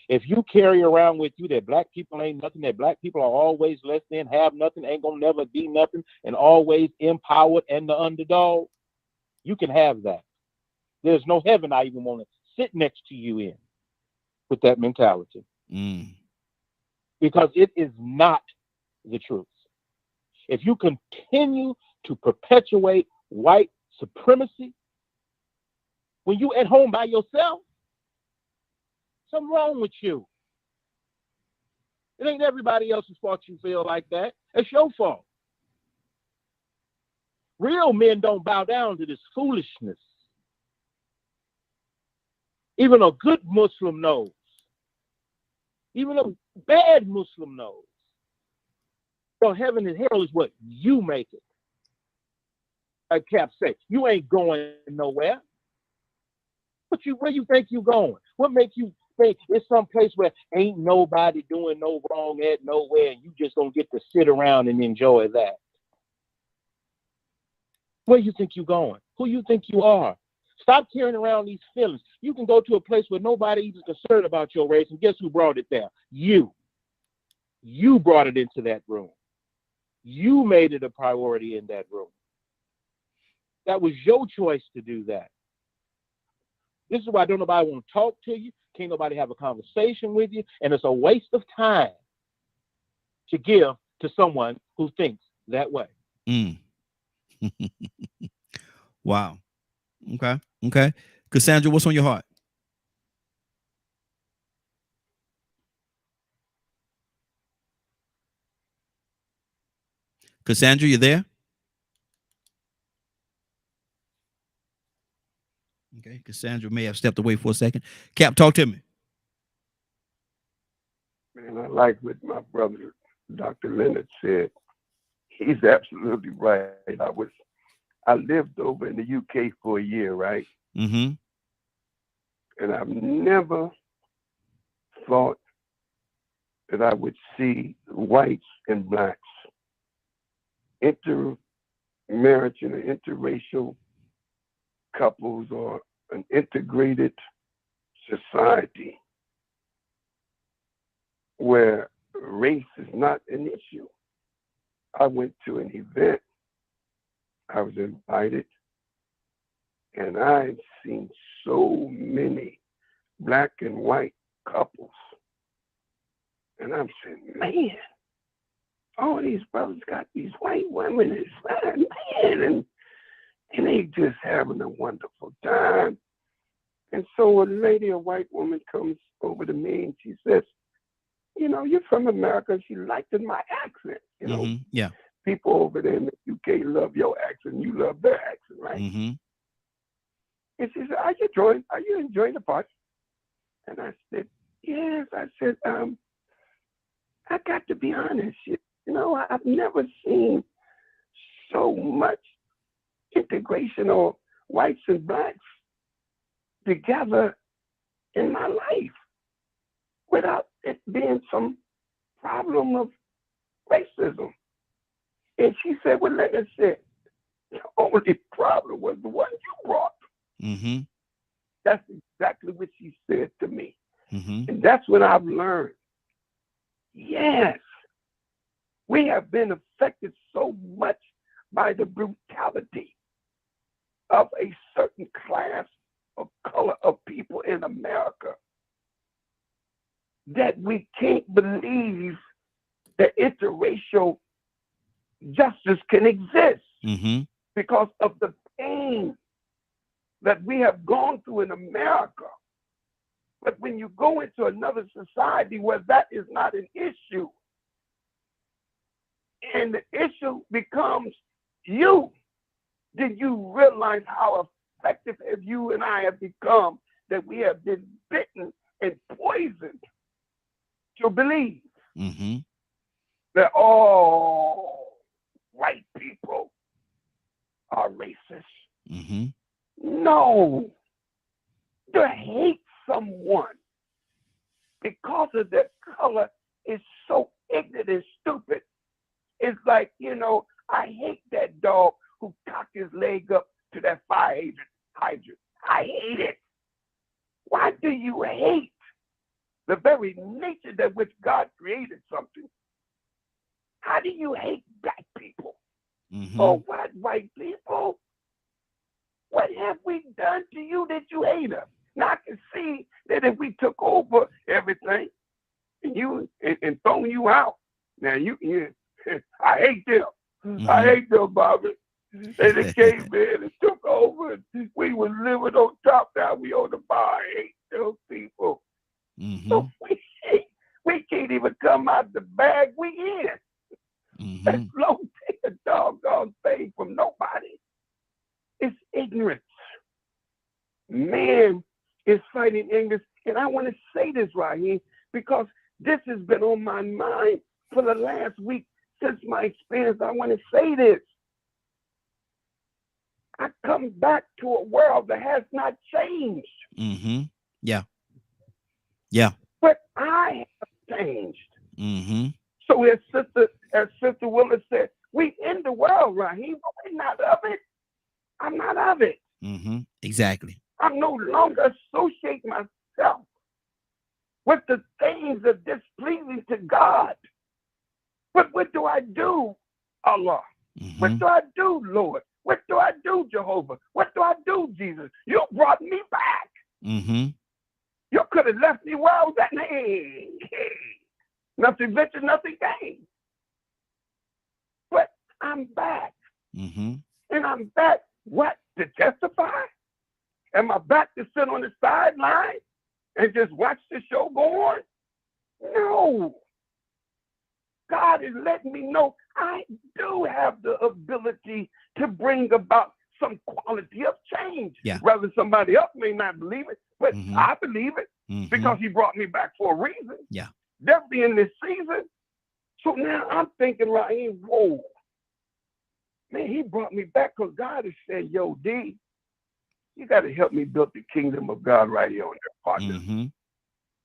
If you carry around with you that black people ain't nothing, that black people are always less than, have nothing, ain't gonna never be nothing, and always empowered and the underdog, you can have that. There's no heaven I even want to sit next to you in with that mentality. Because it is not the truth. If you continue to perpetuate white supremacy when you at home by yourself, something wrong with you. It ain't everybody else's fault you feel like that. It's your fault. Real men don't bow down to this foolishness. Even a good Muslim knows. Even a bad Muslim knows. So heaven and hell is what you make it. Like Cap said, you ain't going nowhere. Where you think you going? What makes you think it's some place where ain't nobody doing no wrong at nowhere and you just gonna get to sit around and enjoy that? Where you think you going? Who you think you are? Stop carrying around these feelings. You can go to a place where nobody even concerned about your race, and guess who brought it there? You. You brought it into that room. You made it a priority in that room. That was your choice to do that. This is why don't nobody want to talk to you. Can't nobody have a conversation with you. And it's a waste of time to give to someone who thinks that way. Wow. Okay. Cassandra, what's on your heart? Cassandra, you there? Okay, Cassandra may have stepped away for a second. Cap, talk to me. Man, I like what my brother, Dr. Leonard, said. He's absolutely right. I lived over in the UK for a year, right? And I've never thought that I would see whites and blacks intermarriage in an interracial couples or an integrated society where race is not an issue. I went to an event, I was invited, and I've seen so many black and white couples. And I'm saying, man, all these brothers got these white women, man, and they just having a wonderful time. And so a lady, a white woman, comes over to me and she says, you know, you're from America. She liked my accent. You know, yeah. People over there in the UK love your accent. You love their accent, right? And she said, are you enjoying the party? And I said, yes. I said, I got to be honest. You know, I've never seen so much integration of whites and blacks together in my life without it being some problem of racism. And she said, well, like I said, the only problem was the one you brought. That's exactly what she said to me. And that's what I've learned. Yes, we have been affected so much by the brutality of a certain class of color of people in America that we can't believe that interracial justice can exist because of the pain that we have gone through in America. But when you go into another society where that is not an issue, and the issue becomes you, then you realize how effective as you and I have become, that we have been bitten and poisoned to believe that all white people are racist. No. To hate someone because of their color is so ignorant and stupid. It's like, I hate that dog who cocked his leg up to that fire hydrant. I hate it. Why do you hate the very nature that which God created something? How do you hate black people or white people? What have we done to you that you hate us? Now I can see that if we took over everything and thrown you out, now you I hate them. I hate them, Bobby. They came in and took over. And we were living on top. Now we on the bar. I hate those people. So we can't even come out the bag we in. That don't take a doggone thing from nobody. It's ignorance. Man is fighting ignorance. And I want to say this, Raheem, because this has been on my mind for the last week since my experience. I want to say this. I come back to a world that has not changed. Yeah. Yeah. But I have changed. So as Sister Willis said, we in the world, Raheem, but we're not of it. I'm not of it. Exactly. I'm no longer associating myself with the things that are displeasing to God. But what do I do, Allah? What do I do, Lord? What do I do, Jehovah? What do I do, Jesus? You brought me back. You could have left me where I was at. Hey, nothing venture, nothing gain. But I'm back. And I'm back, what, to testify? Am I back to sit on the sideline and just watch the show go on? No. God is letting me know I do have the ability to bring about some quality of change. Whether somebody else may not believe it, but I believe it because he brought me back for a reason. Definitely in this season. So now I'm thinking, Raheem, whoa. Man, he brought me back because God has said, yo, D, you got to help me build the kingdom of God right here on your partner.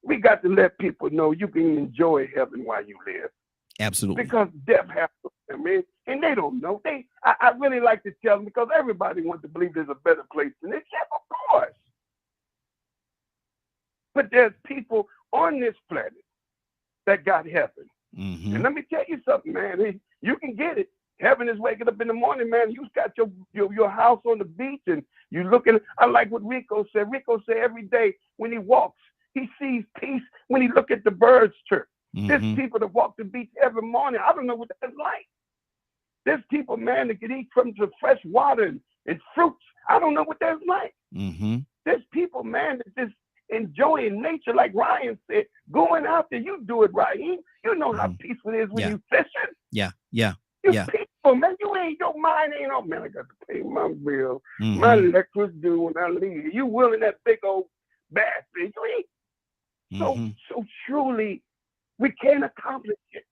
We got to let people know you can enjoy heaven while you live. Absolutely. Because death happens, and they don't know. I really like to tell them because everybody wants to believe there's a better place than this. Yeah, of course. But there's people on this planet that got heaven. And let me tell you something, man. You can get it. Heaven is waking up in the morning, man. You got your house on the beach and you looking. I like what Rico said. Rico said every day when he walks, he sees peace when he look at the birds chirp. There's people that walk the beach every morning. I don't know what that's like. There's people, man, that can eat from the fresh water and fruits. I don't know what that's like. There's people, man, that just enjoying nature, like Ryan said, going out there. You do it, Raheem. You know how peaceful it is when you fishing. You people, man, your mind ain't on, man, I got to pay my bill. My electric's due when I leave. You willing that big old bass fish. You ain't. So truly, we can't accomplish it.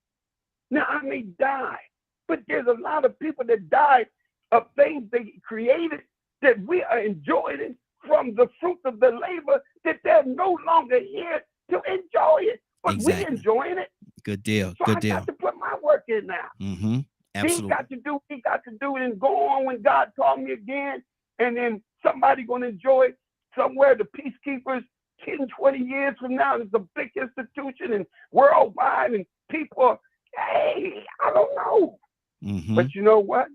Now, I may die, but there's a lot of people that died of things they created that we are enjoying from the fruit of the labor that they're no longer here to enjoy it. But we enjoying it. Good deal. So I got to put my work in now. Absolutely. He got to do it and go on when God called me again. And then somebody going to enjoy somewhere, the peacekeepers 10, 20 years from now, it's a big institution and worldwide, and people, hey, I don't know. But you know what?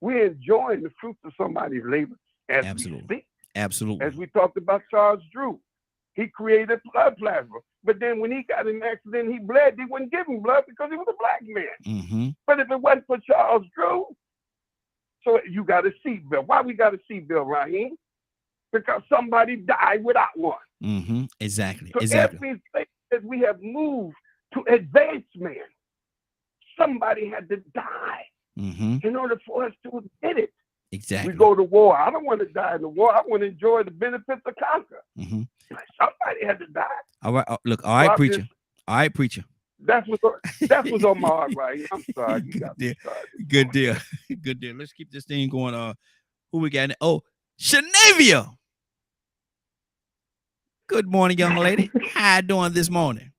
We're enjoying the fruits of somebody's labor as we speak. Absolutely. As we talked about Charles Drew. He created blood plasma. But then when he got in an accident, he bled. They wouldn't give him blood because he was a black man. But if it wasn't for Charles Drew, so you got a seatbelt. Why we got a seatbelt, Raheem? Because somebody died without one. Exactly. So everything that we have moved to advancement, somebody had to die in order for us to admit it. Exactly. We go to war. I don't want to die in the war. I want to enjoy the benefits of conquer. Somebody had to die. All right. Look, all right, preacher. All right, preacher. That's what's on my heart, right? I'm sorry. Good deal. Good deal. Let's keep this thing going. Who we got? Oh, Shanavia. Good morning, young lady. How you doing this morning?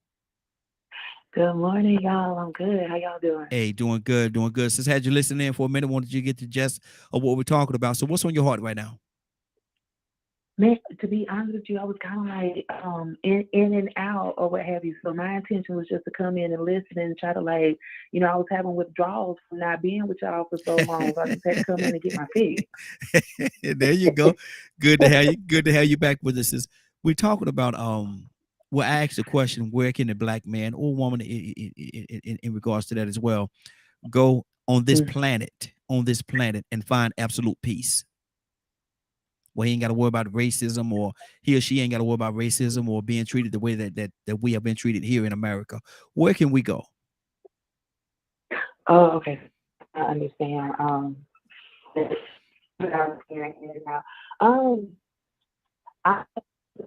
Good morning, y'all. I'm good. How y'all doing? Hey, doing good, doing good. Since had you listening in for a minute, wanted you to get the gist of what we're talking about. So what's on your heart right now? Man, to be honest with you, I was kind of like in and out or what have you. So my intention was just to come in and listen and try to I was having withdrawals from not being with y'all for so long. So I just had to come in and get my fix. There you go. Good to have you. Good to have you back with us. We're talking about well, I asked the question, where can a black man or woman in regards to that as well go on this planet and find absolute peace? Well, he ain't got to worry about racism, or he or she ain't got to worry about racism or being treated the way that we have been treated here in America. Where can we go? Oh, okay. I understand. I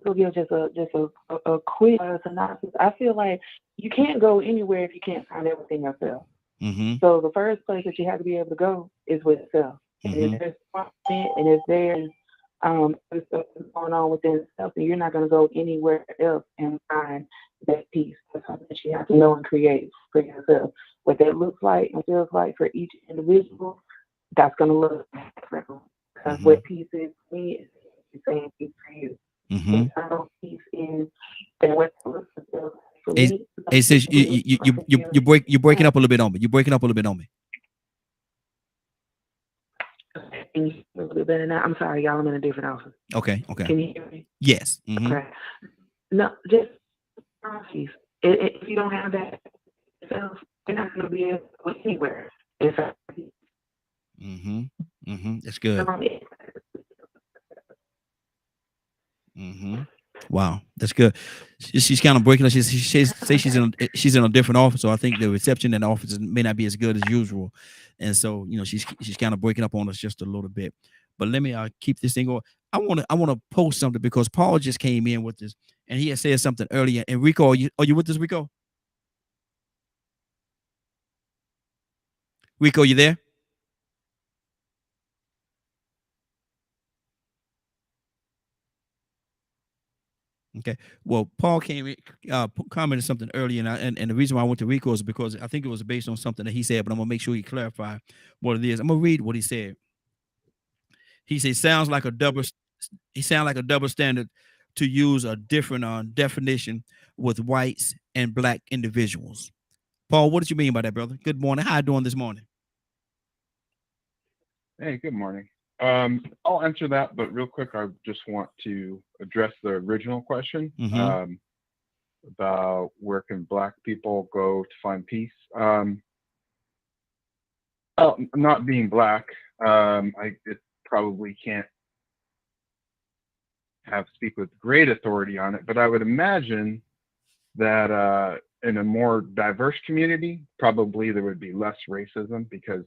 will give just a quick synopsis. I feel like you can't go anywhere if you can't find everything yourself. So the first place that you have to be able to go is with yourself. And if there's and if there's stuff that's going on within itself, and you're not going to go anywhere else and find that peace. That's something that you have to know and create for yourself. What that looks like and feels like for each individual, that's going to look different. Because what peace is for me is the same peace for you. Internal peace is, and what it looks and feels like for me. It says you're breaking up a little bit on me. You're breaking up a little bit on me. Can you hear me a little bit better now? I'm sorry, y'all. I'm in a different office. Okay. Can you hear me? Yes. Okay. No, just peace. If you don't have that, you're not going to be able to go anywhere. That's good. Wow, that's good. She's kind of breaking up. She says she's in a different office, so I think the reception in the office may not be as good as usual, and so she's kind of breaking up on us just a little bit. But let me keep this thing going. I want to post something because Paul just came in with this, and he had said something earlier. And Rico, are you with us, Rico? Rico, you there? Okay. Well, Paul commented something earlier, and the reason why I went to Rico is because I think it was based on something that he said, but I'm gonna make sure he clarify what it is. I'm gonna read what he said. He said, sounds like a double standard to use a different definition with whites and black individuals. Paul, what did you mean by that, brother? Good morning. How you doing this morning? Hey, good morning. I'll answer that, but real quick, I just want to address the original question about where can black people go to find peace. Not being black, it probably can't speak with great authority on it, but I would imagine that in a more diverse community, probably there would be less racism because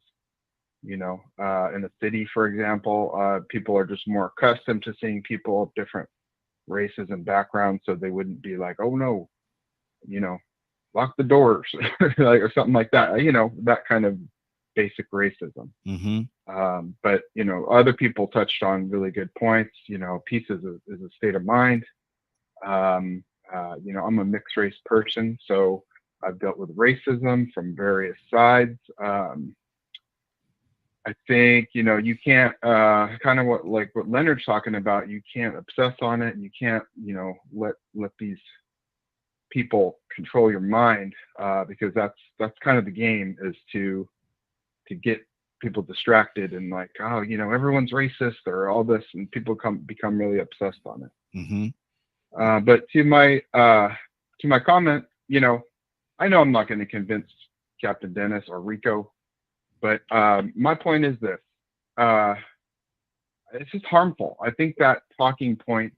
in a city, for example, people are just more accustomed to seeing people of different races and backgrounds, so they wouldn't be like, oh no, lock the doors, or something like that, that kind of basic racism. But other people touched on really good points. Peace is a state of mind. I'm a mixed race person, so I've dealt with racism from various sides. I think, you can't, kind of what Leonard's talking about, you can't obsess on it, and you can't, let these people control your mind, because that's kind of the game, is to get people distracted and like, oh, everyone's racist or all this, and people become really obsessed on it. Mm-hmm. But to my comment, I know I'm not going to convince Captain Dennis or Rico, but my point is this: it's just harmful. I think that talking point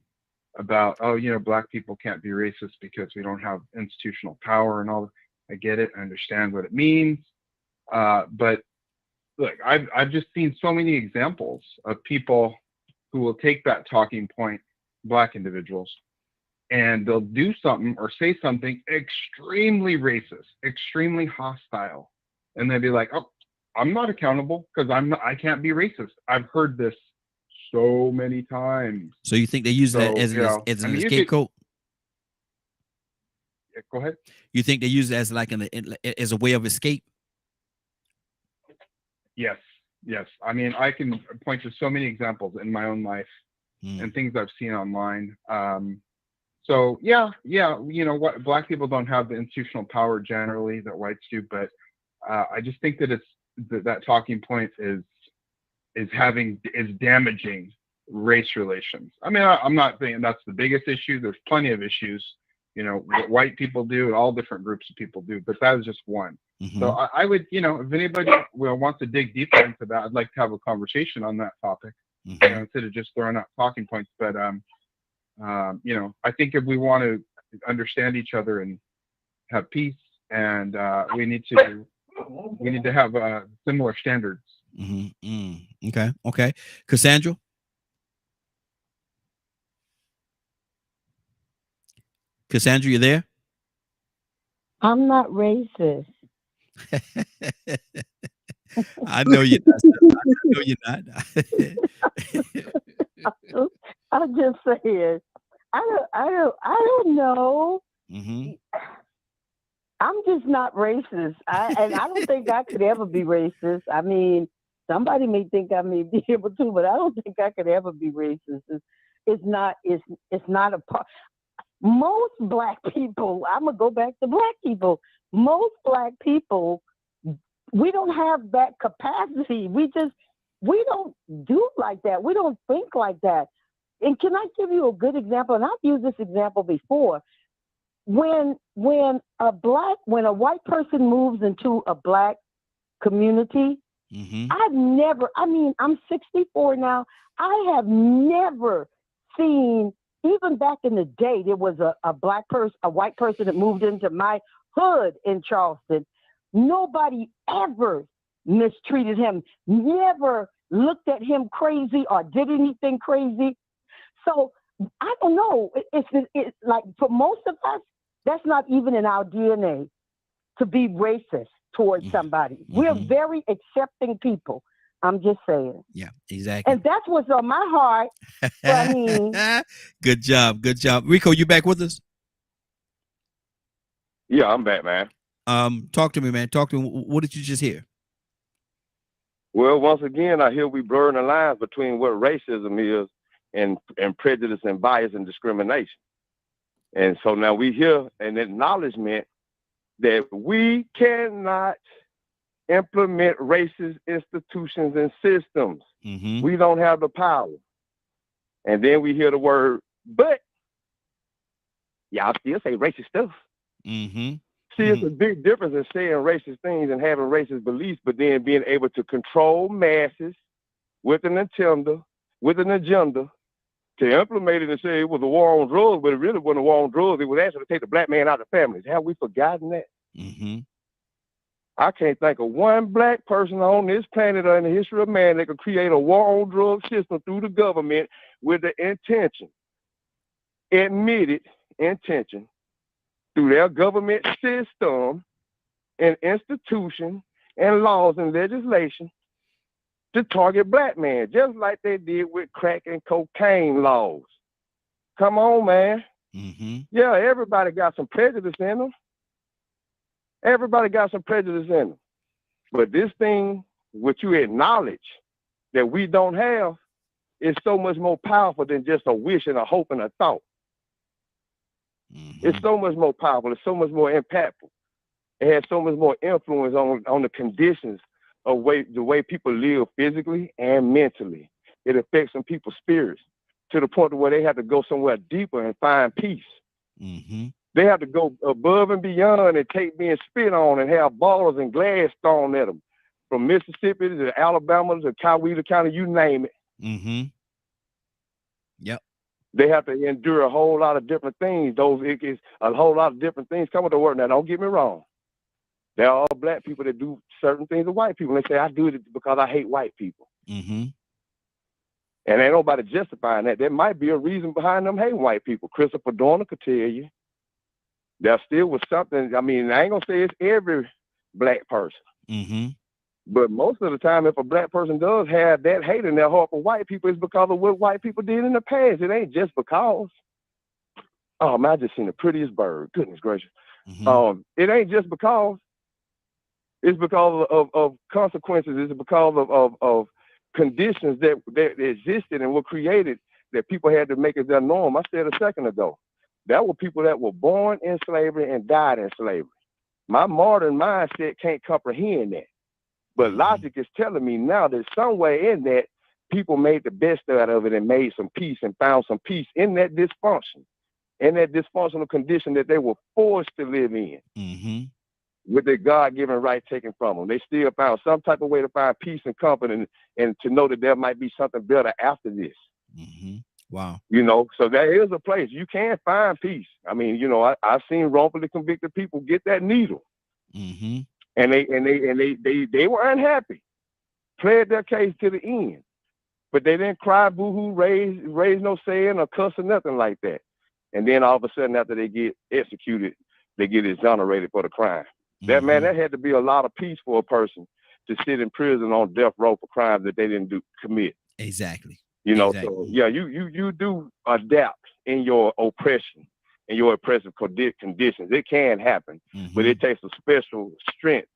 about, black people can't be racist because we don't have institutional power and all. I get it. I understand what it means. But look, I've just seen so many examples of people who will take that talking point, black individuals, and they'll do something or say something extremely racist, extremely hostile, and they'll be like, "Oh, I'm not accountable because I can't be racist." I've heard this so many times. So you think they use that as an scapegoat? Go ahead. You think they use it as as a way of escape? Yes. I mean, I can point to so many examples in my own life and things I've seen online. So yeah, what black people don't have the institutional power generally that whites do, but I just think that that talking point is damaging race relations. I mean, I'm not saying that's the biggest issue. There's plenty of issues, what white people do, all different groups of people do, but that is just one. Mm-hmm. So I would, if anybody wants to dig deeper into that, I'd like to have a conversation on that topic, instead of just throwing out talking points. But I think if we want to understand each other and have peace, and we need to have similar standards. Mm-hmm. Okay. Cassandra? Cassandra, you there? I'm not racist. I know you're not. I know you're not. I'm just saying. I don't know. Mm-hmm. I'm just not racist. And I don't think I could ever be racist. I mean, somebody may think I may be able to, but I don't think I could ever be racist. It's not a part. Most black people, I'm gonna go back to black people. Most black people, we don't have that capacity. We don't do like that. We don't think like that. And can I give you a good example? And I've used this example before. When a white person moves into a black community, I'm 64 now. I have never seen, even back in the day, there was a white person that moved into my hood in Charleston. Nobody ever mistreated him, never looked at him crazy or did anything crazy. So I don't know. It's like, for most of us, that's not even in our DNA to be racist towards somebody. We're very accepting people. I'm just saying. Yeah, exactly. And that's what's on my heart. I mean, Good job. Rico, you back with us? Yeah, I'm back, man. Talk to me, man. Talk to me. What did you just hear? Well, once again, I hear we blurring the lines between what racism is and prejudice and bias and discrimination. And so now we hear an acknowledgement that we cannot implement racist institutions and systems. We don't have the power. And then we hear the word, but y'all still say racist stuff. See, it's a big difference in saying racist things and having racist beliefs, but then being able to control masses with an agenda, to implement it and say it was a war on drugs, but it really wasn't a war on drugs. It was actually to take the black man out of families. Have we forgotten that? I can't think of one black person on this planet or in the history of man that could create a war on drug system through the government with the intention, admitted intention, through their government system and institution and laws and legislation to target black men, just like they did with crack and cocaine laws. Come on, man. Yeah, everybody got some prejudice in them. But this thing what you acknowledge that we don't have is so much more powerful than just a wish and a hope and a thought. It's so much more powerful. It's so much more impactful. It has so much more influence on the conditions of the way people live physically and mentally. It affects some people's spirits to the point where they have to go somewhere deeper and find peace. They have to go above and beyond and take being spit on and have bottles and glass thrown at them, from Mississippi to Alabama to Coweta County, you name it. Yep. They have to endure a whole lot of different things. It is a whole lot of different things coming to work. Now, don't get me wrong. There are all black people that do certain things to white people. They say, I do it because I hate white people. And ain't nobody justifying that. There might be a reason behind them hating white people. Christopher Dorner could tell you. There still was something. I mean, I ain't going to say it's every black person. But most of the time, if a black person does have that hate in their heart for white people, it's because of what white people did in the past. It ain't just because. Oh, man, I just seen the prettiest bird. Goodness gracious. It ain't just because. It's because of consequences. It's because of conditions that existed and were created that people had to make as their norm. I said a second ago, there were people that were born in slavery and died in slavery. My modern mindset can't comprehend that. But logic is telling me now that somewhere in that, people made the best out of it and made some peace and found some peace in that dysfunction, in that dysfunctional condition that they were forced to live in. With their God-given right taken from them. They still found some type of way to find peace and comfort and to know that there might be something better after this. Wow. You know, so there is a place you can find peace. I mean, you know, I've seen wrongfully convicted people get that needle. And they were unhappy, played their case to the end, but they didn't cry, boo-hoo, raise no saying or cuss or nothing like that. And then all of a sudden, after they get executed, they get exonerated for the crime. That had to be a lot of peace for a person to sit in prison on death row for crimes that they didn't commit. Exactly. You know, so yeah, you do adapt in your oppression and your oppressive conditions. It can happen, but it takes a special strength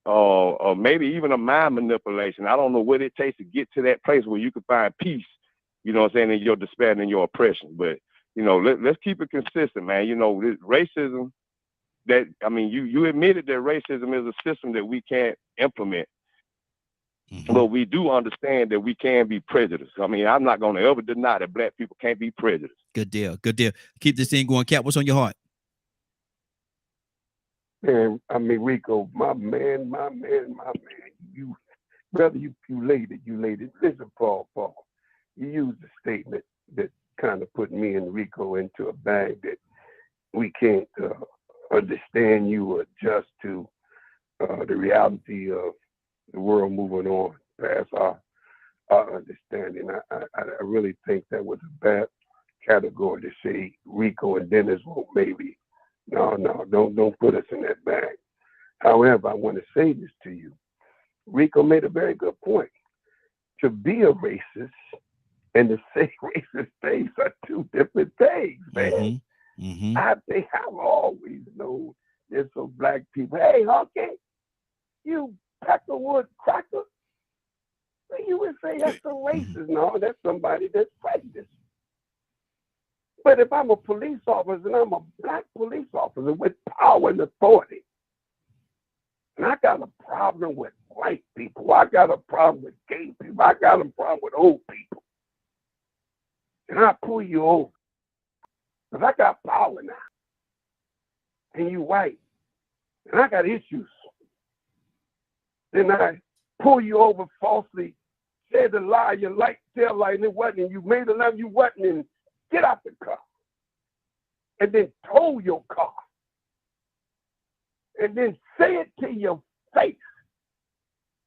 or maybe even a mind manipulation. I don't know what it takes to get to that place where you can find peace, you know what I'm saying, in your despair and in your oppression. But, you know, let's keep it consistent, man. You know, this racism, that, I mean, you admitted that racism is a system that we can't implement. But we do understand that we can be prejudiced. I mean, I'm not going to ever deny that black people can't be prejudiced. Good deal. Good deal. Keep this thing going. Cap, what's on your heart? Man, I mean, Rico, my man, you, brother, you laid it. Listen, Paul, you used a statement that kind of put me and Rico into a bag that we can't understand you or adjust to the reality of the world moving on past our understanding. I really think that was a bad category to say Rico and Dennis won't maybe. No, don't put us in that bag. However, I want to say this to you. Rico made a very good point. To be a racist and to say racist things are two different things, man. I think I've always known there's some black people. Hey, Hunky, you Peckerwood cracker. You would say that's a racist. No, that's somebody that's prejudiced. But if I'm a police officer and I'm a black police officer with power and authority, and I got a problem with white people, I got a problem with gay people, I got a problem with old people, and I pull you over, because I got power now, and you white, and I got issues, then I pull you over falsely, said a lie, your light tail light, and it wasn't, and you made a lie, you wasn't, and get out the car, and then tow your car, and then say it to your face.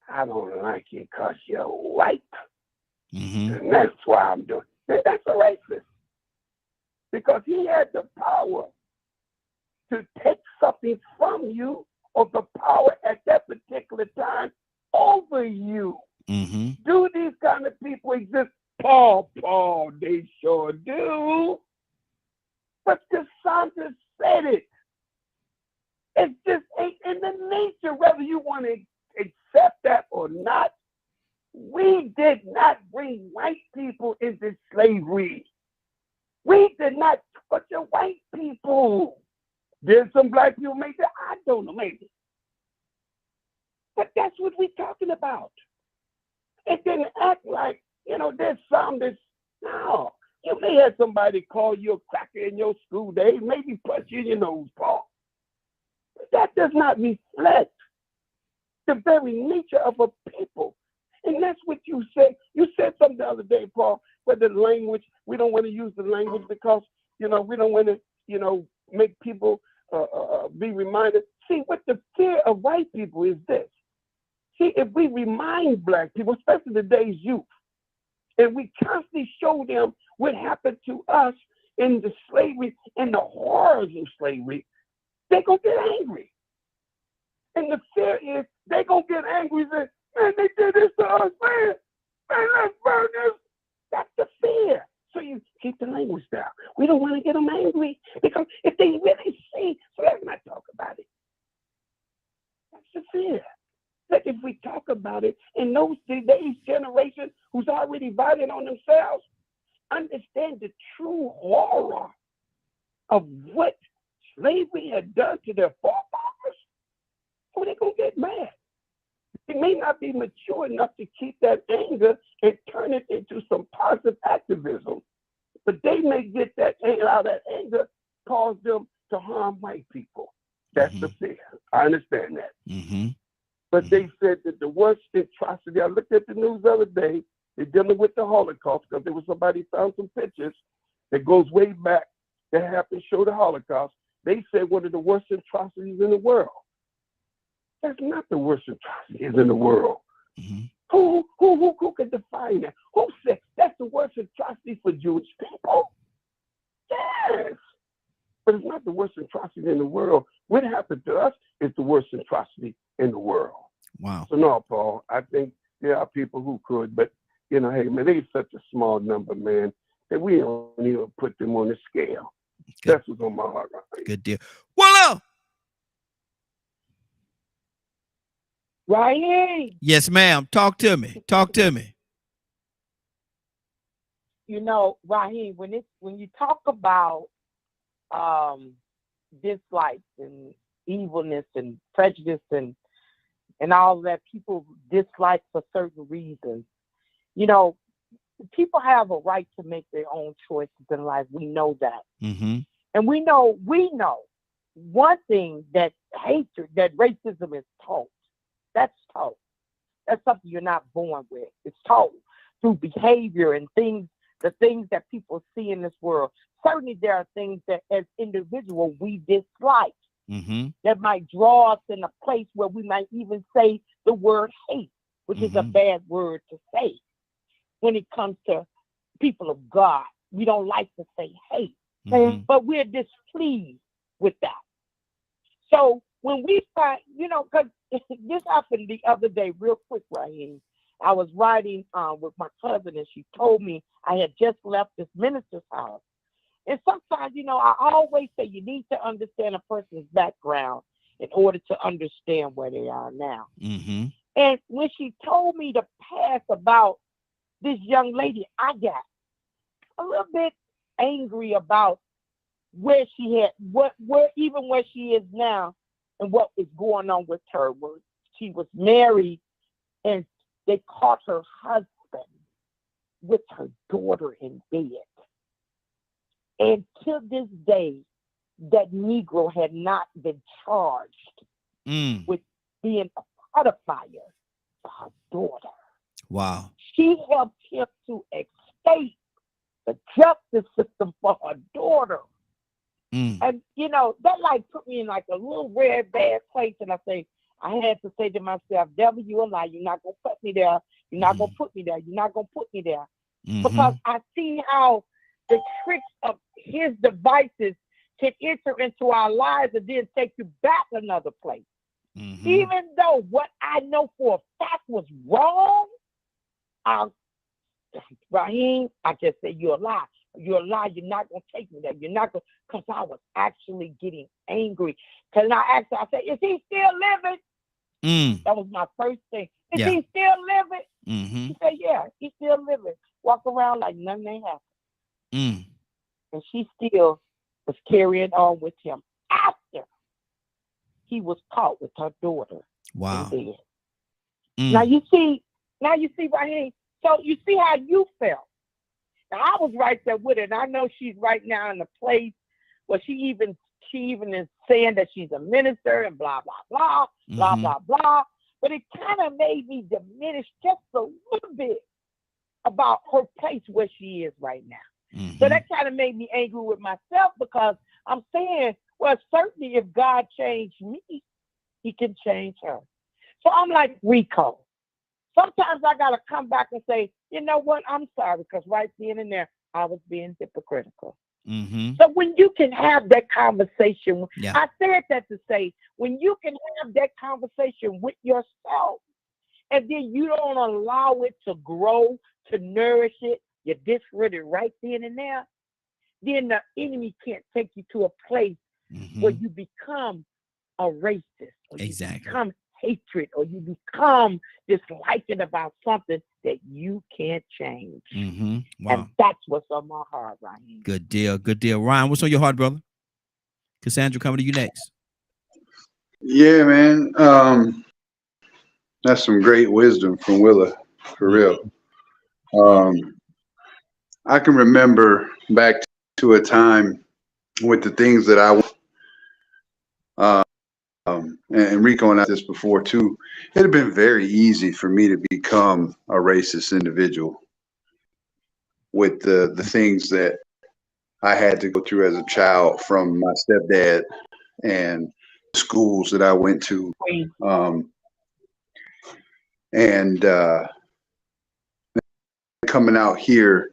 I don't like you because you're white. And that's why I'm doing it. That's a racist. Because he had the power to take something from you or the power at that particular time over you. Do these kind of people exist? Paul, they sure do. But Cassandra said it. It's just in the nature, whether you want to accept that or not, we did not bring white people into slavery. We did not torture white people. Did some black people make that? I don't know, maybe. But that's what we're talking about. It didn't act like, there's some that's, no. You may have somebody call you a cracker in your school days, maybe punch you in your nose, Paul. But that does not reflect the very nature of a people. And that's what you said. You said something the other day, Paul, where the language, we don't want to use the language because, we don't want to, make people be reminded. See, what the fear of white people is this. See, if we remind black people, especially today's youth, and we constantly show them what happened to us in the slavery and the horrors of slavery, they're going to get angry. And the fear is they're going to get angry and say, man, they did this to us, man. Man, let's burn this. That's the fear. So you keep the language down. We don't want to get them angry because if they really see, so let's not talk about it. That's the fear. That if we talk about it, in those today's generation who's already violent on themselves, understand the true horror of what slavery had done to their forefathers, so they're going to get mad. They may not be mature enough to keep that anger and turn it into some positive activism, but they may get that out of that anger, cause them to harm white people. That's the fear. I understand that. But they said that the worst atrocity, I looked at the news the other day, they're dealing with the Holocaust because there was somebody found some pictures that goes way back that happened to show the Holocaust. They said one of the worst atrocities in the world. That's not the worst atrocities in the world. Who can define that? Who said that's the worst atrocity for Jewish people? Yes. But it's not the worst atrocity in the world. What happened to us is the worst atrocity in the world. Wow. So no, Paul, I think there are people who could, but hey, man, they're such a small number, man, that we don't even put them on the scale. Good. That's what's on my heart. Right? Good deal. Voila! Raheem. Yes, ma'am. Talk to me. Talk to me. Raheem, when you talk about dislikes and evilness and prejudice and all that, people dislike for certain reasons. People have a right to make their own choices in life. We know that. And we know one thing, that hatred, that racism is taught. That's taught. That's something you're not born with. It's taught through behavior and things, the things that people see in this world. Certainly there are things that as individuals we dislike. That might draw us in a place where we might even say the word hate, which is a bad word to say when it comes to people of God. We don't like to say hate, but we're displeased with that. So when we find, because this happened the other day, real quick, Raheem. I was riding with my cousin, and she told me I had just left this minister's house. And sometimes, I always say you need to understand a person's background in order to understand where they are now. And when she told me to pass about this young lady, I got a little bit angry about where she had, where she is now and what is going on with her. Where she was married and they caught her husband with her daughter in bed. And to this day, that Negro had not been charged with being a pedophile for her daughter. Wow. She helped him to escape the justice system for her daughter. And, that put me in a little red, bad place. And I had to say to myself, devil, you a lie. You're not going to put me there. You're not going to put me there. You're not going to put me there. Because I see how the tricks of his devices can enter into our lives and then take you back another place. Even though what I know for a fact was wrong, Raheem, I just say you're a lie. You're a lie. You're not going to take me there. You're not going to, because I was actually getting angry. Because I asked her, I said, is he still living? That was my first thing. Is Yeah. he still living? Mm-hmm. She said, yeah, he's still living. Walk around like nothing ain't happened. And she still was carrying on with him after he was caught with her daughter. Wow. In bed. Now you see, Raheem. So you see how you felt. Now I was right there with her, and I know she's right now in the place where she even is saying that she's a minister and blah blah blah blah blah blah. But it kind of made me diminish just a little bit about her place where she is right now. So that kind of made me angry with myself, because I'm saying, well, certainly if God changed me, he can change her. So I'm like Rico. Sometimes I got to come back and say, you know what? I'm sorry, because right then and there, I was being hypocritical. So when you can have that conversation, I said that to say, when you can have that conversation with yourself, and then you don't allow it to grow, to nourish it, you disregard it right then and there, then the enemy can't take you to a place where you become a racist, or you become hatred, or you become disliking about something that you can't change. Wow. And that's what's on my heart, Ryan. Good deal. Good deal. Ryan, what's on your heart, brother? Cassandra, coming to you next. Yeah, man. That's some great wisdom from Willa, for real. I can remember back to a time with the things that and Rico and I did this before too. It had been very easy for me to become a racist individual with the things that I had to go through as a child from my stepdad and schools that I went to. Coming out here,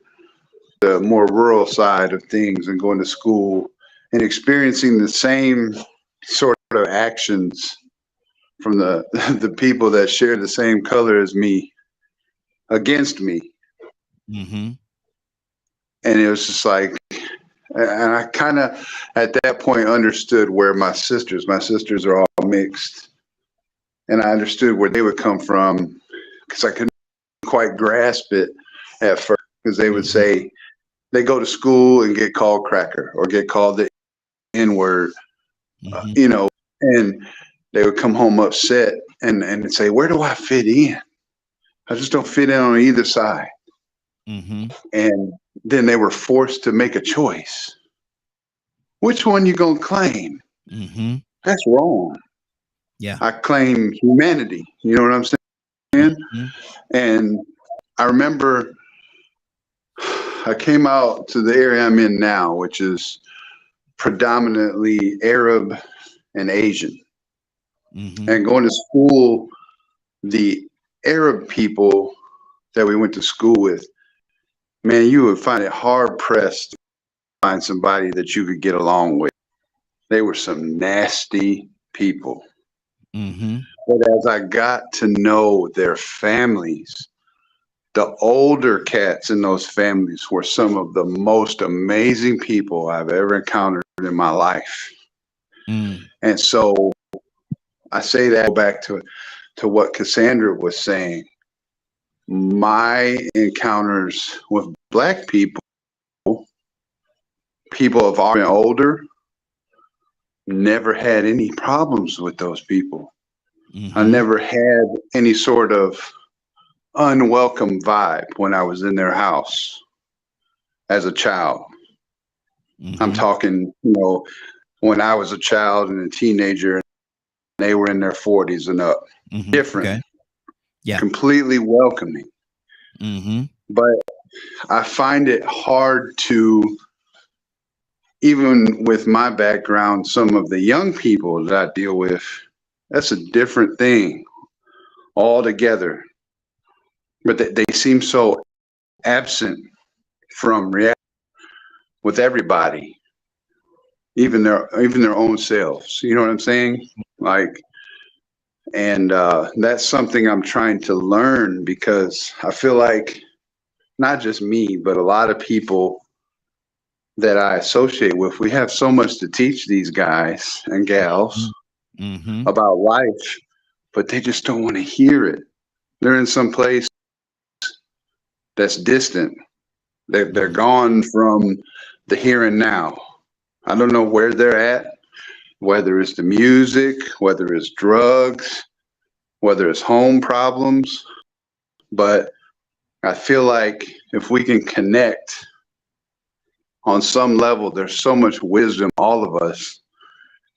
the more rural side of things, and going to school and experiencing the same sort of actions from the people that share the same color as me against me. And it was just like, and I kind of at that point understood where my sisters are all mixed, and I understood where they would come from, because I couldn't quite grasp it at first, because they would say they go to school and get called cracker or get called the N-word, you know, and they would come home upset and say, where do I fit in? I just don't fit in on either side. And then they were forced to make a choice. Which one you gonna claim? That's wrong. Yeah, I claim humanity. You know what I'm saying? And I remember I came out to the area I'm in now, which is predominantly Arab and Asian. And going to school, the Arab people that we went to school with, man, you would find it hard pressed to find somebody that you could get along with. They were some nasty people. But as I got to know their families, the older cats in those families were some of the most amazing people I've ever encountered in my life. And so I say that back to what Cassandra was saying. My encounters with Black people of our and older, never had any problems with those people. I never had any sort of unwelcome vibe when I was in their house as a child. I'm talking, you know, when I was a child and a teenager, and they were in their 40s and up. Different. Completely welcoming. But I find it hard to, even with my background, some of the young people that I deal with, that's a different thing altogether. But they seem so absent from reality with everybody, even their own selves. You know what I'm saying? Like, and that's something I'm trying to learn, because I feel like not just me, but a lot of people that I associate with, we have so much to teach these guys and gals about life, but they just don't want to hear it. They're in some place that's distant. They're gone from the here and now. I don't know where they're at, whether it's the music, whether it's drugs, whether it's home problems. But I feel like if we can connect on some level, there's so much wisdom all of us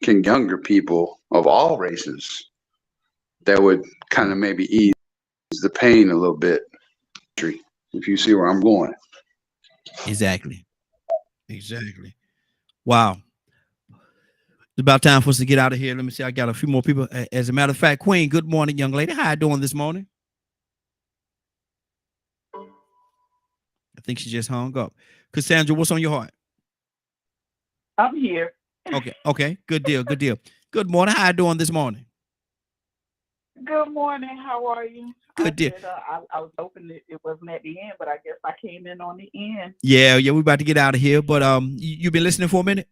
can, younger people of all races, that would kind of maybe ease the pain a little bit, if you see where I'm going. Exactly. Wow. It's about time for us to get out of here. Let me see. I got a few more people. As a matter of fact, Queen, good morning, young lady. How you doing this morning? I think she just hung up. Cassandra, what's on your heart? I'm here. Okay. Good deal. Good morning. How you doing this morning? Good morning. How are you? Good deal. I was hoping that it wasn't at the end, but I guess I came in on the end. Yeah, we're about to get out of here. But you been listening for a minute?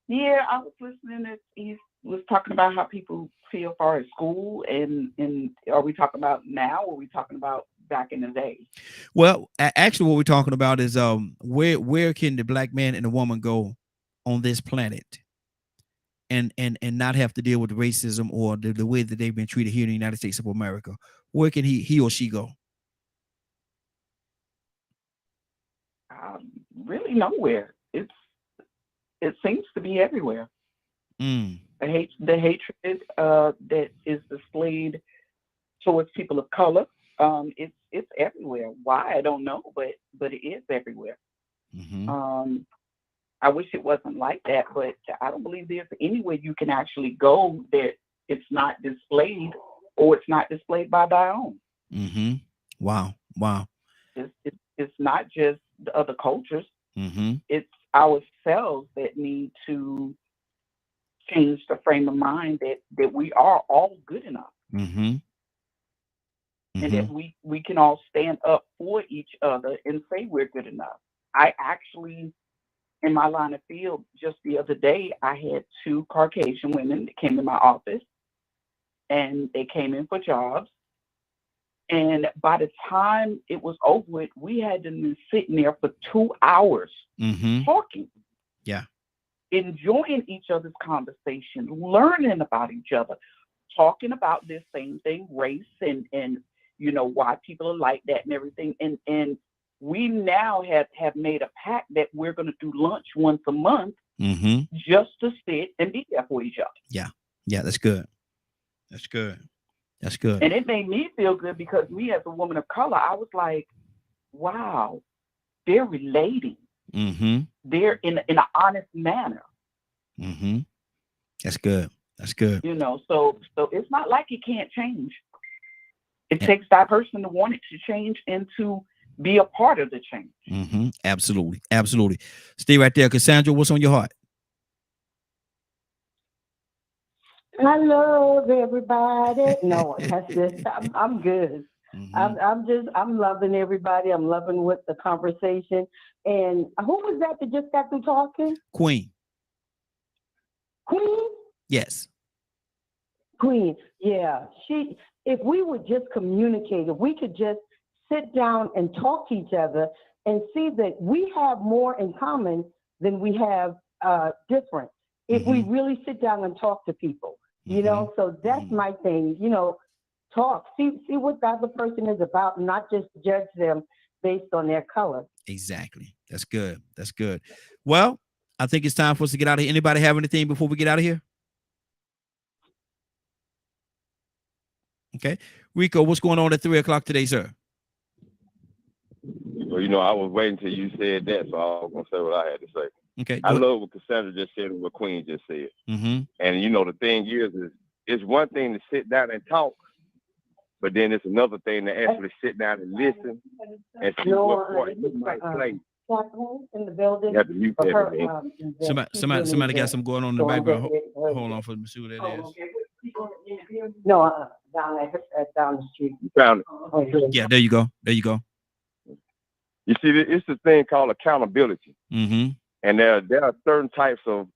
Yeah, I was listening. He was talking about how people feel far as school, and are we talking about now, or are we talking about back in the day? Well, actually, what we're talking about is where can the black man and the woman go on this planet, and not have to deal with racism or the way that they've been treated here in the United States of America. Where can he or she go? Really nowhere. It seems to be everywhere. The hatred that is displayed towards people of color, it's everywhere. Why, I don't know, but it is everywhere. I wish it wasn't like that, but I don't believe there's anywhere you can actually go that it's not displayed, or it's not displayed by thy own. Wow. It's not just the other cultures. It's ourselves that need to change the frame of mind that we are all good enough. And that we can all stand up for each other and say we're good enough. I actually, in my line of field, just the other day, I had 2 Caucasian women that came to my office, and they came in for jobs. And by the time it was over with, we had them been sitting there for 2 hours talking. Yeah. Enjoying each other's conversation, learning about each other, talking about this same thing, race, and why people are like that and everything. And we now have made a pact that we're going to do lunch once a month, just to sit and be there for each other. Yeah, that's good. And it made me feel good, because me as a woman of color, I was like, wow, they're relating. They're in an honest manner. That's good. So it's not like it can't change. It takes that person to want it to change and to be a part of the change. Absolutely. Stay right there. Cassandra, what's on your heart? I love everybody. No, that's just, I'm good. I'm loving everybody. I'm loving with the conversation. And who was that just got through talking? Queen? Yes. Queen. Yeah. If we would just communicate, if we could just sit down and talk to each other and see that we have more in common than we have different. If we really sit down and talk to people, so that's my thing, talk, see what the other person is about, and not just judge them based on their color. Exactly. That's good. Well, I think it's time for us to get out of here. Anybody have anything before we get out of here? Okay. Rico, what's going on at 3:00 today, sir? Well, I was waiting till you said that, so I was going to say what I had to say. Okay. I love what Cassandra just said and what Queen just said. And, the thing is it's one thing to sit down and talk, but then it's another thing to actually sit down and listen and see what part you might play. In the building. You have to mute that. Somebody got something going on in the background. Hold on for me, see who that is. No, down the street. Found it. Yeah, there you go. You see, it's the thing called accountability. And there are certain types of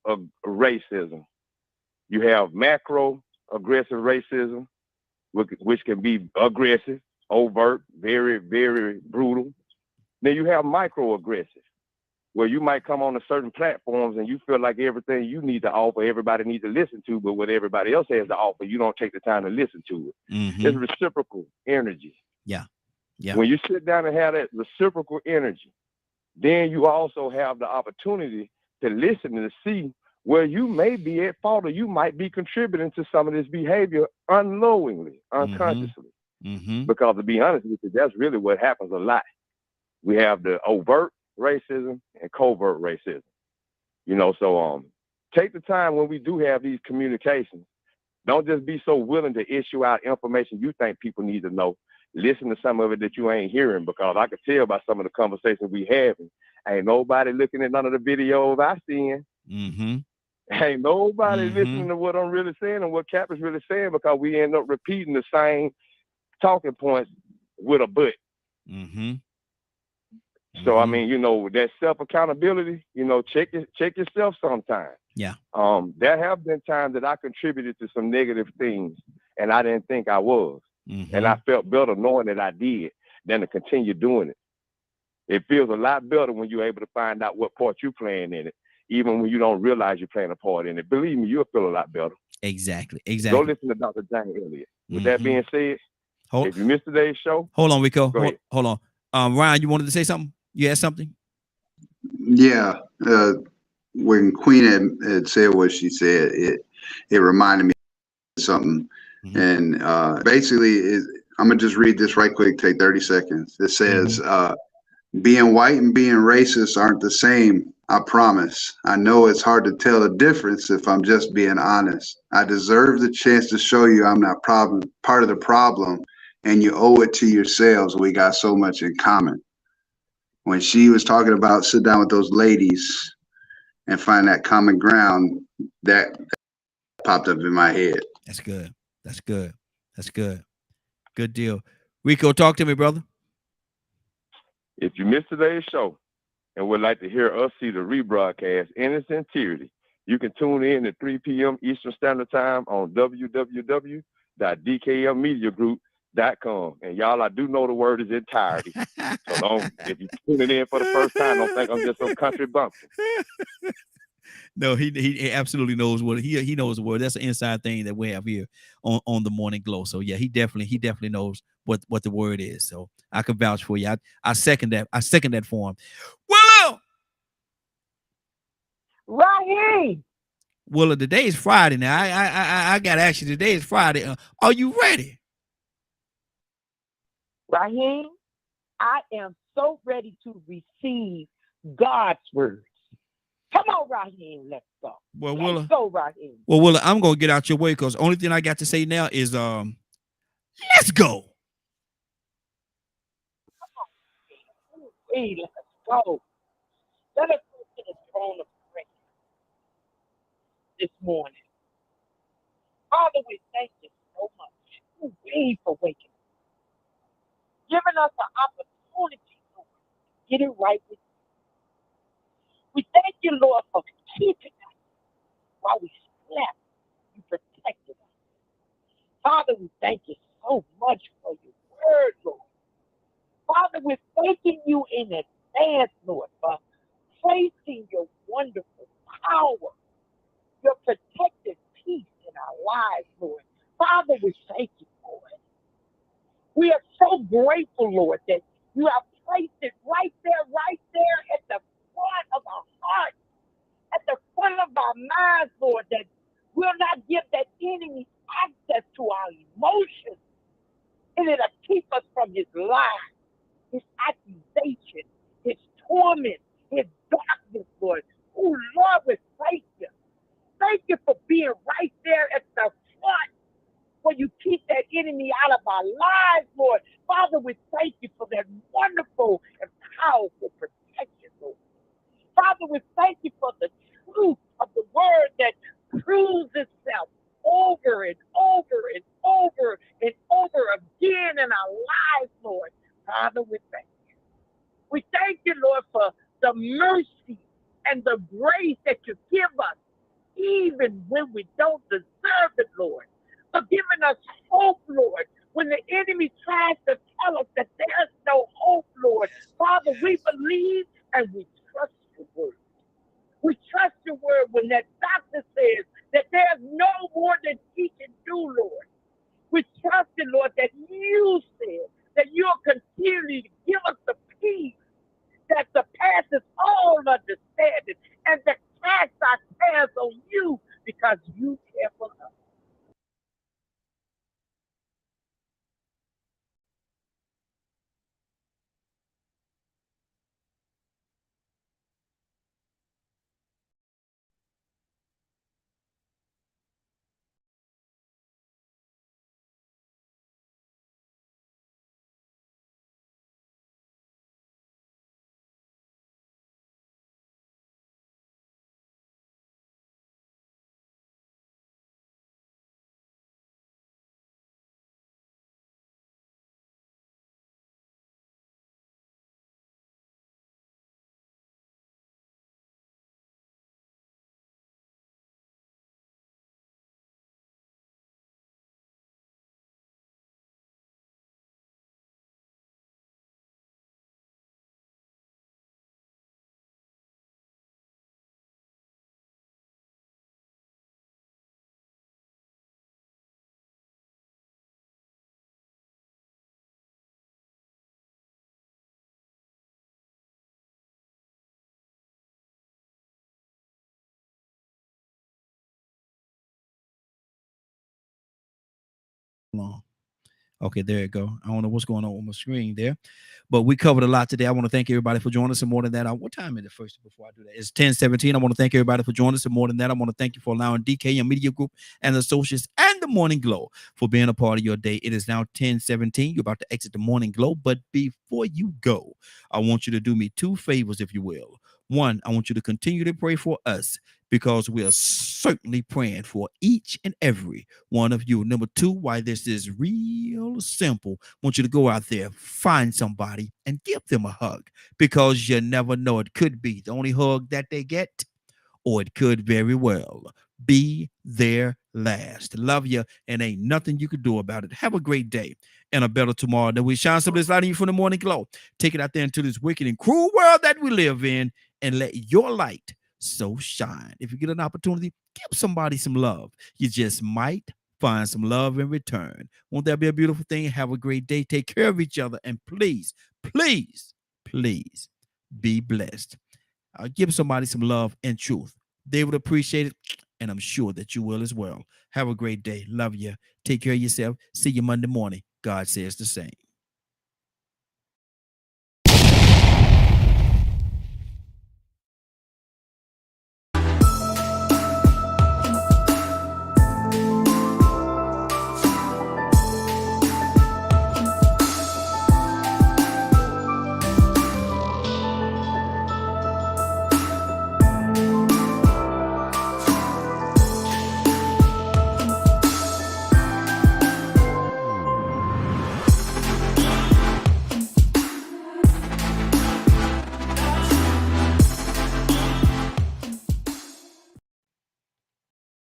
racism. You have macro aggressive racism, which can be aggressive, overt, very, very brutal. Then you have microaggressive, where you might come on a certain platforms and you feel like everything you need to offer, everybody needs to listen to, but what everybody else has to offer, you don't take the time to listen to it. Mm-hmm. It's reciprocal energy. Yeah. Yeah. When you sit down and have that reciprocal energy, then you also have the opportunity to listen and to see where you may be at fault or you might be contributing to some of this behavior unknowingly, unconsciously. Mm-hmm. Because to be honest with you, that's really what happens a lot. We have the overt racism and covert racism. So take the time when we do have these communications. Don't just be so willing to issue out information you think people need to know. Listen to some of it that you ain't hearing, because I could tell by some of the conversations we having, ain't nobody looking at none of the videos I seen. Mm-hmm. Ain't nobody listening to what I'm really saying and what Cap is really saying, because we end up repeating the same talking points with a but. Mm-hmm. So I mean, that self accountability. Check yourself sometimes. Yeah. There have been times that I contributed to some negative things, and I didn't think I was, and I felt better knowing that I did than to continue doing it. It feels a lot better when you're able to find out what part you're playing in it, even when you don't realize you're playing a part in it. Believe me, you'll feel a lot better. Exactly. Go listen to Dr. Jane Elliott. With that being said, if you missed today's show, hold on, Rico. Go ahead. Hold on. Ryan, you wanted to say something? You had something? Yeah. When Queen had said what she said, it reminded me of something. And basically, I'm going to just read this right quick, take 30 seconds. It says, being white and being racist aren't the same, I promise. I know it's hard to tell the difference if I'm just being honest. I deserve the chance to show you I'm not part of the problem, and you owe it to yourselves. We got so much in common. When she was talking about sit down with those ladies and find that common ground, that popped up in my head. That's good. That's good. That's good. Good deal. Rico, talk to me, brother. If you missed today's show and would like to hear us see the rebroadcast in its entirety, you can tune in at 3 p.m. Eastern Standard Time on www.dkmmediagroup.com. And y'all, I do know the word is entirety. So if you tune it in for the first time, don't think I'm just some country bumpkin. No, he absolutely knows what he knows the word. That's an inside thing that we have here on the Morning Glow. So yeah, he definitely knows what the word is. So I can vouch for you. I second that. I second that for him. Willow! Raheem! Willow, today is Friday now. I got to ask you, today is Friday. Are you ready? Raheem, I am so ready to receive God's words. Come on, Raheem, let's go. Well, let's go, Raheem. Well, Willow, I'm going to get out your way, because the only thing I got to say now is let's go. Hey, let's go. Let us go to the throne of grace this morning. Father, we thank you so much for waking us, giving us the opportunity, Lord, to get it right with you. We thank you, Lord, for keeping us while we slept. You protected us. Father, we thank you so much for your word, Lord. Father, we're thanking you in advance, Lord, for placing your wonderful power, your protective peace in our lives, Lord. Father, we thank you for it. We are so grateful, Lord, that you have placed it right there at the front of our hearts, at the front of our minds, Lord, that we'll not give that enemy access to our emotions, and it'll keep us from his lies, his accusation, his torment, his darkness, Lord. Oh, Lord, we thank you. Thank you for being right there at the front where you keep that enemy out of our lives, Lord. Father, we thank you for that wonderful and powerful protection, Lord. Father, we thank you for the truth of the word that proves itself over and over and over and over again in our lives, Lord. Father, we thank you. We thank you, Lord, for the mercy and the grace that you give us, even when we don't deserve it, Lord. for giving us hope, Lord. When the enemy tries to tell us that there's no hope, Lord, Father, we believe and we trust your word. We trust your word when that doctor says that there's no more that he can do, Lord. We trust you, Lord, that you said that you'll continue to give us the peace that surpasses all understanding and that cast our cares on you because you care for us. Long. Okay, there you go. I don't know what's going on my screen there, but we covered a lot today. I want to thank everybody for joining us. And more than that, what time is it first before I do that? It's 10:17. I want to thank everybody for joining us. And more than that, I want to thank you for allowing DK and Media Group and Associates and the Morning Glow for being a part of your day. It is now 10:17. You're about to exit the Morning Glow, but before you go, I want you to do me two favors, if you will. One, I want you to continue to pray for us, because we are certainly praying for each and every one of you. Number two, why this is real simple, I want you to go out there, find somebody, and give them a hug, because you never know. It could be the only hug that they get, or it could very well be their last. Love you, and ain't nothing you can do about it. Have a great day and a better tomorrow. Then we shine some of this light on you from the Morning Glow. Take it out there into this wicked and cruel world that we live in, and let your light so shine. If you get an opportunity, give somebody some love. You just might find some love in return. Won't that be a beautiful thing? Have a great day. Take care of each other, and please, please, please be blessed. Give somebody some love and truth. They would appreciate it, and I'm sure that you will as well. Have a great day. Love you. Take care of yourself. See you Monday morning. God says the same.